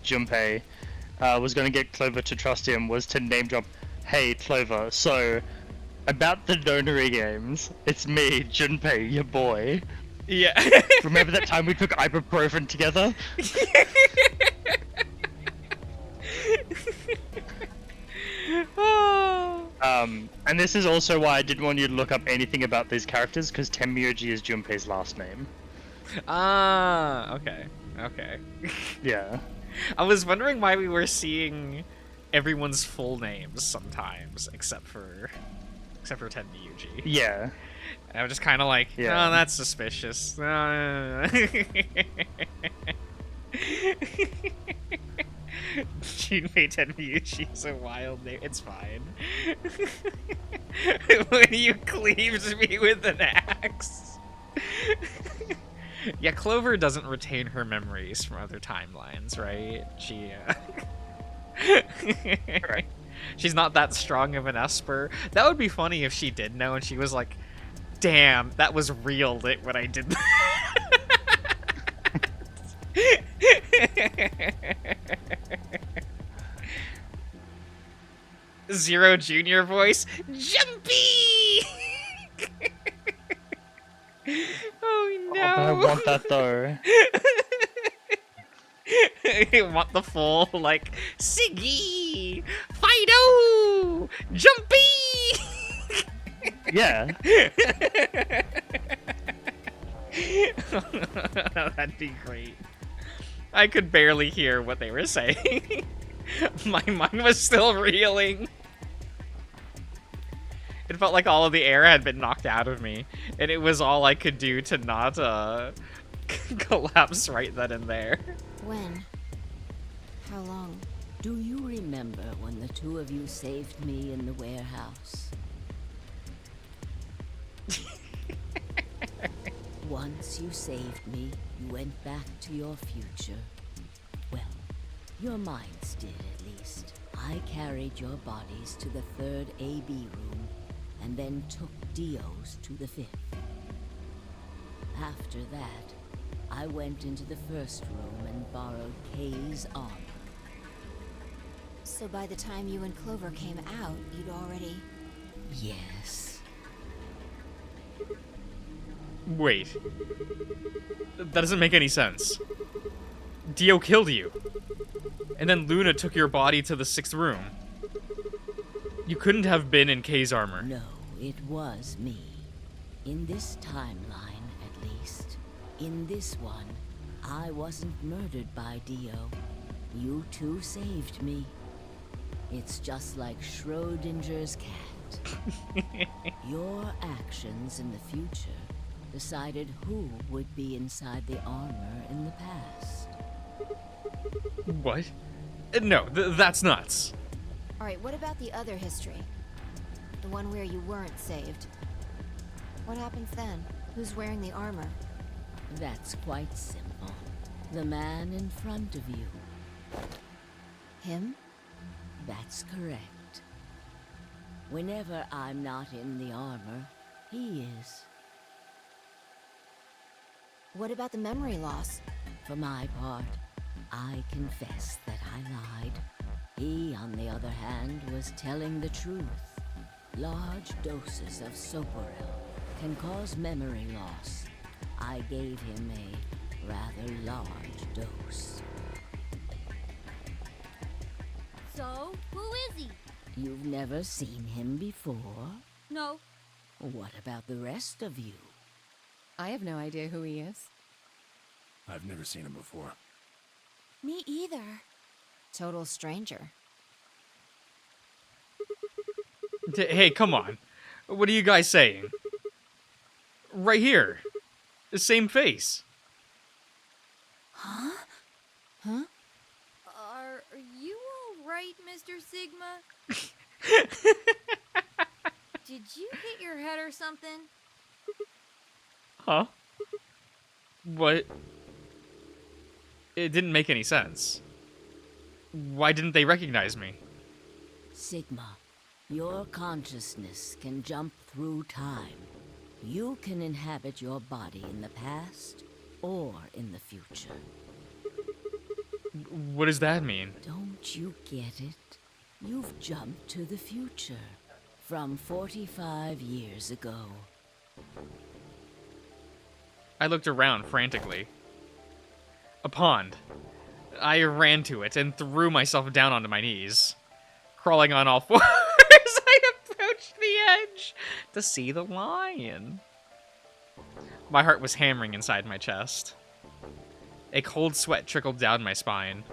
Junpei, was going to get Clover to trust him was to name drop, "Hey, Clover, so, about the Nonary games, it's me, Junpei, your boy. Yeah. Remember that time we took ibuprofen together?" And this is also why I didn't want you to look up anything about these characters, because Tenmyoji is Junpei's last name. Ah, okay. Yeah. I was wondering why we were seeing everyone's full names sometimes, except for Tenmyuji. Yeah. And I was just kind of like, Yeah. oh, that's suspicious. Junpei Tenmyuji is a wild name. It's fine. When you cleaves me with an axe. Yeah, Clover doesn't retain her memories from other timelines, right? Right. She's not that strong of an Esper. That would be funny if she did know and she was like, damn, that was real when I did that. Zero Junior voice, Jumpy! Oh no! Oh, but I want that though. You want the full, like, Siggy! Fido! Jumpy! Yeah. That'd be great. I could barely hear what they were saying. My mind was still reeling. It felt like all of the air had been knocked out of me, and it was all I could do to not collapse right then and there. When? How long? Do you remember when the two of you saved me in the warehouse? Once you saved me, you went back to your future. Well, your minds did at least. I carried your bodies to the third AB room, and then took Dio's to the fifth. After that, I went into the first room and borrowed Kay's armor. So by the time you and Clover came out, you'd already... Yes. Wait. That doesn't make any sense. Dio killed you. And then Luna took your body to the 6th room. You couldn't have been in Kay's armor. No, it was me. In this timeline, at least. In this one, I wasn't murdered by Dio. You two saved me. It's just like Schrodinger's cat. Your actions in the future decided who would be inside the armor in the past. What? No, that's nuts. Alright, what about the other history? The one where you weren't saved. What happens then? Who's wearing the armor? That's quite simple. The man in front of you. Him? That's correct. Whenever I'm not in the armor, he is. What about the memory loss? For my part, I confess that I lied. He, on the other hand, was telling the truth. Large doses of Soporel can cause memory loss. I gave him a rather large dose. So, who is he? You've never seen him before? No. What about the rest of you? I have no idea who he is. I've never seen him before. Me either. Total stranger. Hey, come on. What are you guys saying? Right here. The same face. Huh? Huh? Are you alright, Mr. Sigma? Did you hit your head or something? Huh? What? It didn't make any sense. Why didn't they recognize me? Sigma, your consciousness can jump through time. You can inhabit your body in the past or in the future. What does that mean? Don't you get it? You've jumped to the future from 45 years ago. I looked around frantically. A pond. I ran to it and threw myself down onto my knees. Crawling on all fours, I approached the edge to see the lion. My heart was hammering inside my chest. A cold sweat trickled down my spine.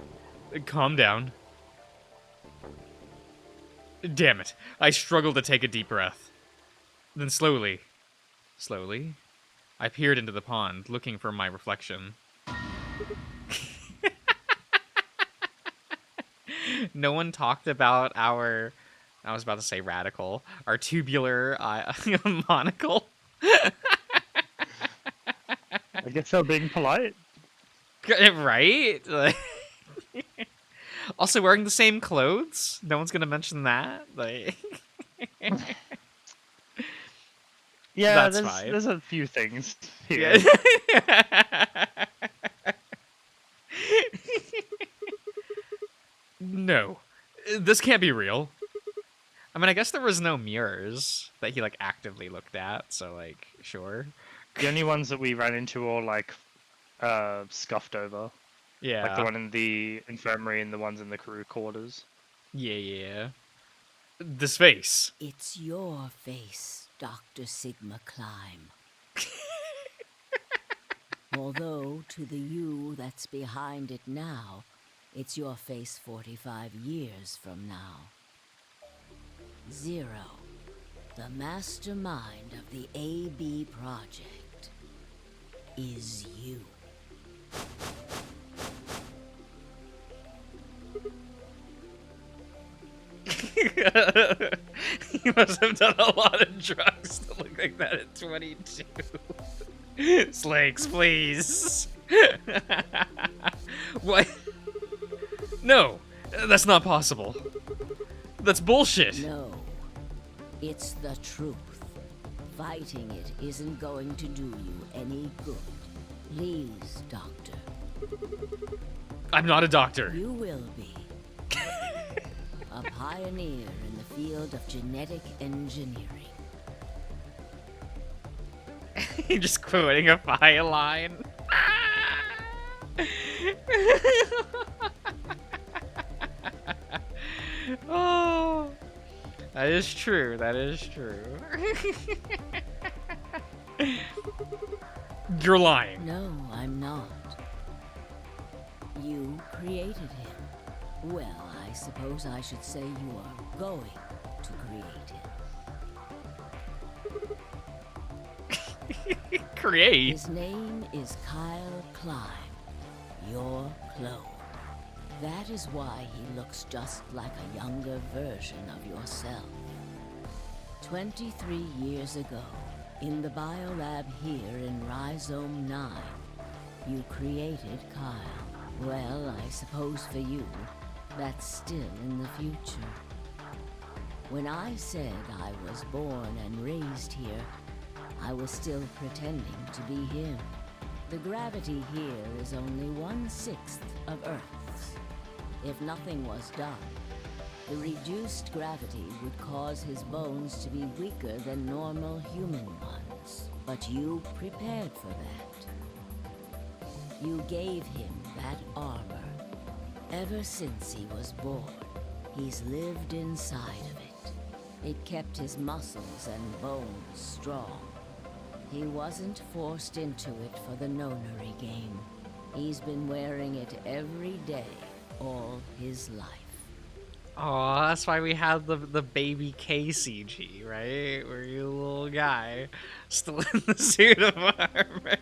Calm down. Damn it. I struggled to take a deep breath. Then slowly, I peered into the pond, looking for my reflection. No one talked about our, I was about to say radical, our tubular monocle. I guess they're being polite. Right? Also wearing the same clothes? No one's gonna mention that? Like... Yeah, That's fine. there's a few things here. Yeah. No. This can't be real. I mean, I guess there was no mirrors that he, like, actively looked at, so, like, sure. The only ones that we ran into are, like, scuffed over. Yeah. Like the one in the infirmary and the ones in the crew quarters. Yeah. This face. It's your face, Dr. Sigma Climb. Although, to the you that's behind it now, it's your face 45 years from now. Zero, the mastermind of the AB project, is you. He must have done a lot of drugs to look like that at 22. Slakes, please. What? No, that's not possible. That's bullshit. No, it's the truth. Fighting it isn't going to do you any good. Please, Doctor. I'm not a doctor. You will be. A pioneer in the field of genetic engineering. You're just quoting a fire line. Oh, That is true. That is true. You're lying. No, I'm not. You created him. Well, I suppose I should say you are going to create him. Create? His name is Kyle Klein, your clone. That is why he looks just like a younger version of yourself. 23 years ago, in the biolab here in Rhizome 9, you created Kyle. Well, I suppose for you, that's still in the future. When I said I was born and raised here, I was still pretending to be him. The gravity here is only 1/6 of Earth's. If nothing was done, the reduced gravity would cause his bones to be weaker than normal human ones. But you prepared for that. You gave him that armor. Ever since he was born, he's lived inside of it. It kept his muscles and bones strong. He wasn't forced into it for the nonary game. He's been wearing it every day, all his life. Oh, that's why we have the baby KCG, right? Where you little guy still in the suit of armor.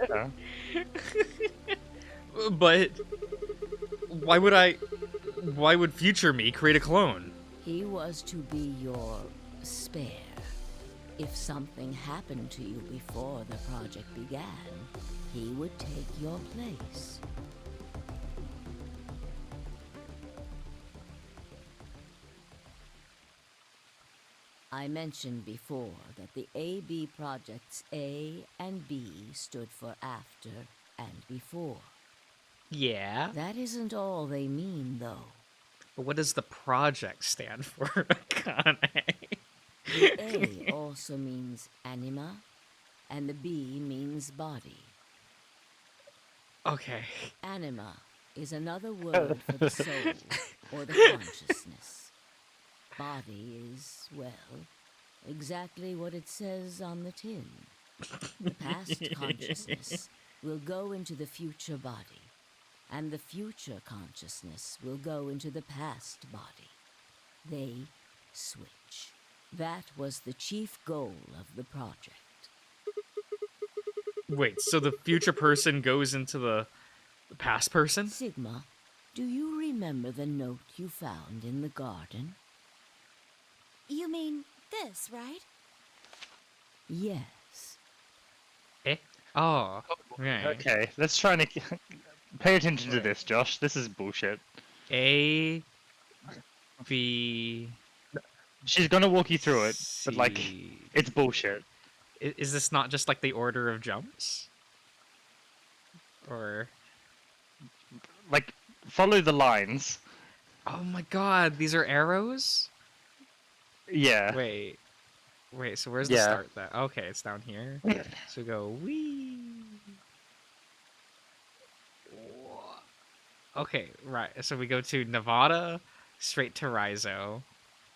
Yeah. But why would future me create a clone? He was to be your spare. If something happened to you before the project began, he would take your place. I mentioned before that the AB projects A and B stood for after and before. Yeah. That isn't all they mean, though. But what does the project stand for, Akane? The A also means anima, and the B means body. Okay. Anima is another word for the soul, or the consciousness. Body is, well, exactly what it says on the tin. The past consciousness will go into the future body, and the future consciousness will go into the past body. They switch. That was the chief goal of the project. Wait, so the future person goes into the past person? Sigma, do you remember the note you found in the garden? You mean this, right? Yes. Eh? Oh, okay. Okay, let's try and pay attention to this, Josh. This is bullshit. A, B, She's gonna walk you through it, but like, C. it's bullshit. Is this not just like the order of jumps? Or... Like, follow the lines. Oh my god, these are arrows? Yeah. Wait, so where's the Yeah. start then? Okay, it's down here. So we go wee. Okay, right. So we go to Nevada, straight to Rizo.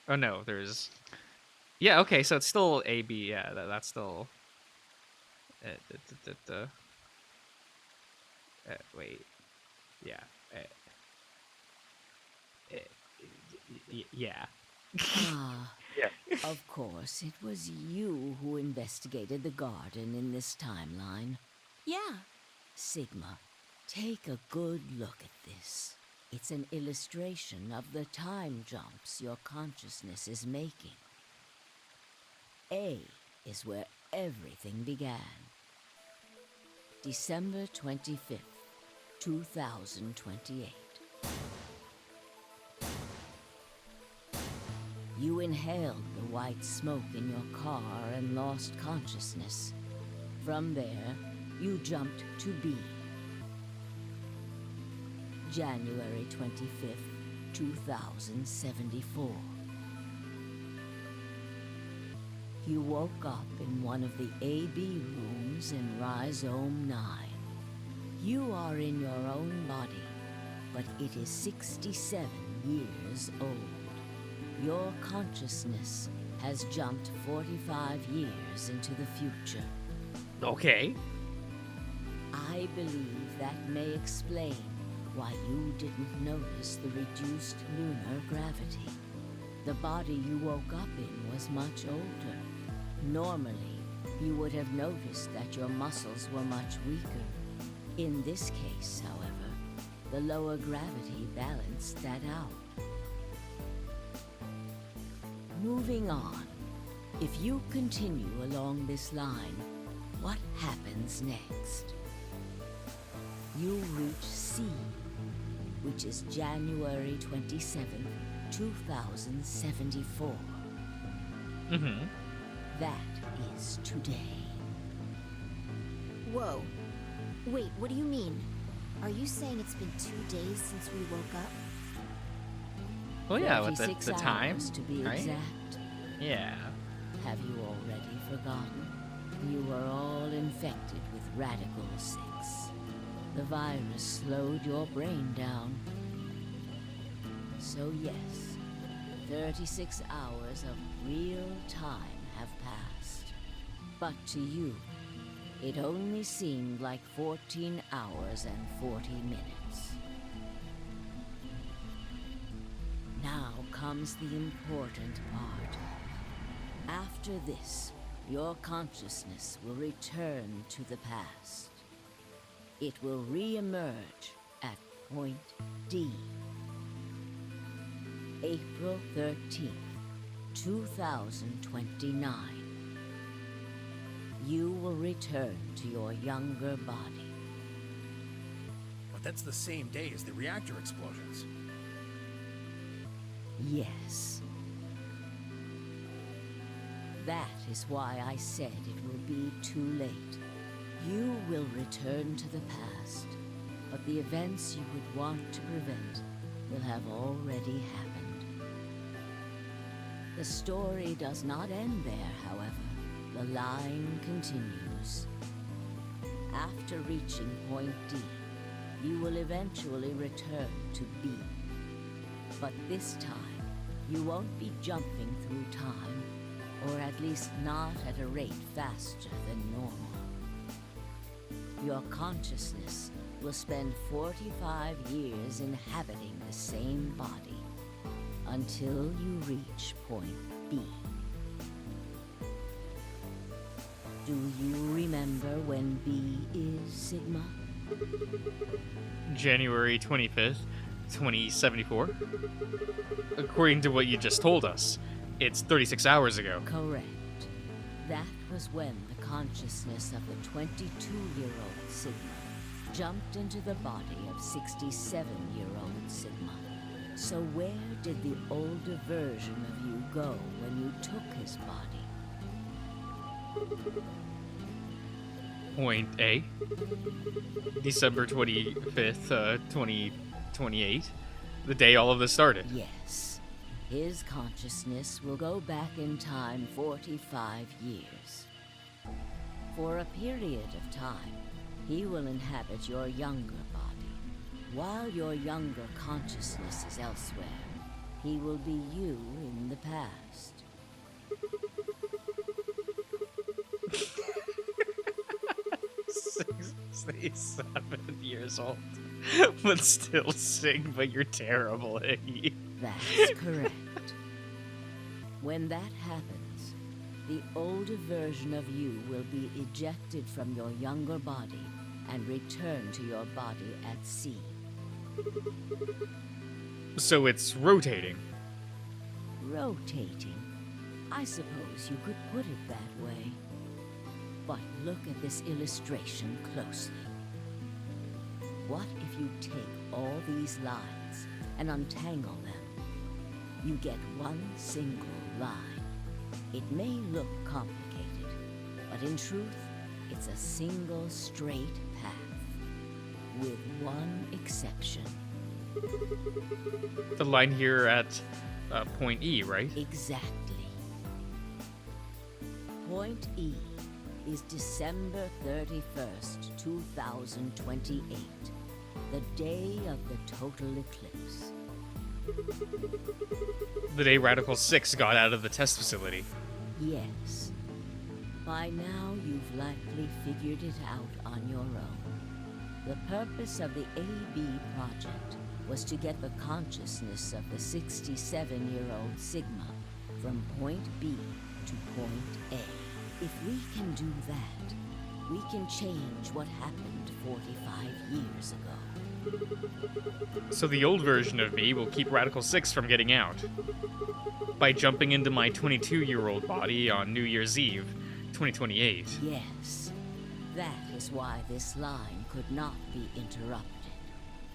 Oh no, there's... Yeah, okay, so it's still AB. Yeah, that's still... wait. Yeah. Yeah. Ah, Yeah. of course, it was you who investigated the garden in this timeline. Yeah. Sigma, take a good look at this. It's an illustration of the time jumps your consciousness is making. A is where everything began. December 25th, 2028. You inhaled the white smoke in your car and lost consciousness. From there, you jumped to B. January 25th, 2074. You woke up in one of the AB rooms in Rhizome 9. You are in your own body, but it is 67 years old. Your consciousness has jumped 45 years into the future. Okay. I believe that may explain why you didn't notice the reduced lunar gravity. The body you woke up in was much older. Normally, you would have noticed that your muscles were much weaker. In this case, however, the lower gravity balanced that out. Moving on, if you continue along this line, what happens next? You reach C, which is January 27th, 2074. Mm-hmm. That is today. Whoa. Wait, what do you mean? Are you saying it's been 2 days since we woke up? Well, yeah, with 36 the time, hours to be right? exact. Yeah. Have you already forgotten? You were all infected with Radical 6. The virus slowed your brain down. So yes, 36 hours of real time have passed. But to you, it only seemed like 14 hours and 40 minutes. Now comes the important part. After this, your consciousness will return to the past. It will re-emerge at point D. April 13th, 2029. You will return to your younger body. But that's the same day as the reactor explosions. Yes. That is why I said it will be too late. You will return to the past, but the events you would want to prevent will have already happened. The story does not end there, however. The line continues. After reaching point D, you will eventually return to B. But this time, you won't be jumping through time, or at least not at a rate faster than normal. Your consciousness will spend 45 years inhabiting the same body, until you reach point B. Do you remember when B is, Sigma? January 25th, 2074. According to what you just told us, it's 36 hours ago. Correct. That was when the consciousness of the 22-year-old Sigma jumped into the body of 67-year-old Sigma. So where did the older version of you go when you took his body? Point A. December 25th, 2028. The day all of this started. Yes. His consciousness will go back in time 45 years. For a period of time, he will inhabit your younger body. While your younger consciousness is elsewhere, he will be you in the past. 67 years old. But still sing, but you're terrible, Iggy. That's correct. When that happens, the older version of you will be ejected from your younger body and return to your body at sea. So it's rotating. Rotating. I suppose you could put it that way. But look at this illustration closely. What if you take all these lines and untangle them? You get one single line. It may look complicated, but in truth, it's a single straight path, with one exception. The line here at point E, right? Exactly. Point E is December 31st, 2028, the day of the total eclipse. The day Radical 6 got out of the test facility. Yes. By now, you've likely figured it out on your own. The purpose of the AB project was to get the consciousness of the 67-year-old Sigma from point B to point A. If we can do that, we can change what happened 45 years ago. So the old version of me will keep Radical 6 from getting out. By jumping into my 22-year-old body on New Year's Eve, 2028. Yes. That is why this line could not be interrupted.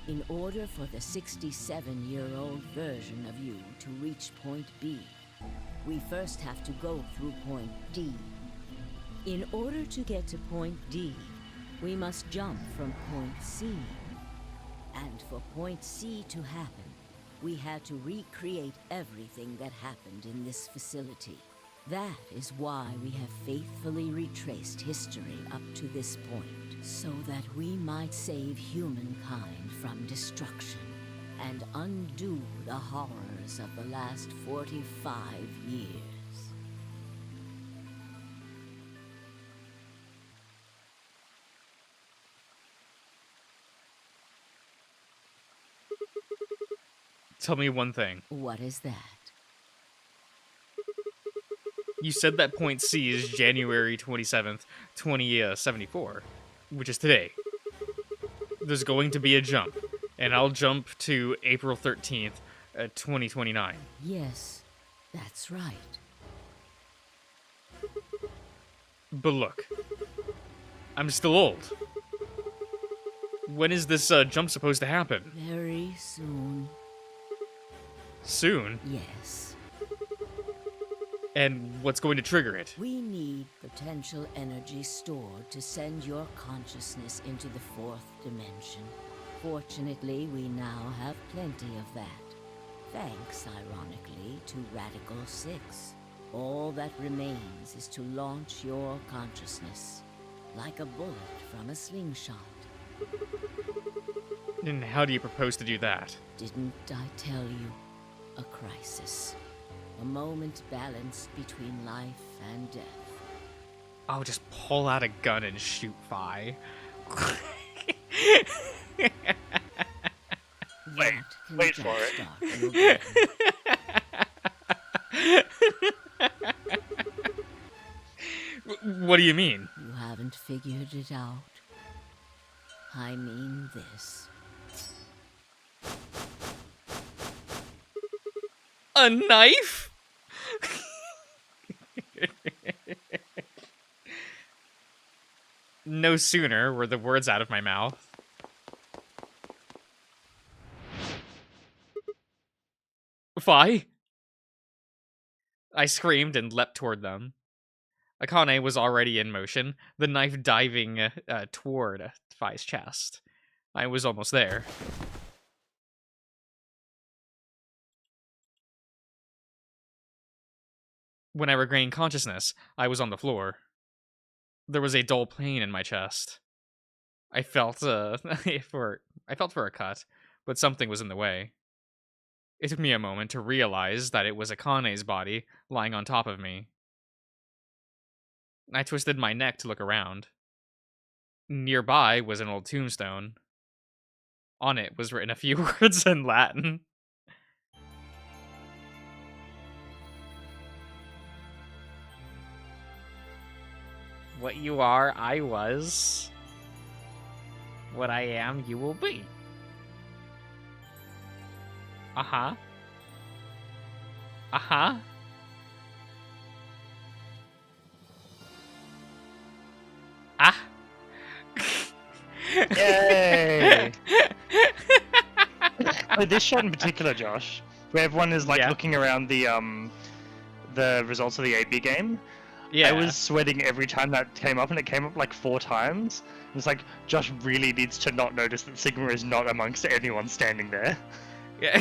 In order for the 67-year-old version of you to reach point B, we first have to go through point D. In order to get to point D, we must jump from point C. And for point C to happen, we had to recreate everything that happened in this facility. That is why we have faithfully retraced history up to this point, so that we might save humankind from destruction and undo the horrors of the last 45 years. Tell me one thing. What is that? You said that point C is January 27th, 2074, which is today. There's going to be a jump, and I'll jump to April 13th, 2029. Yes, that's right. But look, I'm still old. When is this jump supposed to happen? Very soon. Soon? Yes. And what's going to trigger it? We need potential energy stored to send your consciousness into the fourth dimension. Fortunately, we now have plenty of that. Thanks, ironically, to Radical 6. All that remains is to launch your consciousness, like a bullet from a slingshot. And how do you propose to do that? Didn't I tell you? A crisis. A moment balanced between life and death. I'll just pull out a gun and shoot Vi. Wait for it. What do you mean? You haven't figured it out. I mean this. A knife? No sooner were the words out of my mouth. Vi? I screamed and leapt toward them. Akane was already in motion, the knife diving toward Vi's chest. I was almost there. When I regained consciousness, I was on the floor. There was a dull pain in my chest. I felt for a cut, but something was in the way. It took me a moment to realize that it was Akane's body lying on top of me. I twisted my neck to look around. Nearby was an old tombstone. On it was written a few words in Latin. What you are, I was. What I am, you will be. Uh-huh. Uh-huh. Ah. Yay! But this shot in particular, Josh, where everyone is like looking around the results of the AB game. Yeah. I was sweating every time that came up, and it came up like 4 times. It's like, Josh really needs to not notice that Sigma is not amongst anyone standing there. Yeah.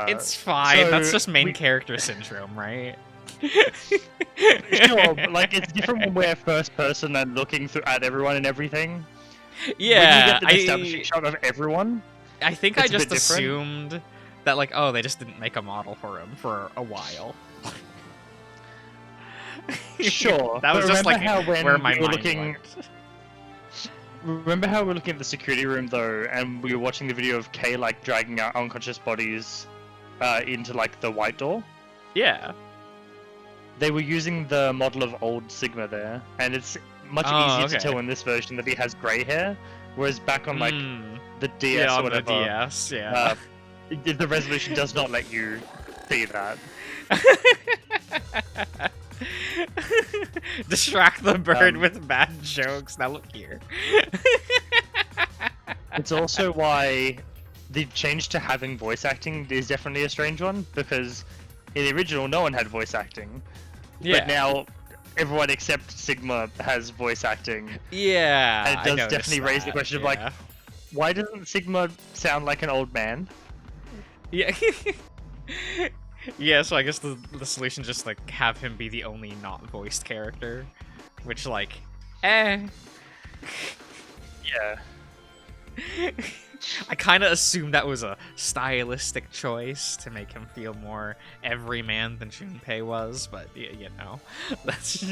It's fine. So That's just main character syndrome, right? Sure, but like it's different when we're first person and looking at everyone and everything. Yeah, when you get the establishing shot of everyone, I think I it's a just bit different. assumed that like, oh, they just didn't make a model for him for a while. Sure. That was but just like remember how when where my we were mind looking. went. Remember how we were looking at the security room though, and we were watching the video of Kay like dragging our unconscious bodies into like the white door? Yeah. They were using the model of old Sigma there, and it's much easier to tell in this version that he has grey hair, whereas back on like the DS yeah, or whatever, on the DS, yeah. The resolution does not let you see that. Distract the bird with bad jokes. Now look here. It's also why the change to having voice acting is definitely a strange one, because in the original no one had voice acting. Yeah. But now everyone except Sigma has voice acting. Yeah. And it does definitely raise the question of like, why doesn't Sigma sound like an old man? Yeah. Yeah, so I guess the solution is just like have him be the only not voiced character, which like, Yeah. I kind of assumed that was a stylistic choice to make him feel more everyman than Junpei was, but you know, that's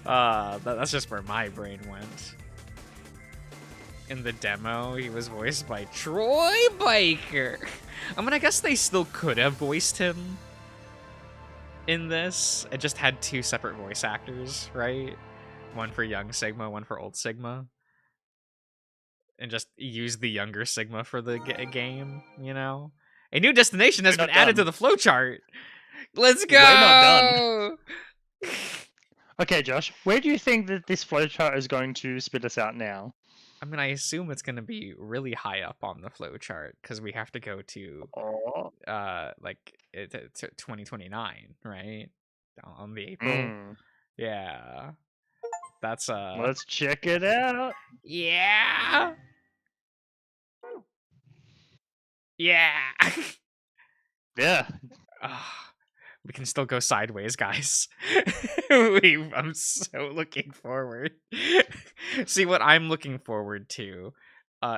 that's just where my brain went. In the demo, he was voiced by Troy Baker. I mean, I guess they still could have voiced him in this. It just had two separate voice actors, right? One for young Sigma, one for old Sigma. And just use the younger Sigma for the game, you know? A new destination has been added to the flowchart. Let's go! We're not done. Okay, Josh, where do you think that this flowchart is going to spit us out now? I mean, I assume it's going to be really high up on the flowchart because we have to go to, like, 2029, right? On the April. Yeah. That's, Let's check it out. Yeah! Yeah! Yeah. We can still go sideways, guys. I'm so looking forward. See, what I'm looking forward to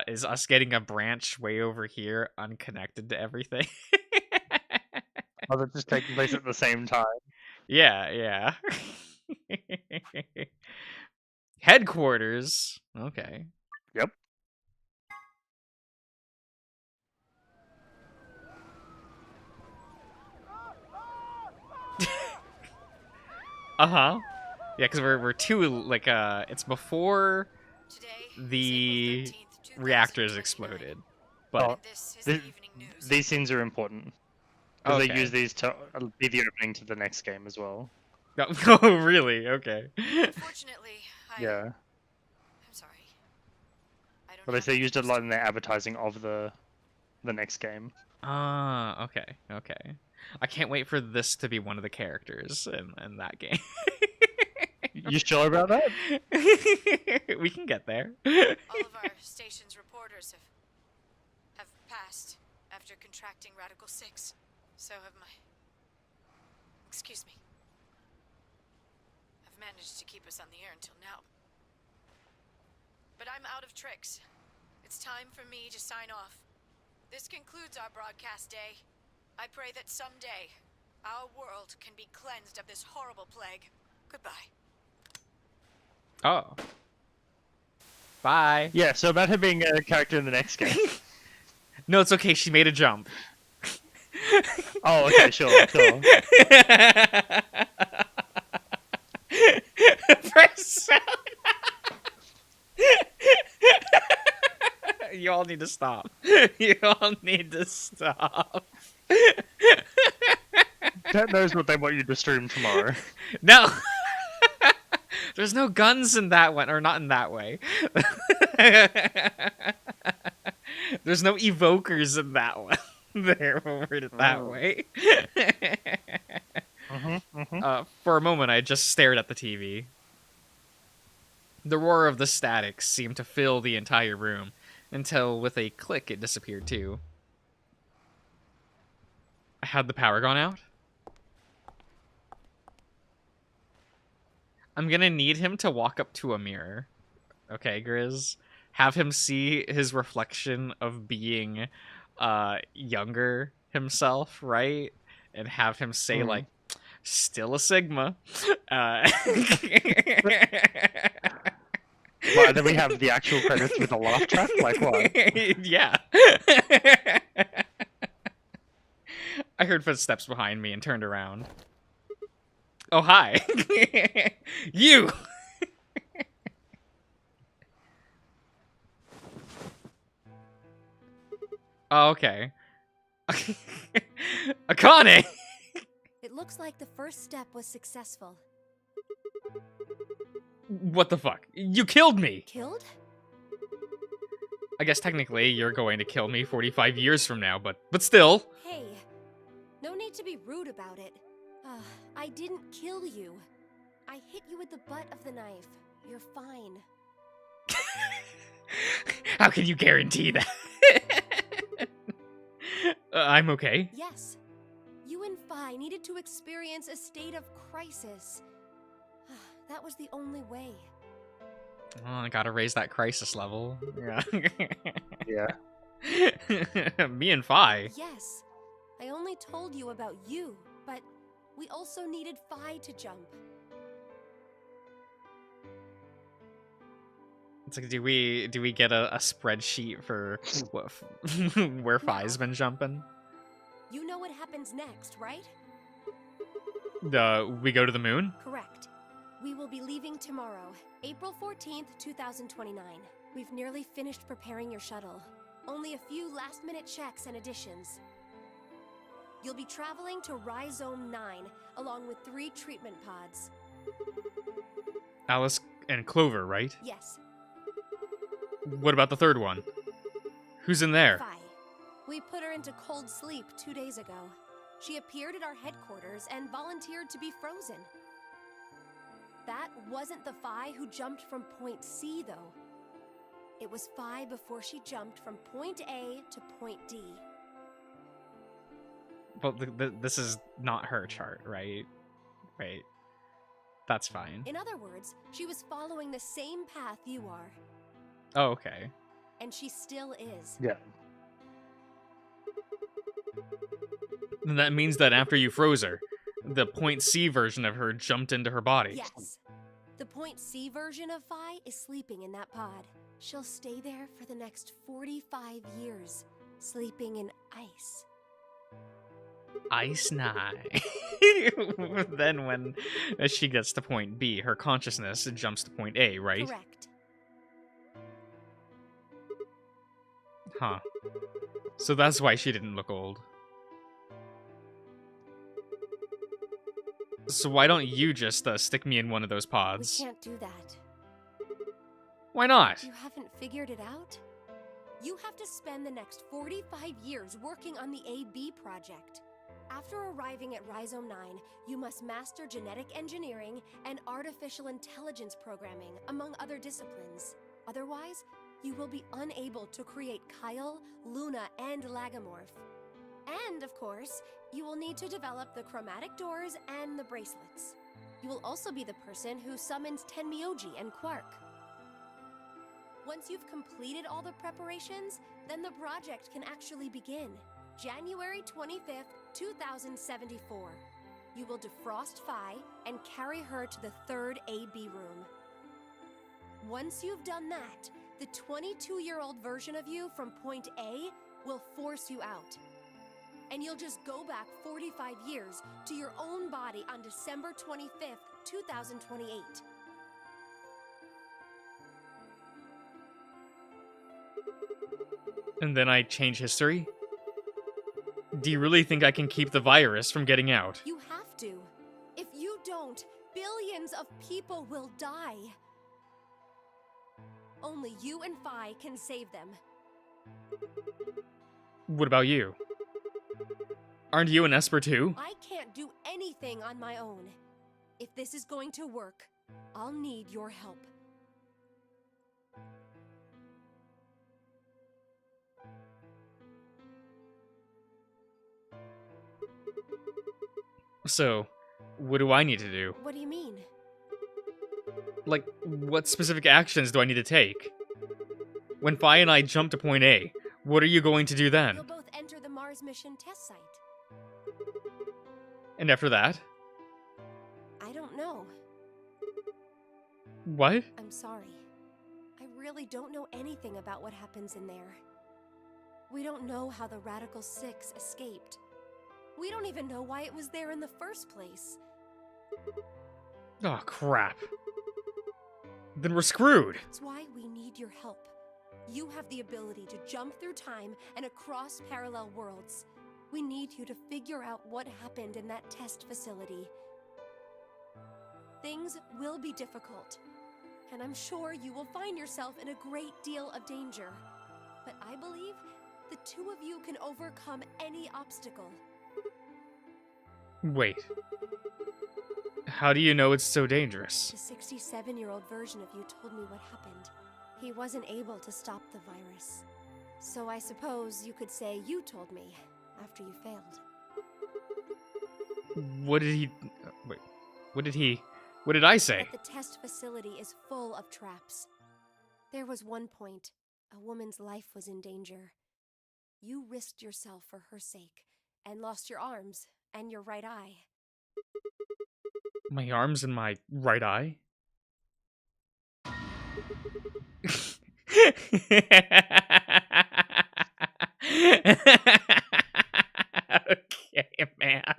is us getting a branch way over here unconnected to everything. Oh, that's just taking place at the same time. Yeah. Headquarters. Okay. Yep. Yeah, because we're too like it's before the reactors exploded, but these scenes are important because they use these to be the opening to the next game as well. Oh, really? Okay. Unfortunately, yeah. I'm sorry. But they used it a lot in their advertising of the next game. Okay. I can't wait for this to be one of the characters in that game. You sure about that? We can get there. All of our station's reporters have passed after contracting Radical 6. So have my... Excuse me. I've managed to keep us on the air until now. But I'm out of tricks. It's time for me to sign off. This concludes our broadcast day. I pray that someday our world can be cleansed of this horrible plague. Goodbye. Oh. Bye. Yeah, so about her being a character in the next game. No, it's okay. She made a jump. Oh, okay, sure. You all need to stop. You all need to stop. That knows what they want you to stream tomorrow. No. There's no guns in that one, or not in that way. There's no evokers in that one. There, we'll word it that way. For a moment, I just stared at the TV. The roar of the static seemed to fill the entire room, until with a click it disappeared too. Had the power gone out? I'm gonna need him to walk up to a mirror. Okay, Grizz? Have him see his reflection of being younger himself, right? And have him say, like, still a Sigma. Why do we have the actual credits with a laugh track? Like what? Yeah. I heard footsteps behind me and turned around. Oh, hi. You! Oh, okay. Akane! It looks like the first step was successful. What the fuck? You killed me! Killed? I guess technically you're going to kill me 45 years from now, but still. Hey, no need to be rude about it. I didn't kill you. I hit you with the butt of the knife. You're fine. How can you guarantee that? I'm okay. Yes. You and Phi needed to experience a state of crisis. That was the only way. Oh, I gotta raise that crisis level. Yeah. Yeah. Me and Phi. Yes. I only told you about you, but we also needed Phi to jump. It's like, do we get a spreadsheet for what, where Phi's been jumping? You know what happens next, right? We go to the moon? Correct. We will be leaving tomorrow, April 14th, 2029. We've nearly finished preparing your shuttle. Only a few last-minute checks and additions. You'll be traveling to Rhizome 9, along with 3 treatment pods. Alice and Clover, right? Yes. What about the third one? Who's in there? Phi. We put her into cold sleep 2 days ago. She appeared at our headquarters and volunteered to be frozen. That wasn't the Phi who jumped from point C, though. It was Phi before she jumped from point A to point D. Well, this is not her chart, right? Right. That's fine. In other words, she was following the same path you are. Oh, okay. And she still is. Yeah. Then that means that after you froze her, the point C version of her jumped into her body. Yes. The point C version of Phi is sleeping in that pod. She'll stay there for the next 45 years, sleeping in ice. Ice Nine. Then when she gets to point B, her consciousness jumps to point A, right? Correct. Huh. So that's why she didn't look old. So why don't you just stick me in one of those We pods? can't do that. Why not? You haven't figured it out? You have to spend the next 45 years working on the AB project. After arriving at Rhizome 9, you must master genetic engineering and artificial intelligence programming, among other disciplines. Otherwise, you will be unable to create Kyle, Luna, and Lagomorph. And, of course, you will need to develop the chromatic doors and the bracelets. You will also be the person who summons Tenmyoji and Quark. Once you've completed all the preparations, then the project can actually begin. January 25th, 2074. You will defrost Phi and carry her to the 3rd AB room. Once you've done that, the 22-year-old version of you from point A will force you out. And you'll just go back 45 years to your own body on December 25th, 2028. And then I change history? Do you really think I can keep the virus from getting out? You have to. If you don't, billions of people will die. Only you and Phi can save them. What about you? Aren't you an Esper too? I can't do anything on my own. If this is going to work, I'll need your help. So, what do I need to do? What do you mean? Like, what specific actions do I need to take? When Fi and I jump to point A, what are you going to do then? You'll both enter the Mars mission test site. And after that? I don't know. What? I'm sorry. I really don't know anything about what happens in there. We don't know how the Radical Six escaped. We don't even know why it was there in the first place. Oh, crap. Then we're screwed. That's why we need your help. You have the ability to jump through time and across parallel worlds. We need you to figure out what happened in that test facility. Things will be difficult, and I'm sure you will find yourself in a great deal of danger. But I believe the two of you can overcome any obstacle. Wait. How do you know it's so dangerous? The 67-year-old version of you told me what happened. He wasn't able to stop the virus. So I suppose you could say you told me after you failed. What did he... Wait. What did I say? That the test facility is full of traps. There was one point, a woman's life was in danger. You risked yourself for her sake, and lost your arms and your right eye. My arms and my right eye? Okay, man.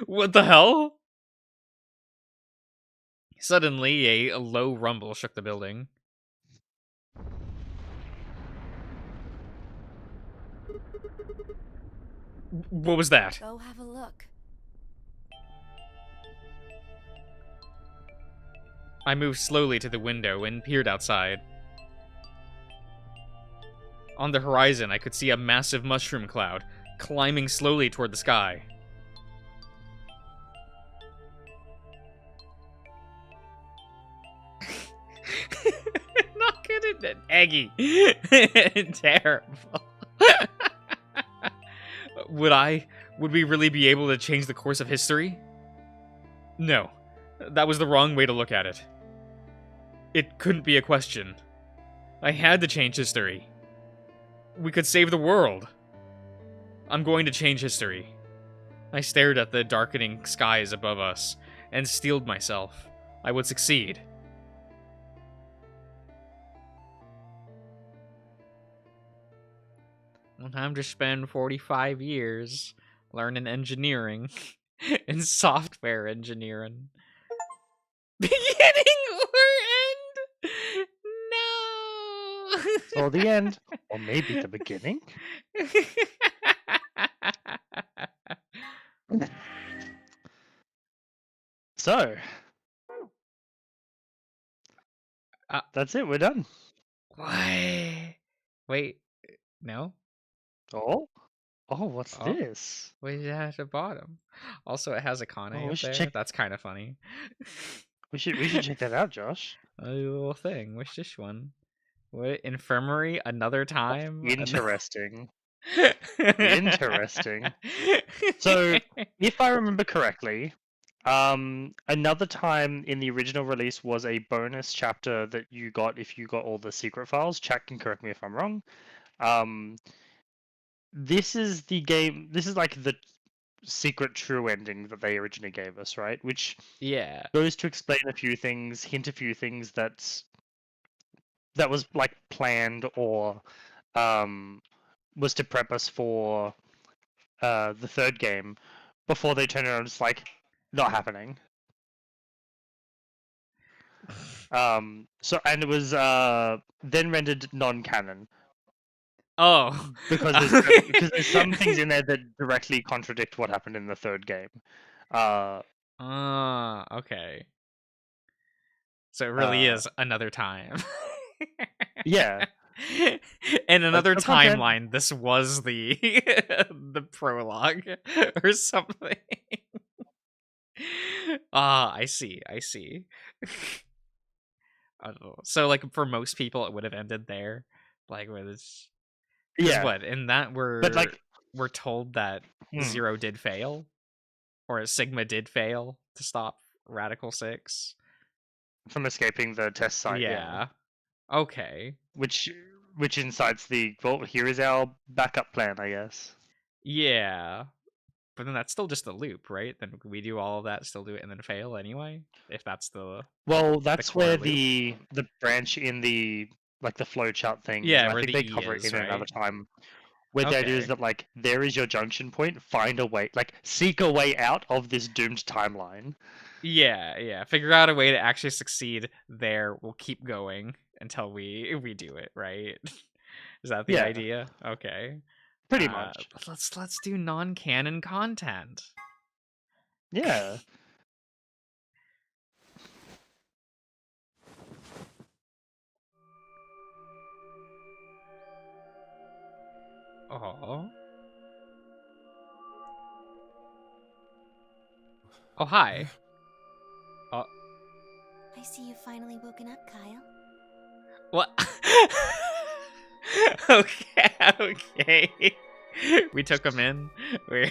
What the hell? Suddenly, a low rumble shook the building. What was that? Go have a look. I moved slowly to the window and peered outside. On the horizon, I could see a massive mushroom cloud climbing slowly toward the sky. Not good at that. Eggy. Terrible. Would we really be able to change the course of history? No. That was the wrong way to look at it. It couldn't be a question. I had to change history. We could save the world. I'm going to change history. I stared at the darkening skies above us and steeled myself. I would succeed. Time to spend 45 years learning engineering and software engineering. Beginning or end? No. Or the end, or maybe the beginning. So, that's it. We're done. What? Wait, no. Oh, what's Oh. this? What is that at the bottom? Also, it has a Kane Oh, we up should there. check- That's kind of funny. We should check that out, Josh. A little thing. What's this one? What? Infirmary? Another time? Interesting. Interesting. So, if I remember correctly, another time in the original release was a bonus chapter that you got if you got all the secret files. Chat can correct me if I'm wrong. This is the game. This is like the secret true ending that they originally gave us, right? Which yeah, goes to explain a few things, hint a few things that was like planned or was to prep us for the third game before they turn around. It's like not happening. So and it was then rendered non-canon. Oh, Because there's some things in there that directly contradict what happened in the third game. Okay. So it really is another time. Yeah. In another the content- timeline, this was the the prologue or something. I see. So, like, for most people, it would have ended there. Like, with this. Yeah. What? In that, But like, we're told that Zero did fail, or Sigma did fail to stop Radical 6. From escaping the test site, Yeah. Okay. Which incites the, well, here is our backup plan, I guess. Yeah. But then that's still just a loop, right? Then we do all of that, still do it, and then fail anyway? If that's the... Well, that's core where loop. the branch in the, like, the flowchart thing is. Yeah, And I where think the they E cover is, it in another right? time. Where the idea is Okay. that, like, there is your junction point, find a way, like, seek a way out of this doomed timeline. Yeah. Figure out a way to actually succeed there. We'll keep going until we do it, right? Is that the Yeah. idea? Okay. Pretty much. Let's do non-canon content. Yeah. Oh. Oh, hi. Oh. I see you've finally woken up, Kyle. What? Okay. We took him in. We're...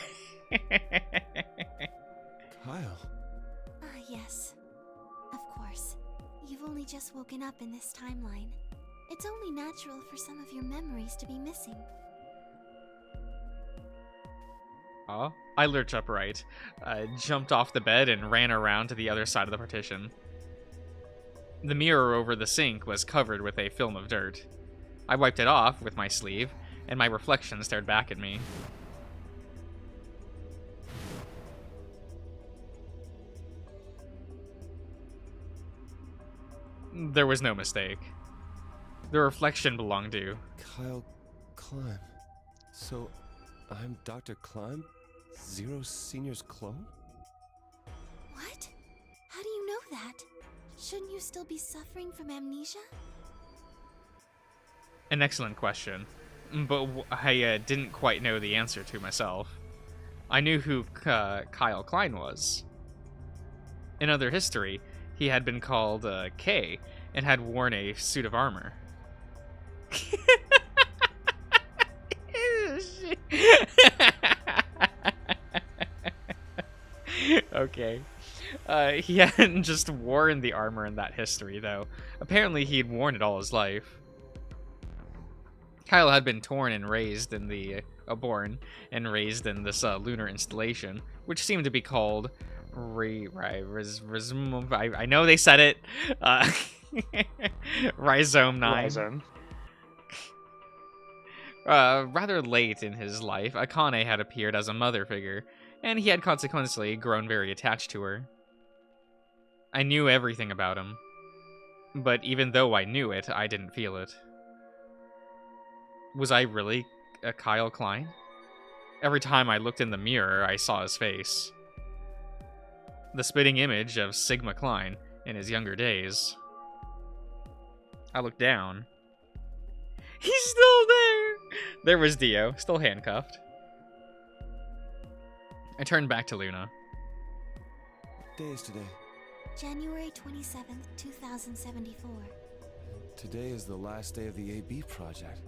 Kyle. Yes. Of course. You've only just woken up in this timeline. It's only natural for some of your memories to be missing. Oh, I lurched upright, jumped off the bed, and ran around to the other side of the partition. The mirror over the sink was covered with a film of dirt. I wiped it off with my sleeve, and my reflection stared back at me. There was no mistake. The reflection belonged to... Kyle Climb. So, I'm Dr. Climb? Zero Senior's clone? What? How do you know that? Shouldn't you still be suffering from amnesia? An excellent question, but I didn't quite know the answer to myself. I knew who Kyle Klein was. In other history, he had been called K and had worn a suit of armor. Okay. He hadn't just worn the armor in that history, though. Apparently, he'd worn it all his life. Kyle had been born and raised in this lunar installation, which seemed to be called I know they said it. Rhizome 9. Rhizome. Rather late in his life, Akane had appeared as a mother figure, and he had consequently grown very attached to her. I knew everything about him, but even though I knew it, I didn't feel it. Was I really a Kyle Klein? Every time I looked in the mirror, I saw his face. The spitting image of Sigma Klein in his younger days. I looked down. He's still there! There was Dio, still handcuffed. I turned back to Luna. What day is today? January 27th, 2074. Today is the last day of the AB project.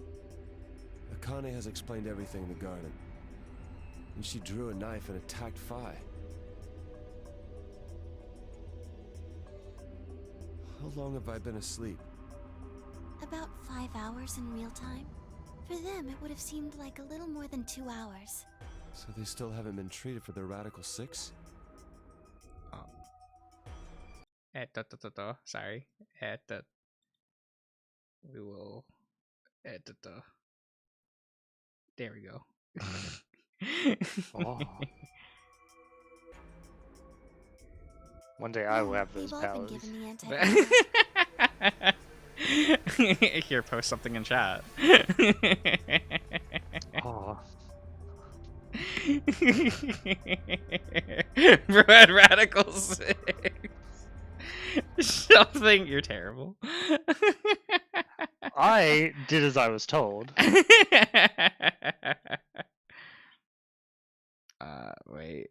Akane has explained everything in the garden. And she drew a knife and attacked Phi. How long have I been asleep? About 5 hours in real time. For them, it would have seemed like a little more than 2 hours. So they still haven't been treated for their Radical 6? Sorry. We will... There we go. Oh. One day I will have those We've all powers. been given the antidote. Here, post something in chat. Oh. Red Radical 6. Something, you're terrible. I did as I was told. Wait.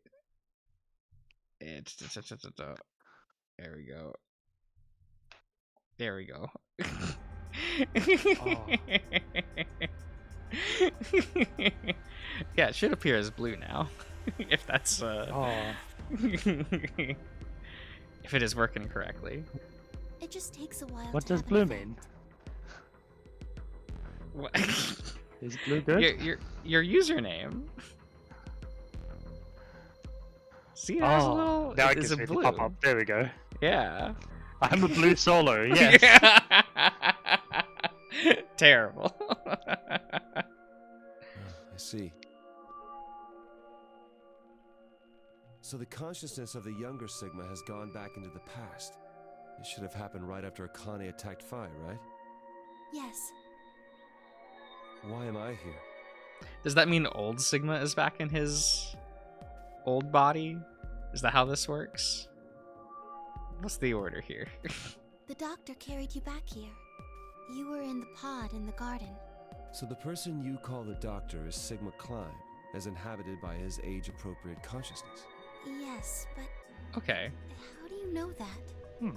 There we go. There we go. Yeah, it should appear as blue now. If that's Oh, if it is working correctly. It just takes a while what to does have an blue effect. mean? What? Is blue good? your username. See, it has a little. now I It can is see a the blue. pop-up. There we go. Yeah. I'm a blue solo, yes. Terrible. I see. So the consciousness of the younger Sigma has gone back into the past. It should have happened right after Akane attacked Phi, right? Yes. Why am I here? Does that mean old Sigma is back in his old body? Is that how this works? What's the order here? The doctor carried you back here. You were in the pod in the garden. So the person you call the Doctor is Sigma Klein, as inhabited by his age-appropriate consciousness. Yes, but Okay. how do you know that?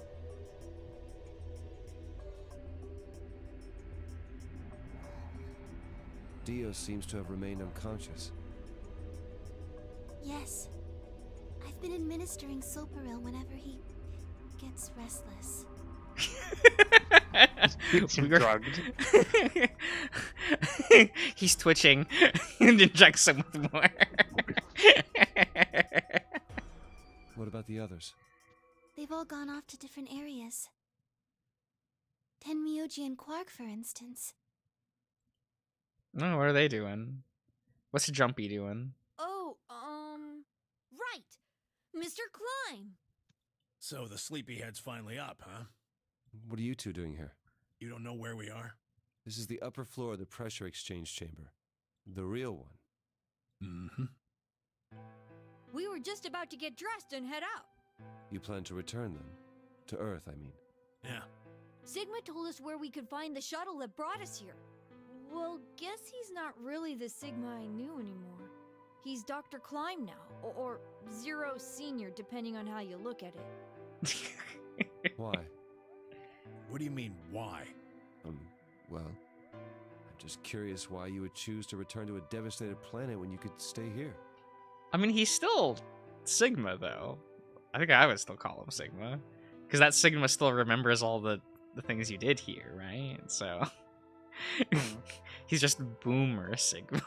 Dio seems to have remained unconscious. Yes. I've been administering Soparil whenever he gets restless. Keeps him We're- drugged. He's twitching and injects him with more. What about the others? They've all gone off to different areas. Tenmyoji and Quark, for instance. No, what are they doing? What's Jumpy doing? Oh, right. Mr. Klein. So the sleepyhead's finally up, huh? What are you two doing here? You don't know where we are? This is the upper floor of the pressure exchange chamber. The real one. Mm-hmm. We were just about to get dressed and head out. You plan to return then? To Earth, I mean. Yeah. Sigma told us where we could find the shuttle that brought us here. Well, guess he's not really the Sigma I knew anymore. He's Dr. Klein now, or Zero Senior, depending on how you look at it. Why? What do you mean, why? Well, I'm just curious why you would choose to return to a devastated planet when you could stay here. I mean, he's still Sigma, though. I think I would still call him Sigma. Because that Sigma still remembers all the things you did here, right? So... he's just Boomer Sigma.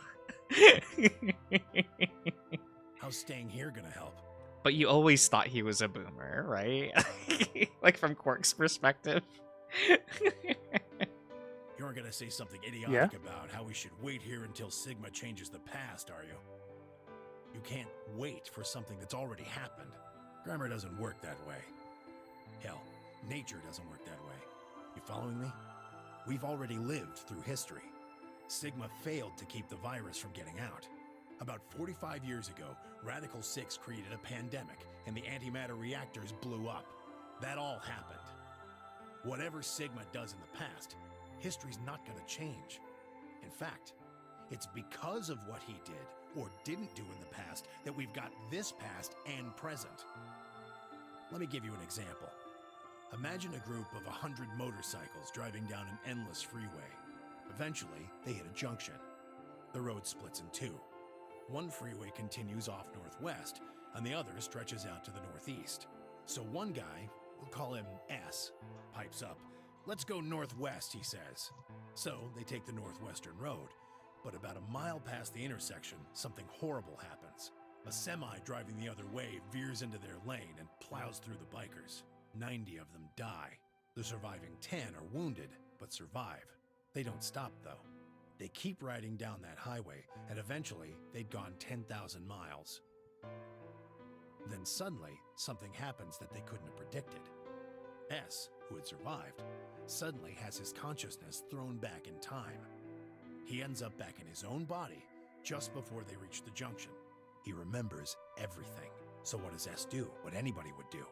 How's staying here gonna help? But you always thought he was a Boomer, right? Like, from Quark's perspective. You aren't gonna say something idiotic about how we should wait here until Sigma changes the past, are you? You can't wait for something that's already happened. Grammar doesn't work that way. Hell, nature doesn't work that way. You following me? We've already lived through history. Sigma failed to keep the virus from getting out. About 45 years ago, Radical 6 created a pandemic, and the antimatter reactors blew up. That all happened. Whatever Sigma does in the past, history's not gonna change. In fact, it's because of what he did or didn't do in the past that we've got this past and present. Let me give you an example. Imagine a group of 100 motorcycles driving down an endless freeway. Eventually, they hit a junction. The road splits in two. One freeway continues off northwest, and the other stretches out to the northeast. So one guy, we'll call him S, pipes up. "Let's go northwest," he says. So they take the northwestern road. But about a mile past the intersection, something horrible happens. A semi driving the other way veers into their lane and plows through the bikers. 90 of them die. The surviving 10 are wounded, but survive. They don't stop, though. They keep riding down that highway, and eventually they'd gone 10,000 miles. Then suddenly, something happens that they couldn't have predicted. S, who had survived, suddenly has his consciousness thrown back in time. He ends up back in his own body just before they reach the junction. He remembers everything. So what does S do? What anybody would do.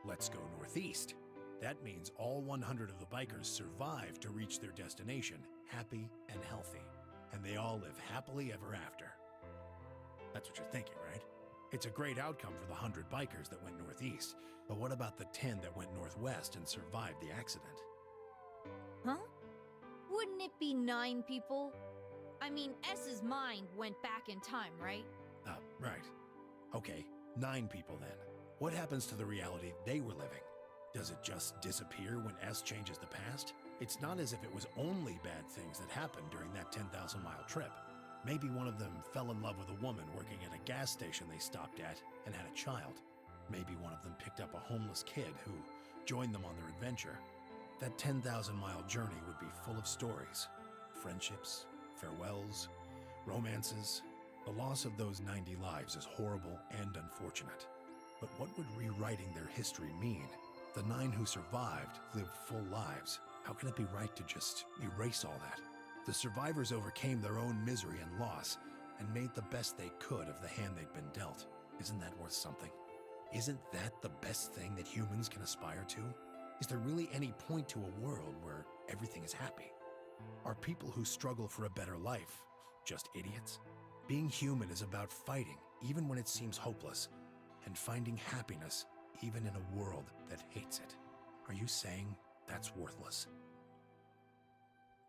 Let's go northeast. That means all 100 of the bikers survive to reach their destination, happy and healthy. And they all live happily ever after. That's what you're thinking, right? It's a great outcome for the 100 bikers that went northeast. But what about the 10 that went northwest and survived the accident? Huh? Wouldn't it be 9 people? I mean, S's mind went back in time, right? Right. Okay, 9 people then. What happens to the reality they were living? Does it just disappear when S changes the past? It's not as if it was only bad things that happened during that 10,000-mile trip. Maybe one of them fell in love with a woman working at a gas station they stopped at and had a child. Maybe one of them picked up a homeless kid who joined them on their adventure. That 10,000-mile journey would be full of stories. Friendships, farewells, romances. The loss of those 90 lives is horrible and unfortunate. But what would rewriting their history mean? The 9 who survived lived full lives. How can it be right to just erase all that? The survivors overcame their own misery and loss and made the best they could of the hand they'd been dealt. Isn't that worth something? Isn't that the best thing that humans can aspire to? Is there really any point to a world where everything is happy? Are people who struggle for a better life just idiots? Being human is about fighting, even when it seems hopeless, and finding happiness even in a world that hates it. Are you saying that's worthless?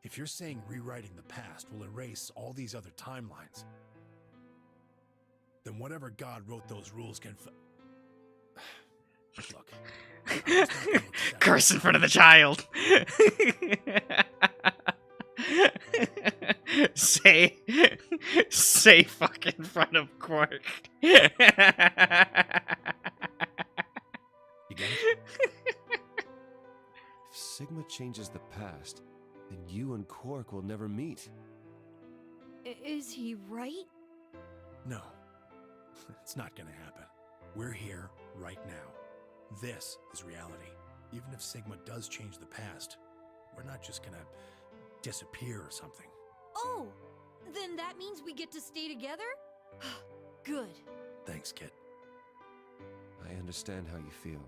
If you're saying rewriting the past will erase all these other timelines, then whatever God wrote those rules can Look. Curse in front of the child. say fuck in front of Quark. You get it? If Sigma changes the past, then you and Quark will never meet. Is he right? No. It's not gonna happen. We're here right now. This is reality. Even if Sigma does change the past, we're not just gonna disappear or something. Oh, then that means we get to stay together? Good. Thanks, kid. I understand how you feel.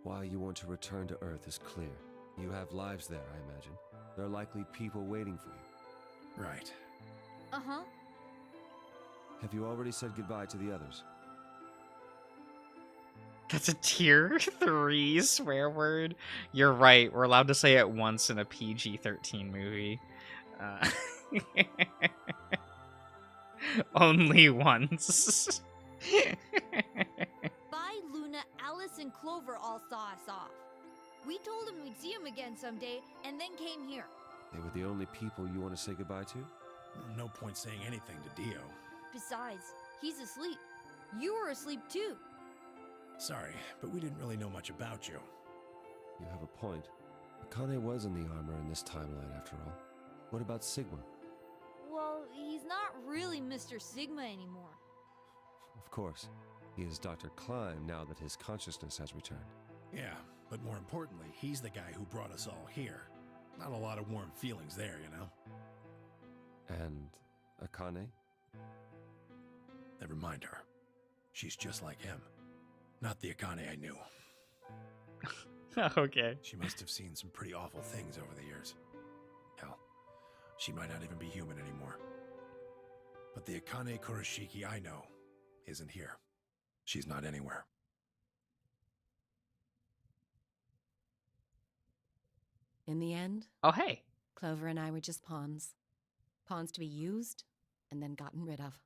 Why you want to return to Earth is clear. You have lives there, I imagine. There are likely people waiting for you. Right. Uh-huh. Have you already said goodbye to the others? That's a tier 3 swear word. You're right. We're allowed to say it once in a PG-13 movie. Only once. Bye, Luna, Alice, and Clover all saw us off. We told them we'd see him again someday, and then came here. They were the only people you want to say goodbye to? No point saying anything to Dio. Besides, he's asleep. You were asleep too. Sorry, but we didn't really know much about you. You have a point. Akane was in the armor in this timeline, after all. What about Sigma? Well, he's not really Mr. Sigma anymore. Of course. He is Dr. Klein now that his consciousness has returned. Yeah, but more importantly, he's the guy who brought us all here. Not a lot of warm feelings there, you know? And Akane? Never mind her. She's just like him. Not the Akane I knew. Okay. She must have seen some pretty awful things over the years. Hell, she might not even be human anymore. But the Akane Kurashiki I know isn't here. She's not anywhere. In the end, Oh, hey. Clover and I were just pawns. Pawns to be used and then gotten rid of.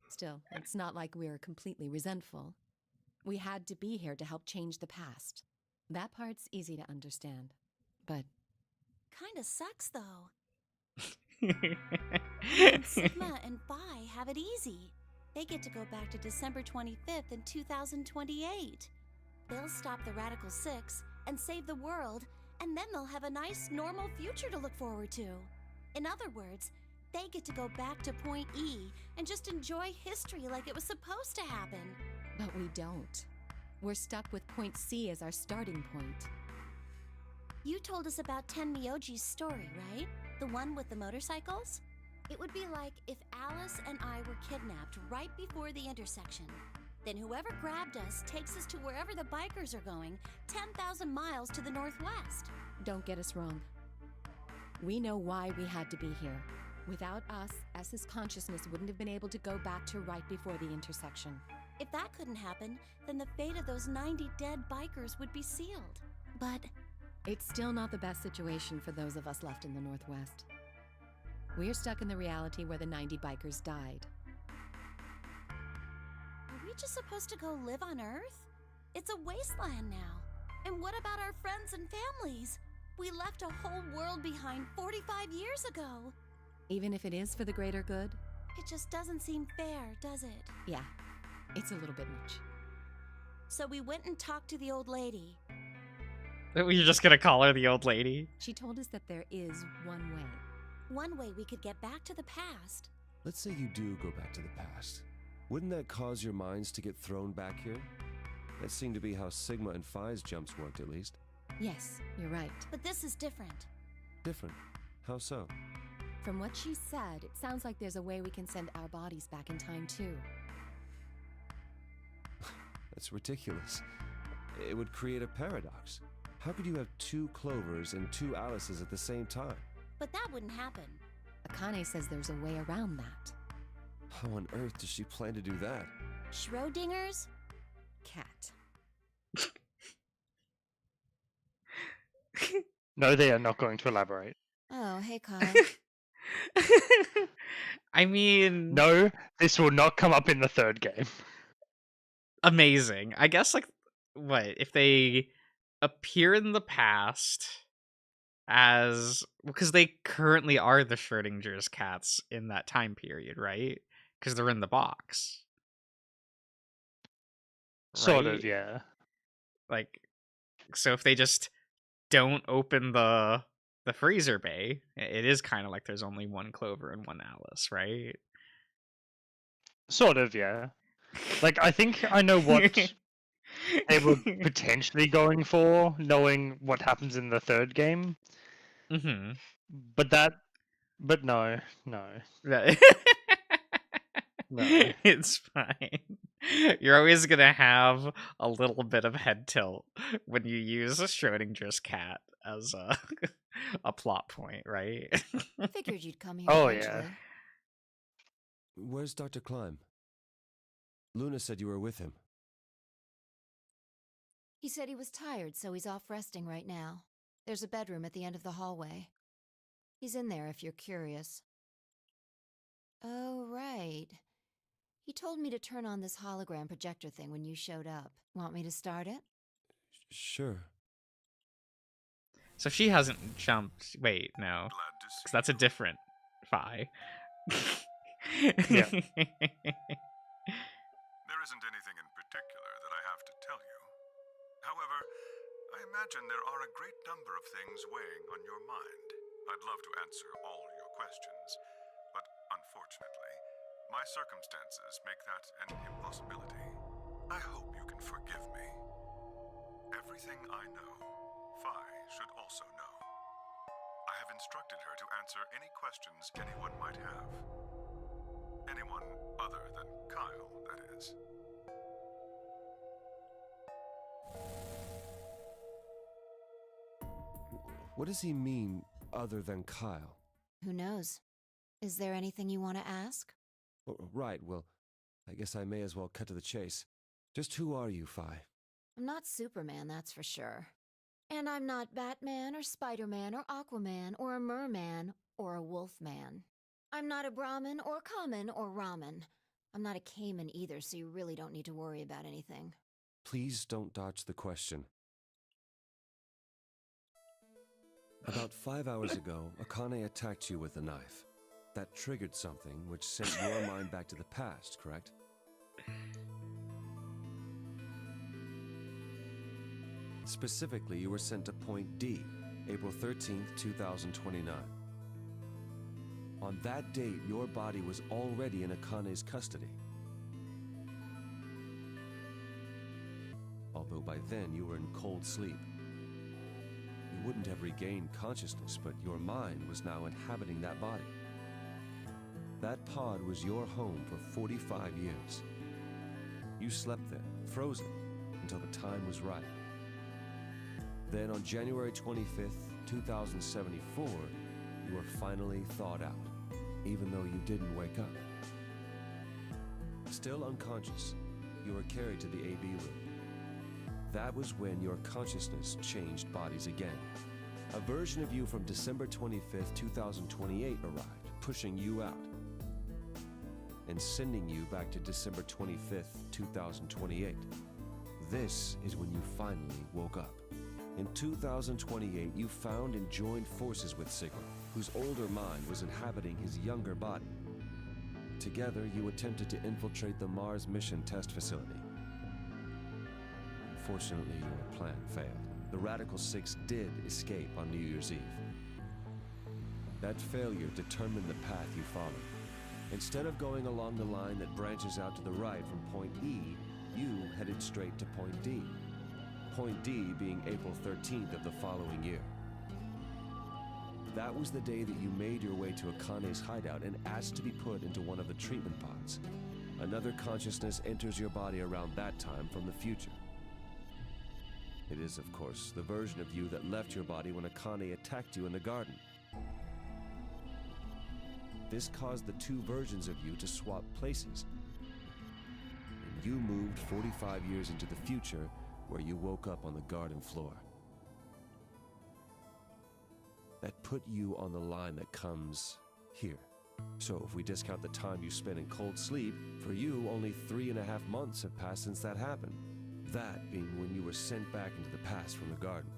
Still, it's not like we were completely resentful. We had to be here to help change the past. That part's easy to understand. But Kinda sucks, though. and Sigma and Phi have it easy. They get to go back to December 25th in 2028. They'll stop the Radical Six and save the world, and then they'll have a nice, normal future to look forward to. In other words, they get to go back to Point E and just enjoy history like it was supposed to happen. But we don't. We're stuck with Point C as our starting point. You told us about Tenmyoji's story, right? The one with the motorcycles? It would be like if Alice and I were kidnapped right before the intersection. Then whoever grabbed us takes us to wherever the bikers are going, 10,000 miles to the northwest. Don't get us wrong. We know why we had to be here. Without us, S's consciousness wouldn't have been able to go back to right before the intersection. If that couldn't happen, then the fate of those 90 dead bikers would be sealed. But it's still not the best situation for those of us left in the Northwest. We're stuck in the reality where the 90 bikers died. Are we just supposed to go live on Earth? It's a wasteland now. And what about our friends and families? We left a whole world behind 45 years ago. Even if it is for the greater good? It just doesn't seem fair, does it? Yeah, it's a little bit much. So we went and talked to the old lady. You're just gonna call her the old lady? She told us that there is one way. One way we could get back to the past. Let's say you do go back to the past. Wouldn't that cause your minds to get thrown back here? That seemed to be how Sigma and Phi's jumps worked, at least. Yes, you're right. But this is different. Different? How so? From what she said, it sounds like there's a way we can send our bodies back in time, too. That's ridiculous. It would create a paradox. How could you have 2 Clovers and 2 Alices at the same time? But that wouldn't happen. Akane says there's a way around that. How on earth does she plan to do that? Schrodinger's cat. No, they are not going to elaborate. Oh, hey, Kyle. I mean, No, this will not come up in the 3rd game. amazing. I guess, like, what if they appear in the past as, because they currently are the Schrodinger's cats in that time period, right? Because they're in the box. Sort Right? of, yeah. Like, so if they just don't open the freezer bay, it is kind of like there's only 1 Clover and 1 Alice, right? Sort of, yeah. Like, I think I know what they were potentially going for, knowing what happens in the 3rd game. Mm-hmm. But no. No. It's fine. You're always gonna have a little bit of head tilt when you use a Schrodinger's cat as a plot point, right? Figured you'd come here Oh, eventually. yeah. Where's Dr. Klein? Luna said you were with him. He said he was tired, so he's off resting right now. There's a bedroom at the end of the hallway. He's in there if you're curious. Oh, right. He told me to turn on this hologram projector thing when you showed up. Want me to start it? Sure. So she hasn't jumped. Wait, no. Glad to see 'Cause that's a different Phi. Yeah. There isn't anything in particular that I have to tell you. However, I imagine there are a great number of things weighing on your mind. I'd love to answer all your questions, but unfortunately, my circumstances make that an impossibility. I hope you can forgive me. Everything I know, Phi should also know. I have instructed her to answer any questions anyone might have. Anyone other than Kyle, that is. What does he mean, other than Kyle? Who knows? Is there anything you want to ask? Oh, right, well, I guess I may as well cut to the chase. Just who are you, Phi? I'm not Superman, that's for sure. And I'm not Batman or Spider-Man or Aquaman or a Merman or a Wolfman. I'm not a Brahmin or Common or Ramen. I'm not a Cayman either, so you really don't need to worry about anything. Please don't dodge the question. About 5 hours ago, Akane attacked you with a knife. That triggered something which sent your mind back to the past, correct? Specifically, you were sent to Point D, April 13th, 2029. On that date, your body was already in Akane's custody. Although by then you were in cold sleep. You wouldn't have regained consciousness, but your mind was now inhabiting that body. That pod was your home for 45 years. You slept there, frozen, until the time was right. Then on January 25th, 2074, you were finally thawed out, even though you didn't wake up. Still unconscious, you were carried to the AB room. That was when your consciousness changed bodies again. A version of you from December 25th, 2028 arrived, pushing you out and sending you back to December 25th, 2028. This is when you finally woke up. In 2028, you found and joined forces with Sigma, whose older mind was inhabiting his younger body. Together, you attempted to infiltrate the Mars mission test facility. Unfortunately, your plan failed. The Radical Six did escape on New Year's Eve. That failure determined the path you followed. Instead of going along the line that branches out to the right from point E, you headed straight to point D. Point D being April 13th of the following year. That was the day that you made your way to Akane's hideout and asked to be put into one of the treatment pods. Another consciousness enters your body around that time from the future. It is, of course, the version of you that left your body when Akane attacked you in the garden. This caused the two versions of you to swap places. And you moved 45 years into the future, where you woke up on the garden floor. That put you on the line that comes here. So if we discount the time you spent in cold sleep, for you only 3.5 months have passed since that happened. That being when you were sent back into the past from the garden.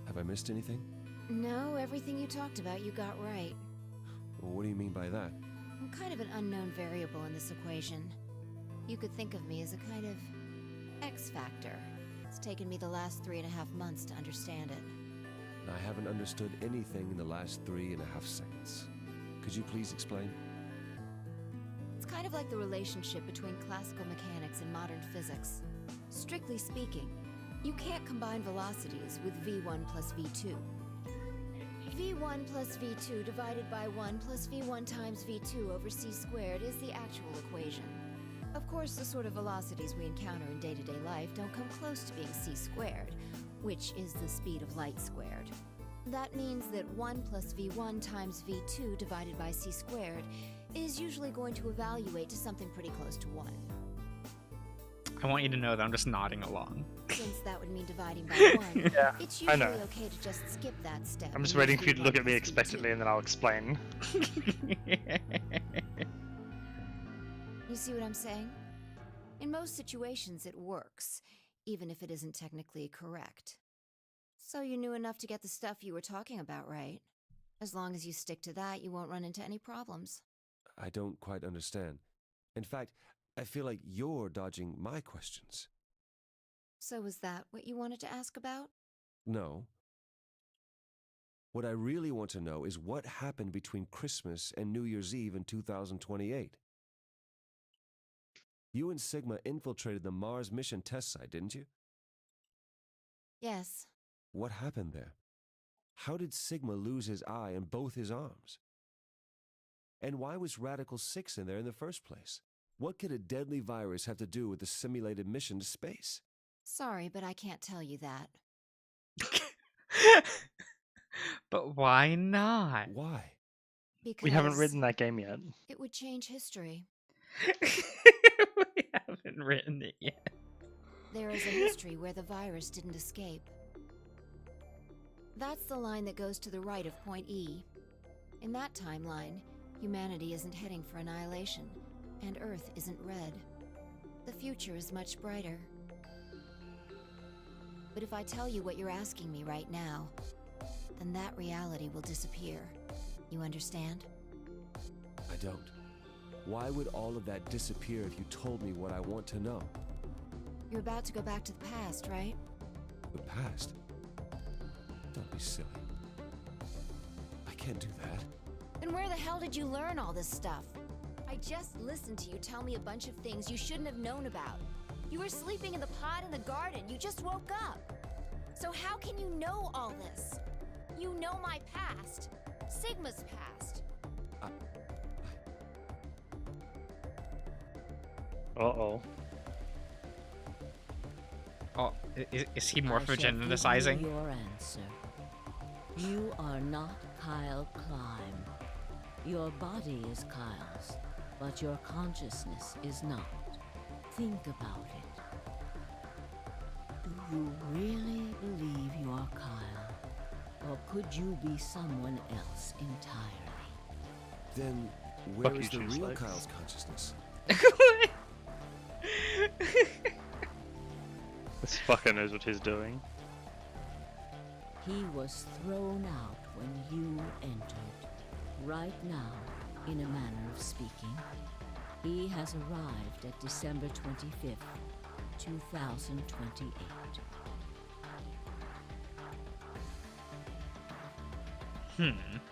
Have I missed anything? No, everything you talked about you got right. Well, what do you mean by that? I'm kind of an unknown variable in this equation. You could think of me as a kind of X factor. It's taken me the last 3.5 months to understand it. I haven't understood anything in the last 3.5 seconds. Could you please explain? It's kind of like the relationship between classical mechanics and modern physics. Strictly speaking, you can't combine velocities with v1 plus v2. v1 plus v2 divided by 1 plus v1 times v2 over c squared is the actual equation. Of course, the sort of velocities we encounter in day-to-day life don't come close to being c squared, which is the speed of light squared. That means that 1 plus v1 times v2 divided by c squared is usually going to evaluate to something pretty close to 1. I want you to know that I'm just nodding along. Since that would mean dividing by 1, Yeah, it's I usually know. okay to just skip that step. I'm just and waiting use for you to look v1 at me plus expectantly v2. and then I'll explain. You see what I'm saying? In most situations, it works, even if it isn't technically correct. So you knew enough to get the stuff you were talking about right. As long as you stick to that, you won't run into any problems. I don't quite understand. In fact, I feel like you're dodging my questions. So was that what you wanted to ask about? No. What I really want to know is what happened between Christmas and New Year's Eve in 2028. You and Sigma infiltrated the Mars mission test site, didn't you? Yes. What happened there? How did Sigma lose his eye and both his arms? And why was Radical 6 in there in the first place? What could a deadly virus have to do with the simulated mission to space? Sorry, but I can't tell you that. But why not? Why? Because We haven't written that game yet. it would change history. We haven't written it yet. There is a history where the virus didn't escape. That's the line that goes to the right of point E. In that timeline, humanity isn't heading for annihilation, and Earth isn't red. The future is much brighter. But if I tell you what you're asking me right now, then that reality will disappear. You understand? I don't. Why would all of that disappear if you told me what I want to know? You're about to go back to the past, right? The past? Don't be silly. I can't do that. Then where the hell did you learn all this stuff? I just listened to you tell me a bunch of things you shouldn't have known about. You were sleeping in the pod in the garden. You just woke up. So how can you know all this? You know my past. Sigma's past. Uh-oh. Oh, is he I shall give morphogeneticizing? you your answer. You are not Kyle Climb. Your body is Kyle's, but your consciousness is not. Think about it. Do you really believe you are Kyle? Or could you be someone else entirely? Then Where Fuck is you, the Juice real Legs. Kyle's consciousness? This fucker knows what he's doing. He was thrown out when you entered. Right now, in a manner of speaking, he has arrived at December 25th, 2028.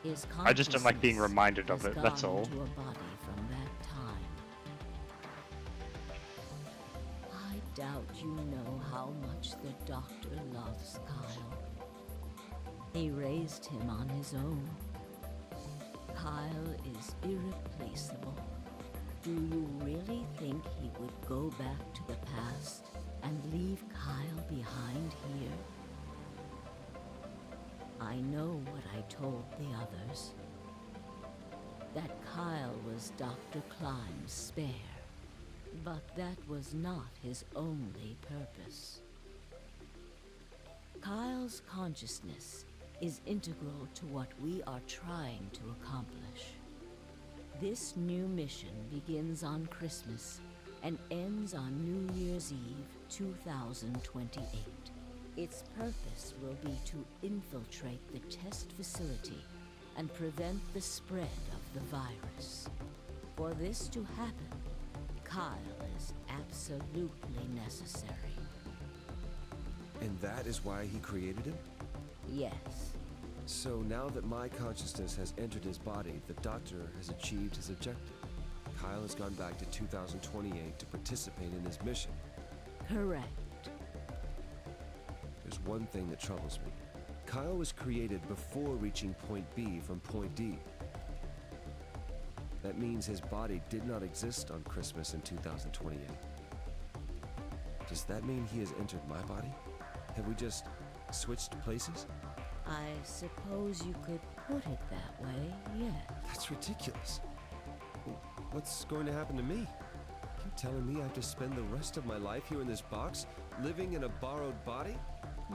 His I just don't like being consciousness reminded of has it, that's gone all. into a body from that time. I doubt you know how much the doctor loves Kyle. He raised him on his own. Kyle is irreplaceable. Do you really think he would go back to the past and leave Kyle behind here? I know what I told the others. That Kyle was Dr. Klein's spare. But that was not his only purpose. Kyle's consciousness is integral to what we are trying to accomplish. This new mission begins on Christmas and ends on New Year's Eve 2028. Its purpose will be to infiltrate the test facility and prevent the spread of the virus. For this to happen, Kyle is absolutely necessary. And that is why he created him? Yes. So now that my consciousness has entered his body, the doctor has achieved his objective. Kyle has gone back to 2028 to participate in his mission. Correct. There's one thing that troubles me. Kyle was created before reaching point B from point D. That means his body did not exist on Christmas in 2028. Does that mean he has entered my body? Have we just switched places? I suppose you could put it that way, yes. That's ridiculous. What's going to happen to me? You're telling me I have to spend the rest of my life here in this box, living in a borrowed body?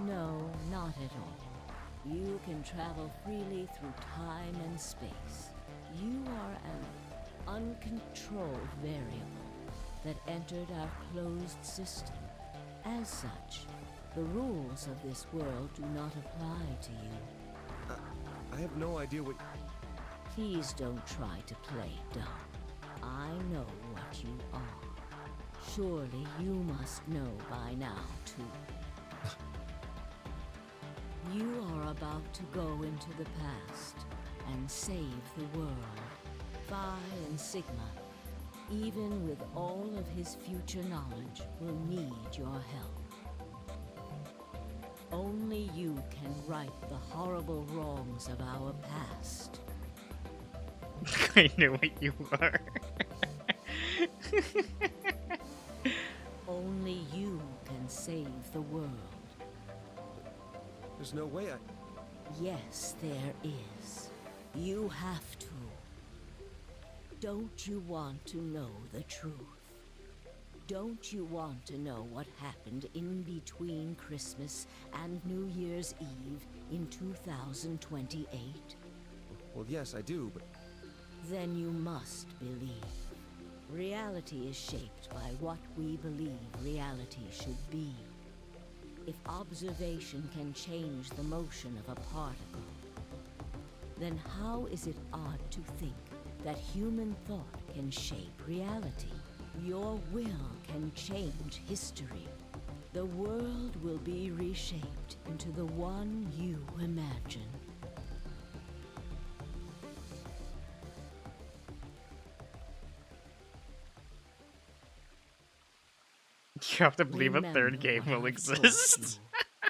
No, not at all. You can travel freely through time and space. You are an uncontrolled variable that entered our closed system. As such, the rules of this world do not apply to you. I have no idea what... Please don't try to play dumb. I know what you are. Surely you must know by now, too. You are about to go into the past and save the world. Phi and Sigma, even with all of his future knowledge, will need your help. Only you can right the horrible wrongs of our past. I knew what you were. Only you can save the world. There's no way I... Yes, there is. You have to. Don't you want to know the truth? Don't you want to know what happened in between Christmas and New Year's Eve in 2028? Well, yes, I do, but... Then you must believe. Reality is shaped by what we believe reality should be. If observation can change the motion of a particle, then how is it odd to think that human thought can shape reality? Your will can change history. The world will be reshaped into the one you imagine. You have to believe a Remember third game what will I've told exist. you.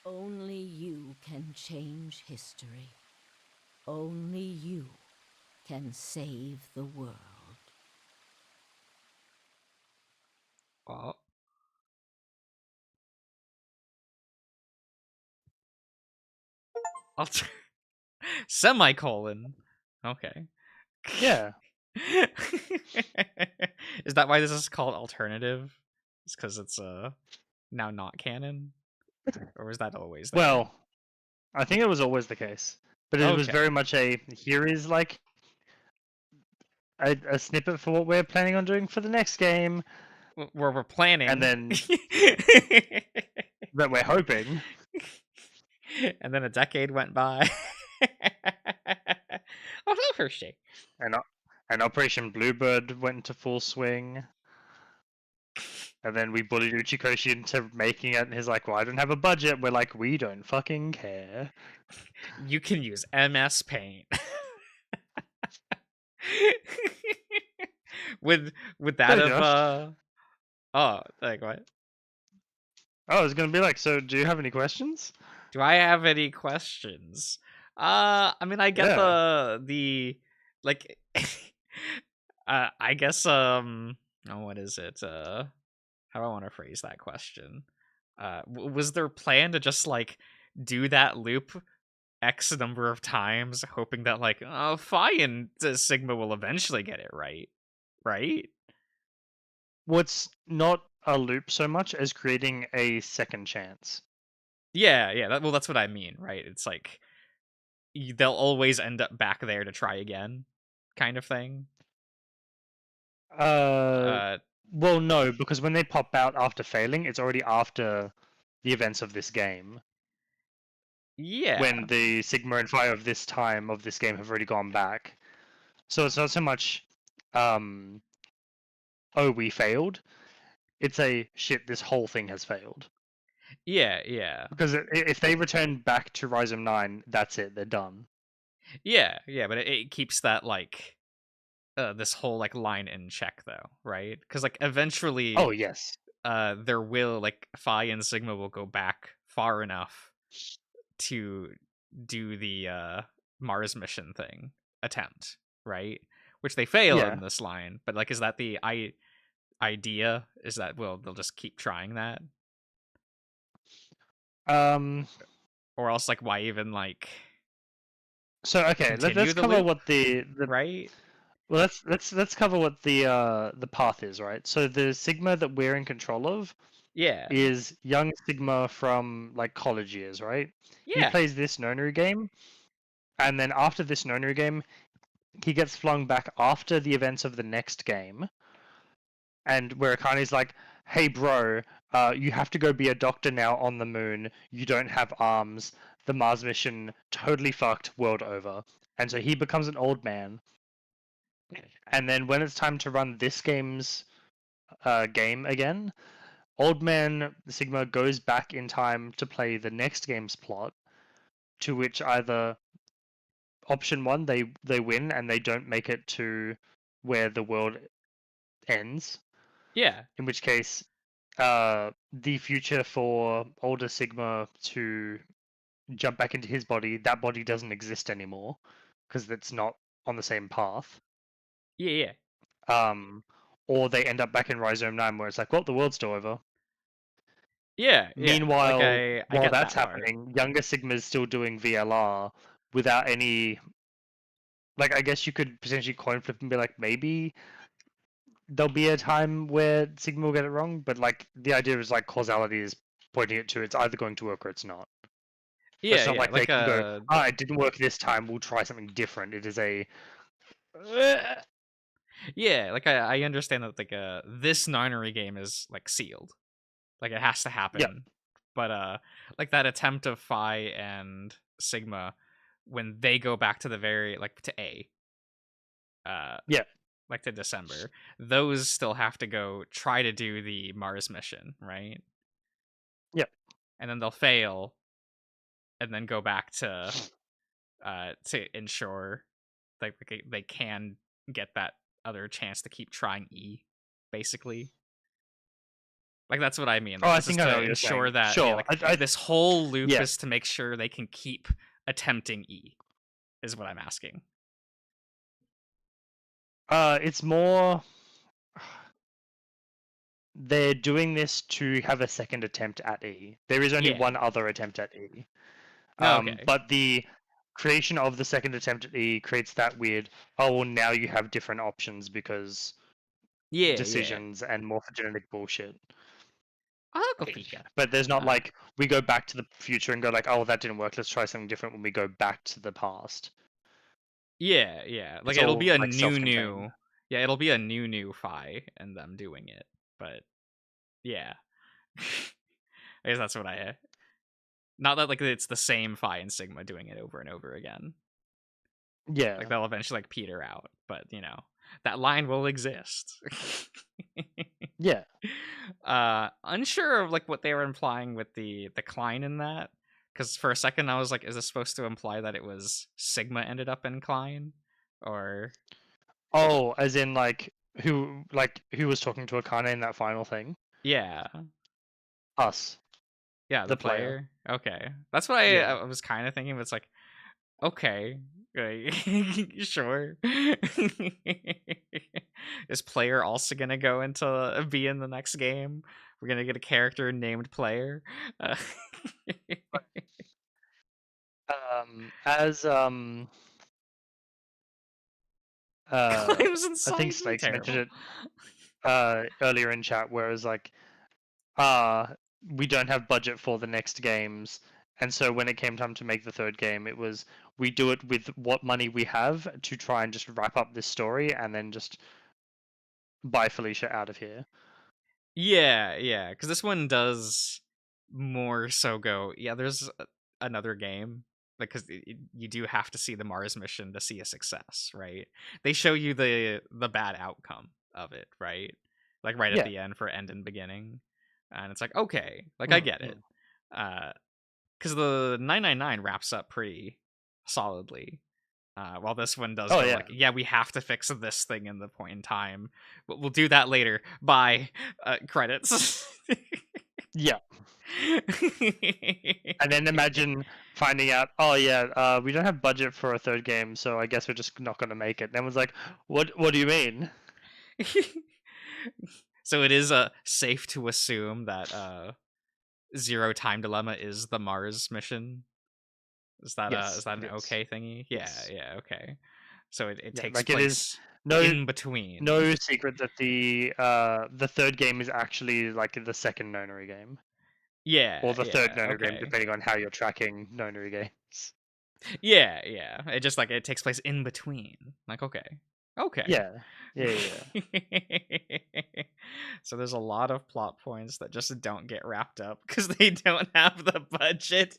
Only you can change history. Only you can save the world. Well. Semicolon. Okay. Yeah. Is that why this is called alternative? It's because it's now not canon? Or was that always there? Well, I think it was always the case. But it was Okay. very much a, here is like a snippet for what we're planning on doing for the next game, Where we're planning, and then that we're hoping. And then a decade went by. Oh no, Hershey. And Operation Bluebird went into full swing. And then we bullied Uchikoshi into making it, and he's like, well, I don't have a budget. We're like, we don't fucking care. You can use MS Paint. Would that Hey, have oh, like what? I was gonna be like, so do you have any questions? Do I have any questions? I mean, I get Yeah. the like I guess oh, what is it? How do I want to phrase that question? Was their plan to just like do that loop X number of times, hoping that like Phi and Sigma will eventually get it right? Right? What's not a loop so much as creating a second chance. Yeah, yeah. Well, that's what I mean, right? It's like they'll always end up back there to try again, kind of thing. Well, no, because when they pop out after failing, it's already after the events of this game. Yeah. When the Sigma and Phi of this time of this game have already gone back. So it's not so much, oh, we failed. It's a, shit, this whole thing has failed. Yeah, yeah. Because if they return back to Rhizome 9, that's it, they're done. Yeah, yeah, but it keeps that, like, this whole, like, line in check, though, right? Because, like, eventually... Oh, yes. There will, like, Phi and Sigma will go back far enough to do the, Mars mission thing attempt, right? Which they fail in this line, but, like, is that the idea? Is that, well, they'll just keep trying that? Or else, like, why even, like... So, okay, let's cover loop, what the... Right? Well, let's cover what the path is, right? So the Sigma that we're in control of, is young Sigma from like college years, right? Yeah. He plays this Nonary game, and then after this Nonary game, he gets flung back after the events of the next game, and where Akane's like, "Hey, bro, you have to go be a doctor now on the moon. You don't have arms. The Mars mission totally fucked. World over." And so he becomes an old man. And then when it's time to run this game's game again, Old Man Sigma goes back in time to play the next game's plot, to which either option one, they win and they don't make it to where the world ends. Yeah. In which case, the future for older Sigma to jump back into his body, that body doesn't exist anymore because it's not on the same path. Yeah. Or they end up back in Rhizome 9 where it's like, well, the world's still over. Yeah. Meanwhile, like, I while get that's that part. happening, younger Sigma's still doing VLR without any... Like, I guess you could potentially coin flip and be like, maybe there'll be a time where Sigma will get it wrong, but like, the idea is like causality is pointing it to it's either going to work or it's not. Yeah, it's not yeah, like they can go, it didn't work this time, we'll try something different. It is a... Yeah, like I understand that like this Nonary game is like sealed. Like it has to happen. Yeah. But like that attempt of Phi and Sigma when they go back to the very like to A. Yeah. Like to December. Those still have to go try to do the Mars mission, right? Yep. And then they'll fail and then go back to ensure like they can get that other chance to keep trying E, basically. Like that's what I mean. Like, I think I know to what you're ensure saying. that Sure. this whole loop is to make sure they can keep attempting E, is what I'm asking. It's more they're doing this to have a second attempt at E. There is only one other attempt at E. Okay. But the creation of the second attempt at E creates that weird, oh, well, now you have different options because decisions and morphogenetic bullshit. But there's not like, we go back to the future and go like, oh, that didn't work, let's try something different when we go back to the past. Yeah. Like It's it'll all, be a like, new self-contained. Yeah, it'll be a new Fi and them doing it, but yeah. I guess that's what I. Not that like it's the same Fi and Sigma doing it over and over again. Yeah. Like they'll eventually like peter out, but you know that line will exist. Yeah. Unsure of like what they were implying with the Klein in that, because for a second I was like, is this supposed to imply that it was Sigma ended up in Klein, or Oh, as in who was talking to Akane in that final thing? yeah, Us. yeah, the The player. player. Okay, that's what Yeah. I was kind of thinking. But it's like, okay, like, sure. Is player also gonna go into be in the next game? We're gonna get a character named Player. As Claims and I think songs are Snakes mentioned terrible. it earlier in chat, whereas we don't have budget for the next games, and so when it came time to make the third game, it was we do it with what money we have to try and just wrap up this story and then just buy Felicia out of here. Yeah, because this one does more so go. Yeah, there's another game because you do have to see the Mars mission to see a success, right? They show you the bad outcome of it, right? Like right at Yeah. the end for end and beginning, and it's like okay, like I get it, because the 999 wraps up pretty solidly. While this one does Oh, go yeah. like, yeah, we have to fix this thing in the point in time, but we'll do that later. Bye. Credits. Yeah. And then imagine finding out, oh yeah, we don't have budget for a third game, so I guess we're just not gonna make it. And everyone's like, what do you mean? So it is safe to assume that Zero Time Dilemma is the Mars mission. Is that Yes, an it is. okay thingy? Yes. Yeah, okay. So it Yeah, takes like it place is in between. no secret that the third game is actually like the second Nonary game. Yeah. Or the third yeah, Nonary game, okay. depending on how you're tracking Nonary games. Yeah. It just like it takes place in between. Like okay. Yeah. So there's a lot of plot points that just don't get wrapped up because they don't have the budget,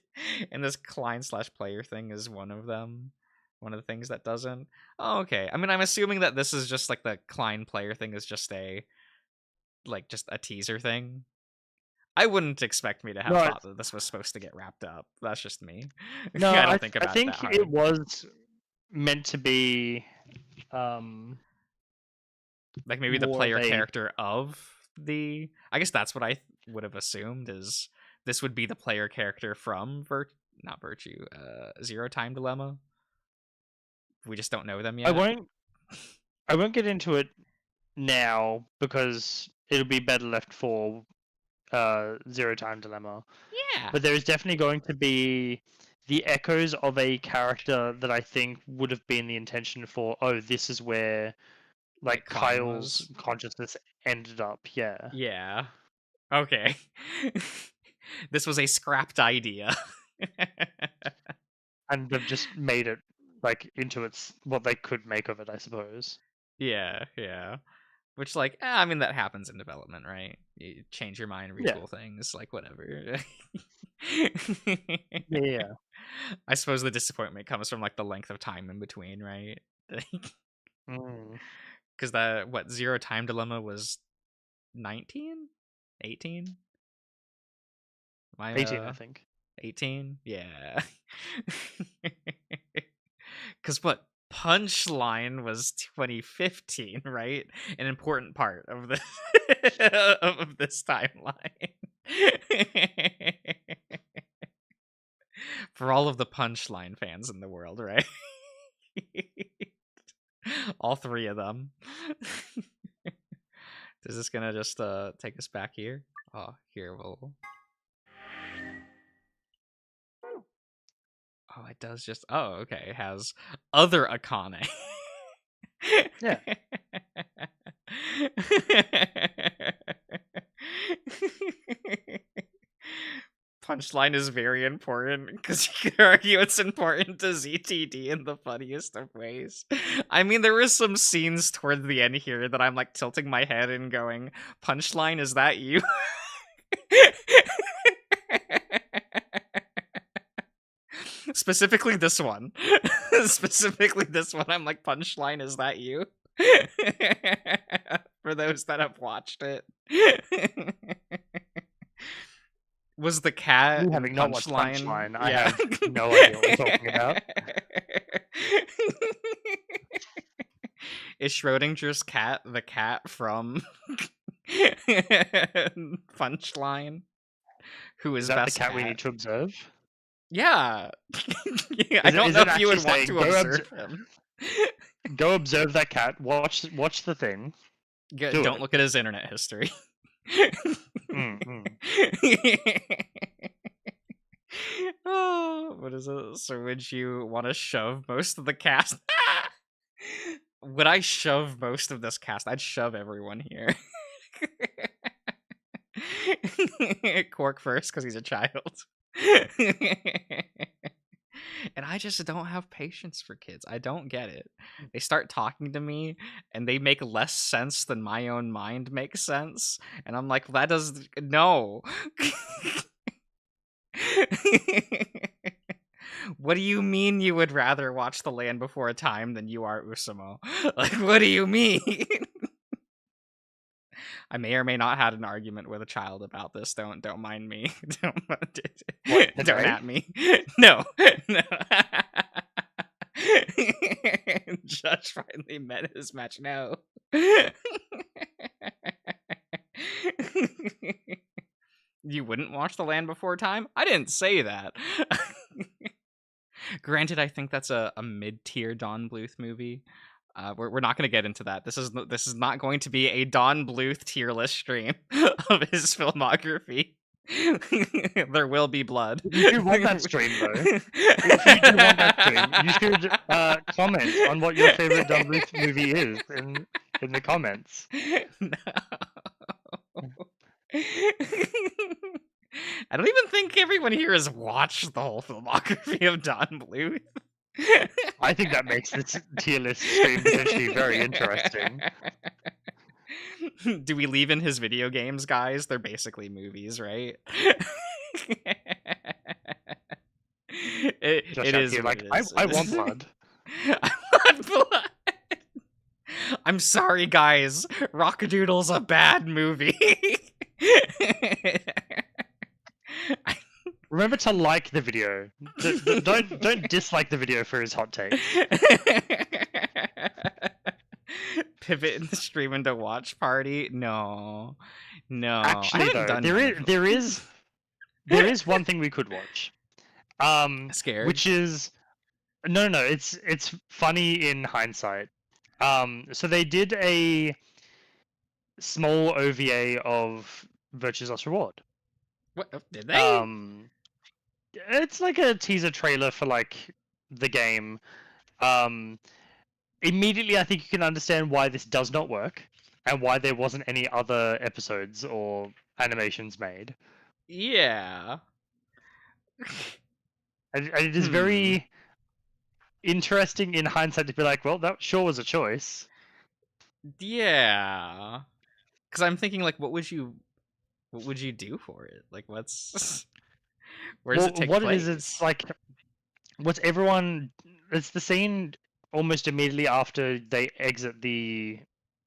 and this Klein/player thing is one of them. One of the things that doesn't. Oh, okay. I mean, I'm assuming that this is just like the Klein player thing is just a teaser thing. I wouldn't expect me to have thought that this was supposed to get wrapped up. That's just me. No, I don't think about I think it that hard. it was meant to be like maybe the more player of a- character of the. I guess that's what I would have assumed is this would be the player character from not Virtue, Zero Time Dilemma. We just don't know them yet. I won't get into it now because it'll be better left for Zero Time Dilemma. Yeah. But there is definitely going to be the echoes of a character that I think would have been the intention for, oh, this is where like Kyle's consciousness ended up. Yeah. Okay. This was a scrapped idea. And they've just made it like into its what they could make of it, I suppose. Yeah. Which, like, I mean, that happens in development, right? You change your mind, retool things, like, whatever. Yeah. I suppose the disappointment comes from, like, the length of time in between, right? Because Zero Time Dilemma was 19? 18? 18, I think. 18? Yeah. Because Punchline was 2015, right? An important part of the of this timeline. For all of the Punchline fans in the world, right? All three of them. Is this gonna just take us back here? Oh, here we'll. Oh, it does just. Oh, okay. It has other Akane. Yeah. punchline is very important because you could argue it's important to ZTD in the funniest of ways. I mean, there is some scenes toward the end here that I'm like tilting my head and going, punchline, is that you? Specifically this one. Specifically this one, I'm like, punchline, is that you? For those that have watched it. Was the cat You having not watched punchline? Punchline, I have no idea what you're talking about. Is Schrodinger's cat the cat from Punchline? Who is Is that best the cat we need to observe? Yeah. I don't know if you would want to go observe him. Go observe that cat. Watch the thing. Don't look at his internet history. Oh, what is it? So would you want to shove most of the cast? Would I shove most of this cast? I'd shove everyone here. Quark first because he's a child. And I just don't have patience for kids. I don't get it. They start talking to me and they make less sense than my own mind makes sense. And I'm like, that does no. What do you mean you would rather watch The Land Before Time than you are Usamo? Like, what do you mean? I may or may not had an argument with a child about this. Don't mind me. Don't at me. No. Josh finally met his match. No. You wouldn't watch The Land Before Time? I didn't say that. Granted, I think that's a mid-tier Don Bluth movie. We're not going to get into that. This is not going to be a Don Bluth tier list stream of his filmography. There will be blood. If you want that stream, though, if you do want that stream, you should comment on what your favorite Don Bluth movie is in the comments. No. I don't even think everyone here has watched the whole filmography of Don Bluth. I think that makes this tier list stream potentially very interesting. Do we leave in his video games, guys? They're basically movies, right? It is here, what like, it is. I want blood. I want blood. I'm sorry, guys. Rockadoodle's a bad movie. Remember to like the video. Don't dislike the video for his hot takes. Pivot in the stream into watch party? No. Actually, though, there is one thing we could watch. Scared? Which is no. It's funny in hindsight. So they did a small OVA of Virtue's Last Reward. What did they? It's like a teaser trailer for like the game. Immediately, I think you can understand why this does not work and why there wasn't any other episodes or animations made. Yeah. And it is very interesting in hindsight to be like, well, that sure was a choice. Yeah. Because I'm thinking, like, what would you do for it? Like, what's where does it take what place? It is, it's like it's the scene almost immediately after they exit the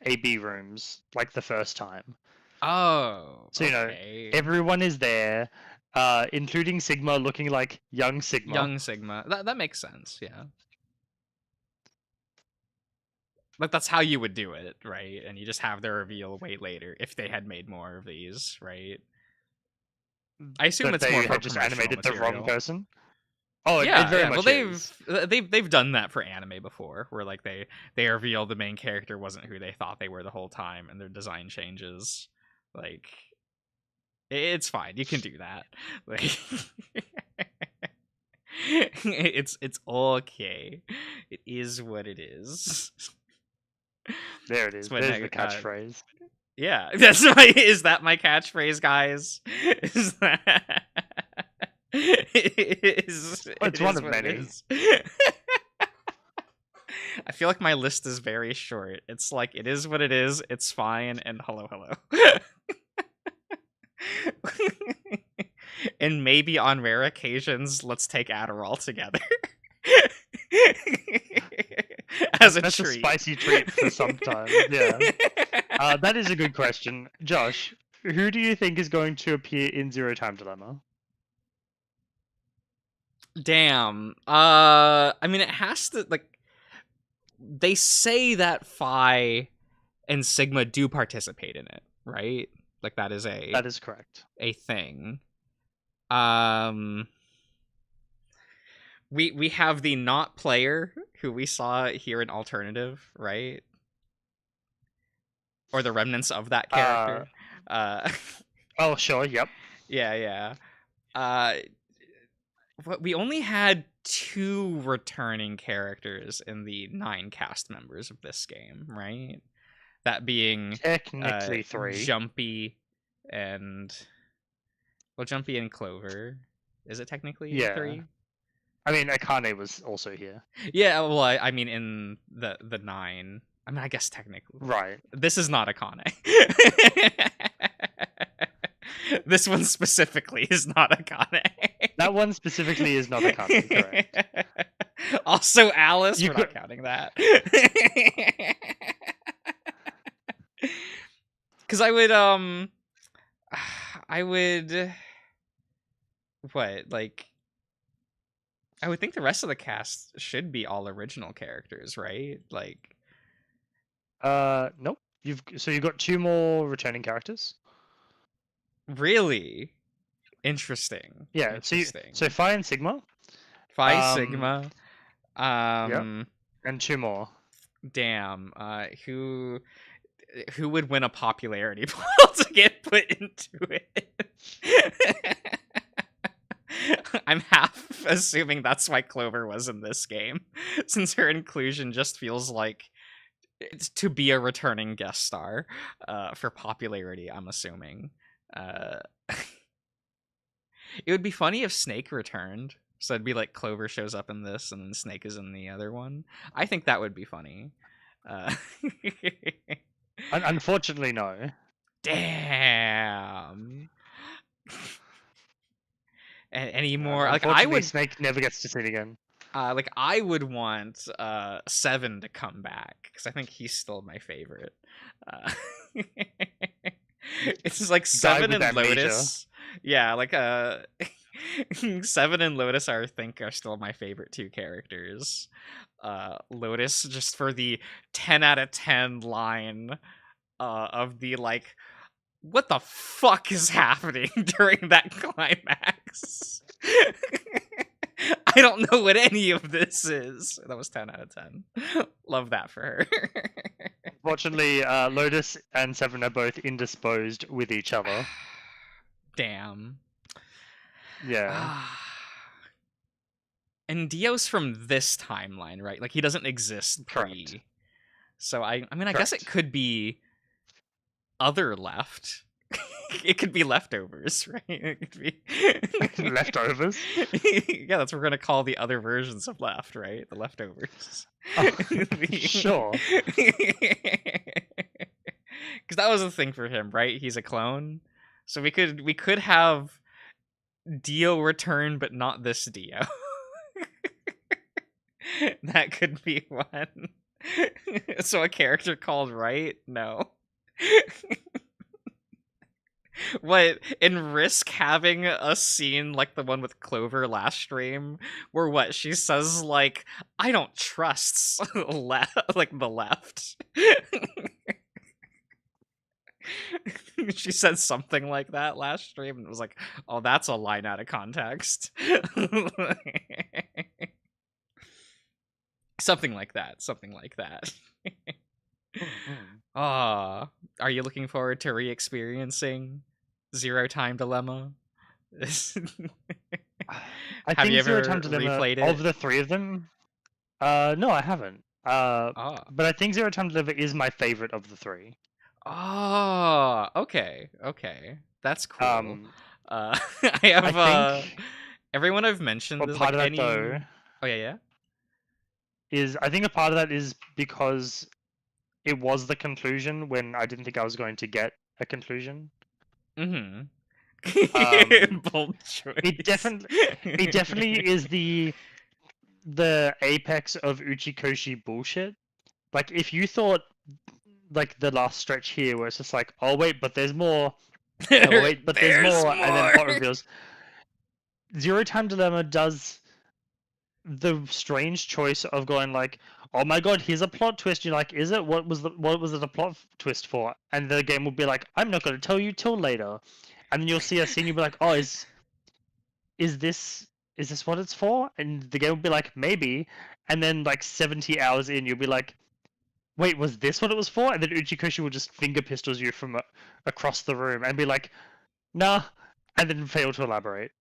AB rooms, like the first time. Oh, so okay. Everyone is there, including Sigma, looking like young Sigma. Young Sigma. That makes sense. Yeah. Like, that's how you would do it, right? And you just have the reveal way later if they had made more of these, right? I assume But it's more they for had just promotional animated the material. wrong person. Oh, yeah, it very much well, is. they've done that for anime before, where like they reveal the main character wasn't who they thought they were the whole time, and their design changes. Like, it's fine, you can do that. Like, it's okay. It is what it is. There it is. There's the catchphrase. Yeah, is that my catchphrase, guys? Is that It's one of what many. it is. I feel like my list is very short. It's like, it is what it is, it's fine, and hello, hello. And maybe on rare occasions, let's take Adderall together. As That's a treat. spicy treat for some time. Yeah. That is a good question. Josh, who do you think is going to appear in Zero Time Dilemma? Damn. I mean, it has to, like, they say that Phi and Sigma do participate in it, right? Like, that is correct. A thing. We have the not player who we saw here in Alternative, right? Or the remnants of that character. Oh, sure, yep. Yeah. We only had 2 returning characters in the 9 cast members of this game, right? That being technically 3. Jumpy and Jumpy and Clover. Is it technically 3? I mean, Akane was also here. Yeah, well, I mean, in the 9. I mean, I guess technically. Right. This is not Akane. This one specifically is not Akane. That one specifically is not Akane, correct. Also, Alice, we're not counting that. Because I would, what, like, I would think the rest of the cast should be all original characters, right? Like, nope. You've got 2 more returning characters. Really? Interesting. Yeah, so Phi and Sigma. Phi, Sigma. Yep. And 2 more. Damn. Who would win a popularity poll to get put into it? I'm half assuming that's why Clover was in this game, since her inclusion just feels like it's to be a returning guest star for popularity, I'm assuming. It would be funny if Snake returned. So it'd be like Clover shows up in this and then Snake is in the other one. I think that would be funny. Unfortunately, no. Damn. Any more? Like, I would. Snake never gets to see it again. Like, I would want 7 to come back because I think he's still my favorite. It's just like 7 and Lotus. Yeah, like 7 and Lotus I think are still my favorite 2 characters. Lotus just for the 10 out of 10 line of the like, what the fuck is happening during that climax? I don't know what any of this is. That was 10 out of 10. Love that for her. Fortunately, Lotus and 7 are both indisposed with each other. Damn. Yeah. And Dio's from this timeline, right? Like, he doesn't exist pre. Correct. So, I mean, I guess it could be other left. It could be leftovers, right? It could be leftovers. Yeah, that's what we're gonna call the other versions of left, right? The leftovers. Oh, sure. Because that was the thing for him, right? He's a clone, so we could have Dio return, but not this Dio. That could be one. So a character called Right? No. What, in Risk having a scene like the one with Clover last stream, where what, she says, like, I don't trust like the left. She said something like that last stream, and it was like, oh, that's a line out of context. Something like that. Are you looking forward to re-experiencing Zero Time Dilemma? Have you ever replayed it? Of the 3 of them? No, I haven't. But I think Zero Time Dilemma is my favorite of the 3. Oh, okay. That's cool. I have Everyone I've mentioned But is part like of that though Oh yeah. is I think a part of that is because it was the conclusion when I didn't think I was going to get a conclusion. Mm-hmm. Bold choice. It definitely is the apex of Uchikoshi bullshit. Like if you thought like the last stretch here where it's just like, oh wait, but there's more. Oh wait, but there's more, and then plot reveals. Zero Time Dilemma does the strange choice of going like, oh my god, here's a plot twist. You're like, is it? What was it a plot twist for? And the game will be like, I'm not going to tell you till later. And then you'll see a scene, you'll be like, oh, is this what it's for? And the game will be like, maybe. And then like 70 hours in, you'll be like, wait, was this what it was for? And then Uchikoshi will just finger pistols you from across the room and be like, nah, and then fail to elaborate.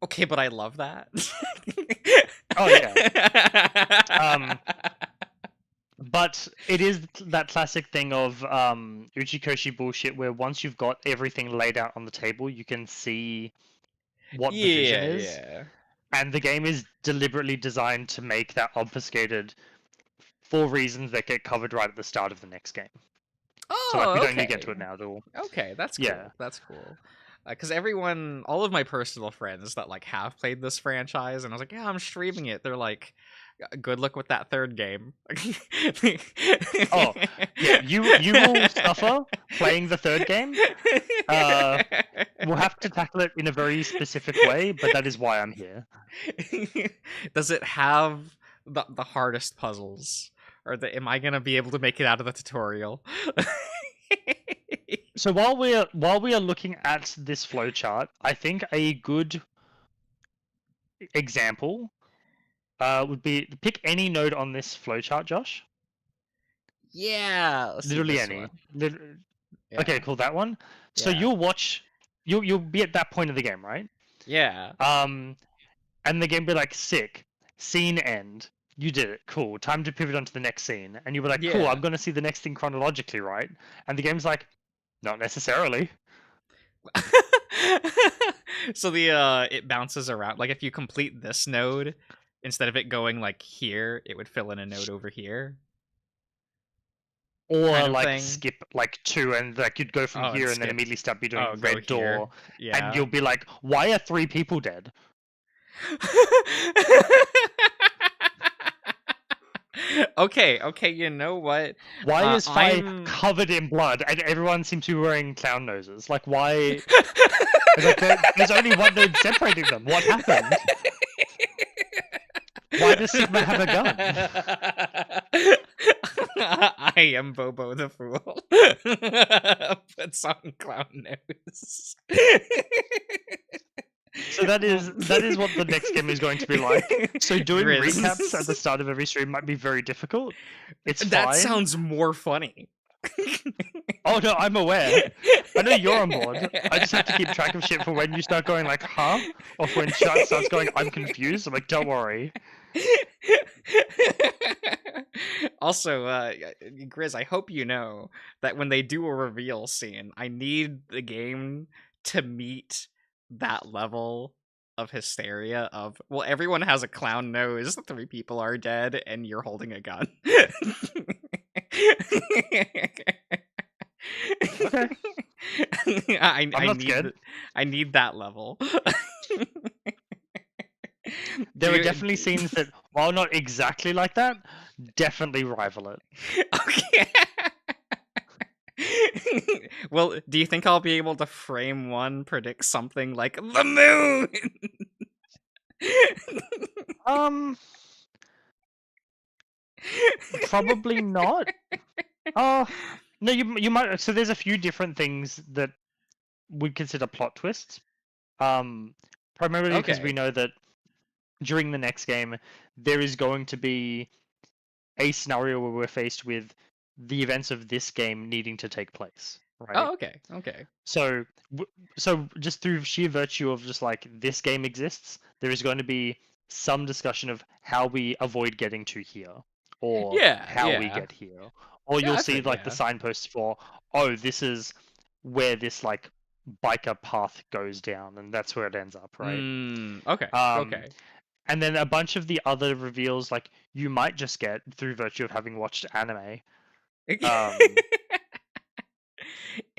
Okay, but I love that. Oh yeah. But it is that classic thing of Uchikoshi bullshit where once you've got everything laid out on the table, you can see what the vision is. Yeah. And the game is deliberately designed to make that obfuscated for reasons that get covered right at the start of the next game. Oh, so like, we don't okay. need to get to it now at all. Okay, that's cool. Yeah. That's cool. Because all of my personal friends that like have played this franchise, and I was like, yeah, I'm streaming it. They're like, good luck with that third game. Oh, yeah, you will suffer playing the third game. We'll have to tackle it in a very specific way, but that is why I'm here. Does it have the hardest puzzles? Or am I gonna be able to make it out of the tutorial? So while we are looking at this flowchart, I think a good example would be pick any node on this flowchart, Josh. Yeah, literally any. Yeah. Okay, cool. That one. So you'll watch. You'll be at that point of the game, right? Yeah. And the game will be like, sick. Scene end. You did it. Cool. Time to pivot on to the next scene. And you'll be like, cool. I'm gonna see the next thing chronologically, right? And the game's like, not necessarily. So it bounces around. Like if you complete this node, instead of it going like here, it would fill in a node over here. Or kind of like thing. Skip like 2 and like you'd go from here and then immediately start be doing red door. Yeah. And you'll be like, why are 3 people dead? Okay, you know what? Why is Fi covered in blood and everyone seems to be wearing clown noses? Like, why? Like, there's only one node separating them. What happened? Why does Sigma have a gun? I am Bobo the Fool. Puts on clown nose. So that is what the next game is going to be like. So doing recaps at the start of every stream might be very difficult. It's fine. That sounds more funny. Oh no, I'm aware. I know you're on board. I just have to keep track of shit for when you start going like, huh? Or when chat starts going, I'm confused. I'm like, don't worry. Also, Grizz, I hope you know that when they do a reveal scene, I need the game to meet that level of hysteria of, well, everyone has a clown nose, 3 people are dead, and you're holding a gun. Okay. I need that level. There are definitely scenes that, while not exactly like that, definitely rival it. Okay. Well, do you think I'll be able to frame one predict something like the moon? Probably not. No, you might. So there's a few different things that we'd consider plot twists. Primarily because we know that during the next game there is going to be a scenario where we're faced with the events of this game needing to take place, right? Oh, okay. So just through sheer virtue of just like this game exists, there is going to be some discussion of how we avoid getting to here, or how we get here, or you'll see like the signposts for, oh, this is where this like biker path goes down, and that's where it ends up, right? Okay. Um, Okay. And then a bunch of the other reveals, like, you might just get through virtue of having watched anime. It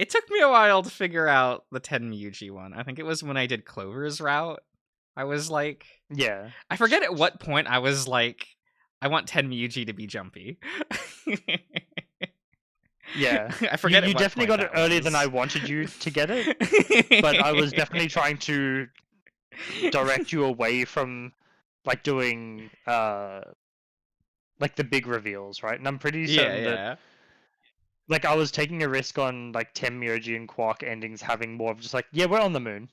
took me a while to figure out the Tenmyuji one. I think it was when I did Clover's route. I was like, Yeah. I forget at what point I was like, I want Tenmyuji to be jumpy. Yeah. I forget. You at what definitely point got it that earlier than I was. wanted you to get it, but I was definitely trying to direct you away from like doing like the big reveals, right? And I'm pretty certain that Yeah. like I was taking a risk on like Tenmyuji and Quark endings having more of just like, yeah, we're on the moon.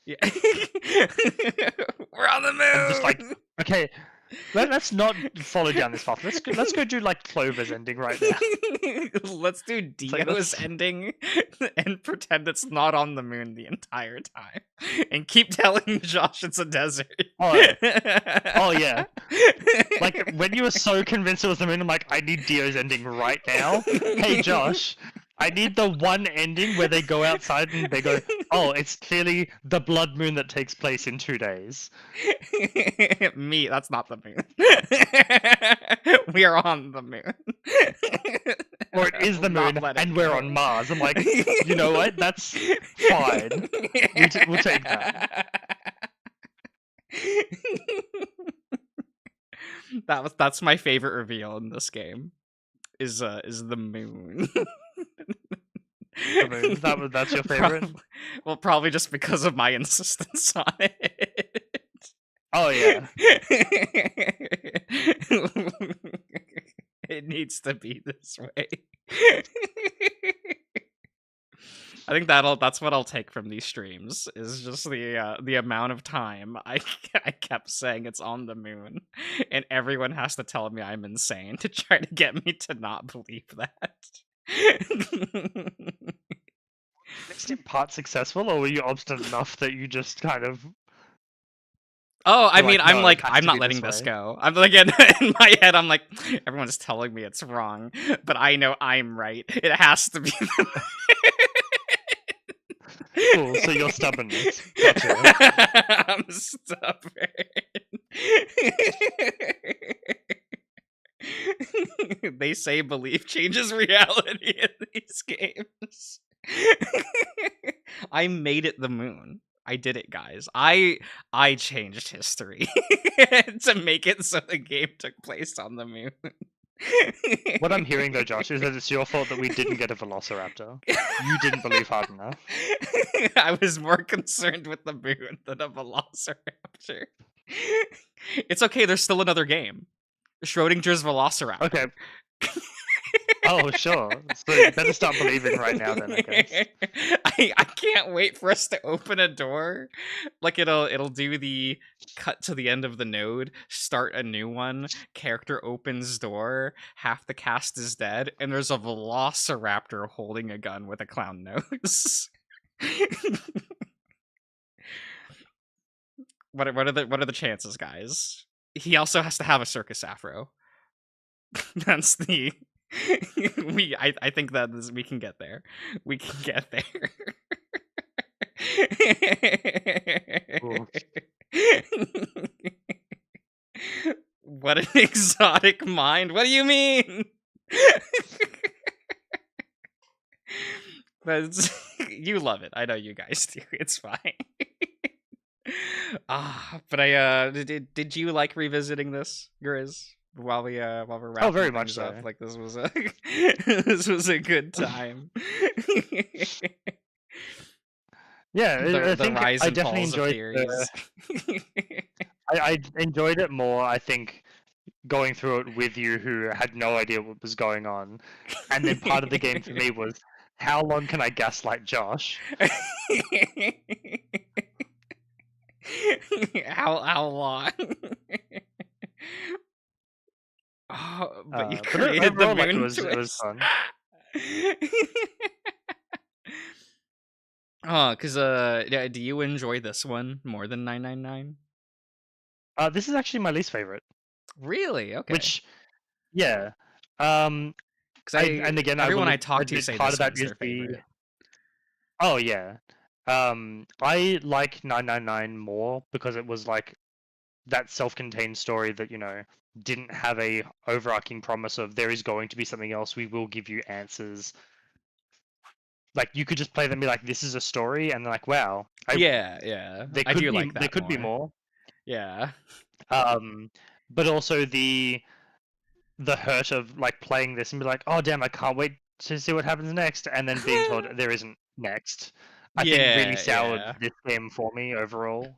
Yeah. We're on the moon. And just like, okay, let's not follow down this path. Let's go do like Clover's ending right now. Let's do Dio's ending and pretend it's not on the moon the entire time, and keep telling Josh it's a desert. Oh yeah. Like when you were so convinced it was the moon, I'm like, I need Dio's ending right now. Hey Josh, I need the one ending where they go outside and they go, oh, it's clearly the blood moon that takes place in 2 days. Me, that's not the moon. We are on the moon. Or it is the moon and we're on Mars. I'm like, you know what? That's fine. We'll take that. That's my favorite reveal in this game. Is the moon. The moon. That's your favorite? Probably just because of my insistence on it. Oh yeah. It needs to be this way. I think that's what I'll take from these streams, is just the amount of time I kept saying it's on the moon, and everyone has to tell me I'm insane to try to get me to not believe that. Next in part successful, or were you obstinate enough that you just kind of? Oh, I mean, like, I'm no, like, it has I'm to not be letting this this way. go. I'm like, in my head, I'm like, everyone's telling me it's wrong, but I know I'm right. It has to be. Cool, so you're stubborn. Gotcha. I'm stubborn. They say belief changes reality in these games. I made it the moon. I did it, guys. I changed history to make it so the game took place on the moon. What I'm hearing though, Josh, is that it's your fault that we didn't get a Velociraptor. You didn't believe hard enough. I was more concerned with the moon than a Velociraptor. It's okay, there's still another game. Schrodinger's Velociraptor. Okay. Oh, sure. So you better start believing right now then, I guess. I can't wait for us to open a door. Like it'll do the cut to the end of the node, start a new one, character opens door, half the cast is dead, and there's a Velociraptor holding a gun with a clown nose. What are the chances, guys? He also has to have a circus afro. That's the I think that we can get there. We can get there. What an exotic mind. What do you mean? You love it. I know you guys do. It's fine. But did you like revisiting this, Grizz? While we're wrapping very things much so. up, like this was a this was a good time. Yeah, I the think rise I and definitely falls of enjoyed theories. I enjoyed it more, I think, going through it with you who had no idea what was going on. And then part of the game for me was, how long can I gaslight Josh? How long? Oh, but you But created the overall, like, moon it was twist. fun. Oh, because do you enjoy this one more than 999? This is actually my least favorite. Really? Okay. Which, yeah. Because And again, everyone I will talk to admit say part this of that one's is their favorite. Oh yeah. I like 999 more because it was like that self-contained story that, you know, didn't have a overarching promise of there is going to be something else, we will give you answers. Like you could just play them and be like, this is a story, and like, wow, Yeah. I do like there that could be more. more. Yeah. But also the hurt of like playing this and be like, oh damn, I can't wait to see what happens next, and then being told there isn't next. I think really soured Yeah. this game for me overall.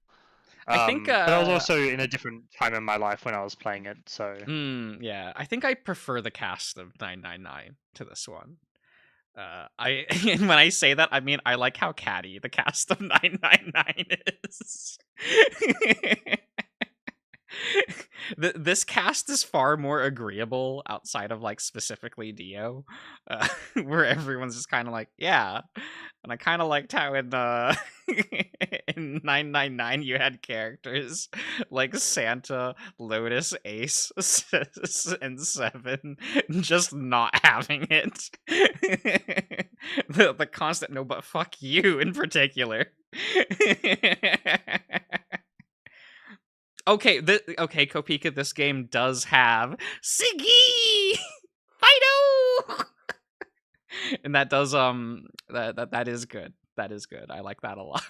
I think But I was also in a different time in my life when I was playing it, so yeah, I think I prefer the cast of 999 to this one. I and when I say that, I mean I like how catty the cast of 999 is. This cast is far more agreeable outside of like specifically Dio, where everyone's just kind of like, yeah. And I kind of liked how in 999 you had characters like Santa, Lotus, Ace, and Seven just not having it. The constant no, but fuck you in particular. Okay, okay, Kopika, this game does have Siggy Fido, and that does that is good. That is good. I like that a lot.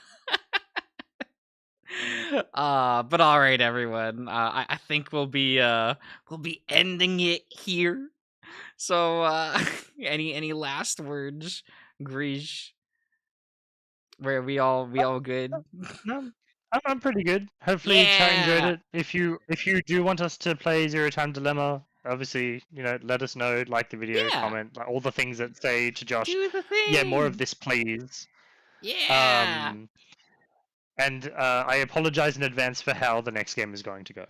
But all right, everyone. I think we'll be ending it here. So, any last words, Grish? Where we all good? no, I'm pretty good. Hopefully, chat enjoyed Yeah. it. If you do want us to play Zero Time Dilemma, obviously, you know, let us know. Like the video, Yeah. comment, like all the things that say to Josh. Do the thing. Yeah, more of this, please. Yeah. And I apologize in advance for how the next game is going to go.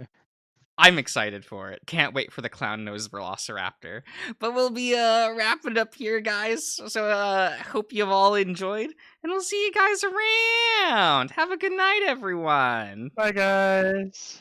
I'm excited for it. Can't wait for the clown nose velociraptor. But we'll be wrapping it up here, guys. So hope you've all enjoyed, and we'll see you guys around. Have a good night, everyone. Bye, guys.